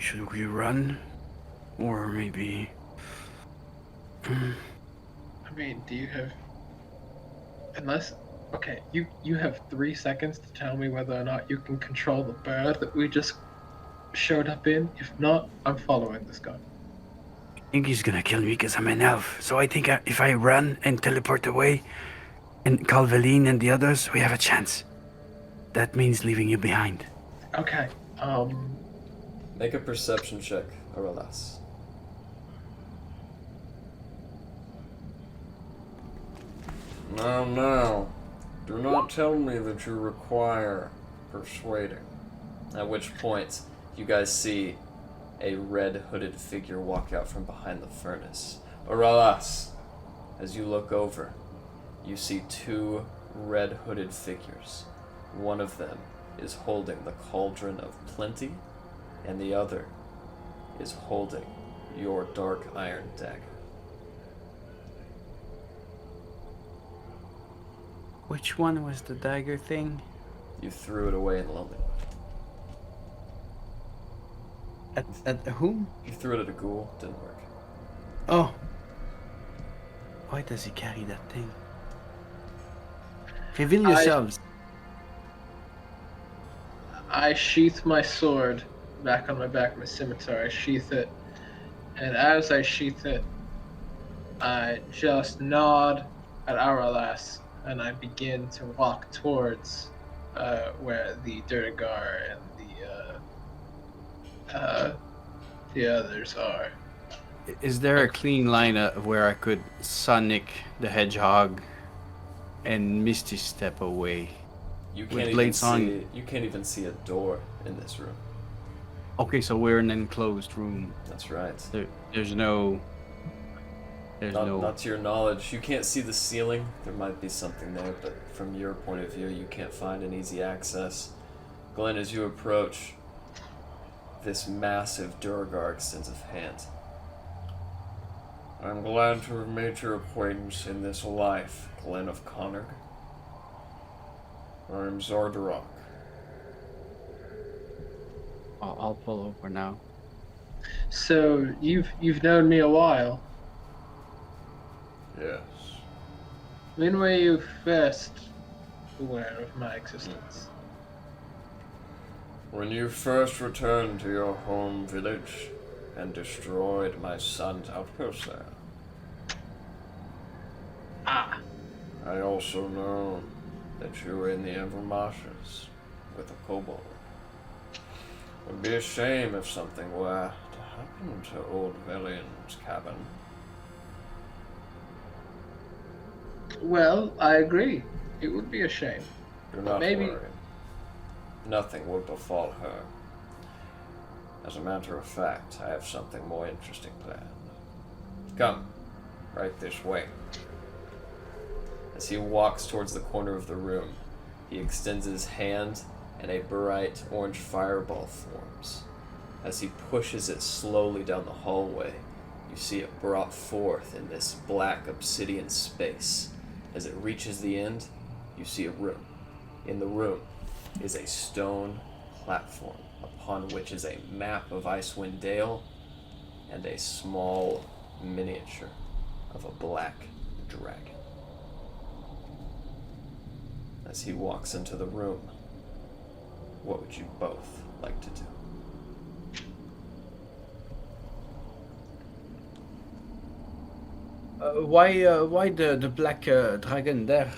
Should we run? Or maybe... I mean, do you have... Unless... Okay, you have 3 seconds to tell me whether or not you can control the bird that we just showed up in. If not, I'm following this guy. I think he's gonna kill me because I'm an elf. So I think if I run and teleport away and call Velynne and the others, we have a chance. That means leaving you behind. Okay, Make a perception check, Auril. Now, do not tell me that you require persuading. At which point, you guys see a red hooded figure walk out from behind the furnace. Auril, as you look over, you see 2 red hooded figures. One of them is holding the Cauldron of Plenty, and the other is holding your dark iron dagger. Which one was the dagger thing? You threw it away in Lonelywood. At whom? You threw it at a ghoul, didn't work. Oh. Why does he carry that thing? Reveal yourselves. I sheath my sword back on my back, my scimitar. I sheath it, and as I sheath it, I just nod at Auril, and I begin to walk towards where the Durgar and the others are. Is there a clean line where I could Sonic the Hedgehog and Misty Step away? You With can't even blades on. see. You can't even see a door in this room. Okay, so we're in an enclosed room. That's right. There's no. Not to your knowledge. You can't see the ceiling. There might be something there, but from your point of view, you can't find an easy access. Glenn, as you approach, this massive Durgar extends a hand. I'm glad to have made your acquaintance in this life, Glenn of Connarg. I'm Zardarok. I'll pull over now. So you've known me a while. Yes. When were you first aware of my existence? When you first returned to your home village and destroyed my son's outpost there. Ah. I also know that you were in the Evermarshes with a kobold. It would be a shame if something were to happen to old Velynne's cabin. Well, I agree. It would be a shame. Do not maybe- worry. Nothing will befall her. As a matter of fact, I have something more interesting planned. Come, right this way. As he walks towards the corner of the room, he extends his hand and a bright orange fireball forms. As he pushes it slowly down the hallway, you see it brought forth in this black obsidian space. As it reaches the end, you see a room. In the room is a stone platform upon which is a map of Icewind Dale and a small miniature of a black dragon. As he walks into the room, what would you both like to do? Why the black dragon there?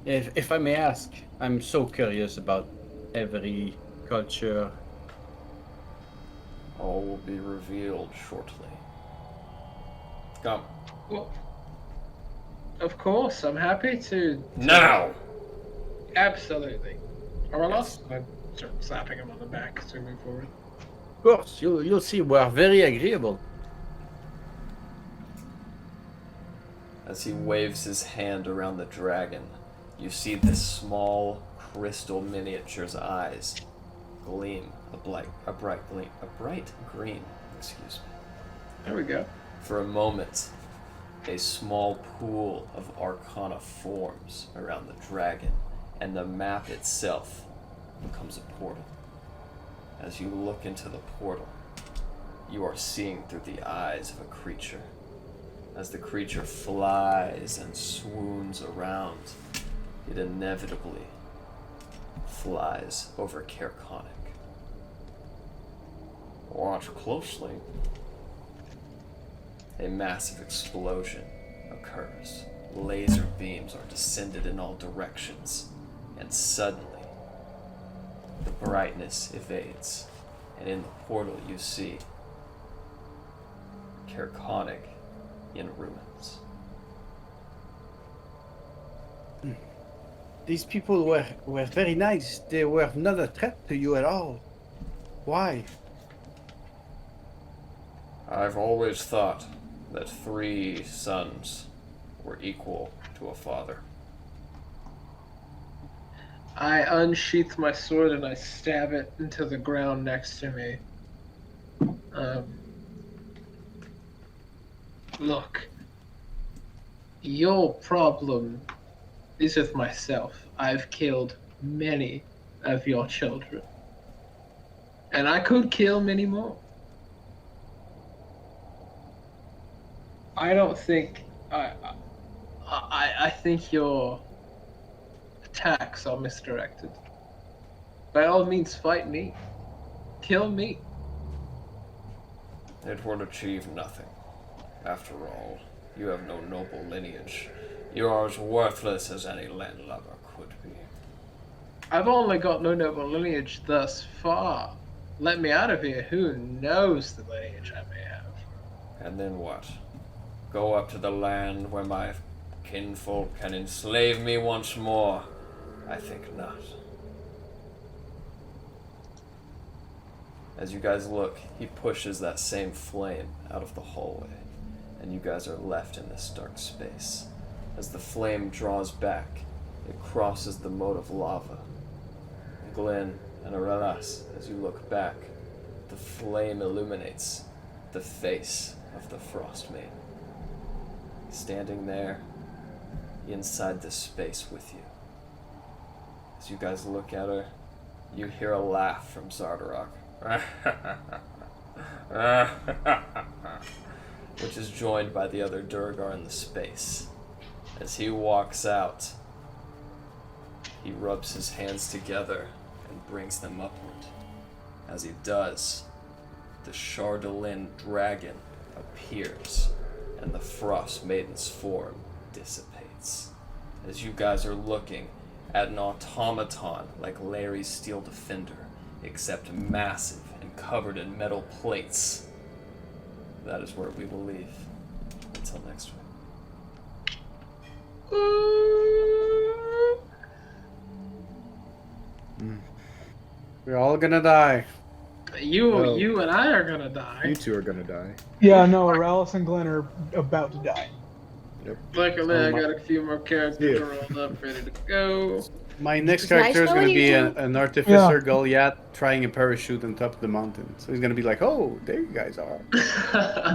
If I may ask, I'm so curious about every culture. All will be revealed shortly. Come. Well, of course, I'm happy to. Now! Absolutely. Auril, I start slapping him on the back as we move forward. Of course, you'll see. We're very agreeable. As he waves his hand around the dragon, you see this small crystal miniature's eyes gleam a bright green, excuse me. There we go. For a moment, a small pool of arcana forms around the dragon, and the map itself becomes a portal. As you look into the portal, you are seeing through the eyes of a creature. As the creature flies and swoons around, it inevitably flies over Caerconic. Watch closely. A massive explosion occurs. Laser beams are descended in all directions, and suddenly, the brightness evades, and in the portal you see Caerconic in ruins. These people were very nice. They were not a threat to you at all. Why? I've always thought that 3 sons were equal to a father. I unsheath my sword and I stab it into the ground next to me. Look, your problem is with myself. I've killed many of your children, and I could kill many more. I don't think I think your attacks are misdirected. By all means, fight me. Kill me. It would achieve nothing. After all, you have no noble lineage. You are as worthless as any landlubber could be. I've only got no noble lineage thus far. Let me out of here. Who knows the lineage I may have? And then what? Go up to the land where my kinfolk can enslave me once more? I think not. As you guys look, he pushes that same flame out of the hallway, and you guys are left in this dark space. As the flame draws back, it crosses the moat of lava. Glenn and Auril, as you look back, the flame illuminates the face of the Frostmaiden. Standing there, inside this space with you. As you guys look at her, you hear a laugh from Zardarok. Which is joined by the other Durgar in the space. As he walks out, he rubs his hands together and brings them upward. As he does, the Chardolin dragon appears, and the Frostmaiden's form dissipates. As you guys are looking at an automaton like Layrees' Steel Defender, except massive and covered in metal plates. That is where we will leave. Until next week. We're all gonna die. You and I are gonna die. You two are gonna die. Yeah, no, Auril and Glenn are about to die. Luckily, I got a few more characters rolled up, ready to go. My next It's nice character is gonna knowing be you an artificer Goliath trying a parachute on top of the mountain. So he's gonna be like, "Oh, there you guys are."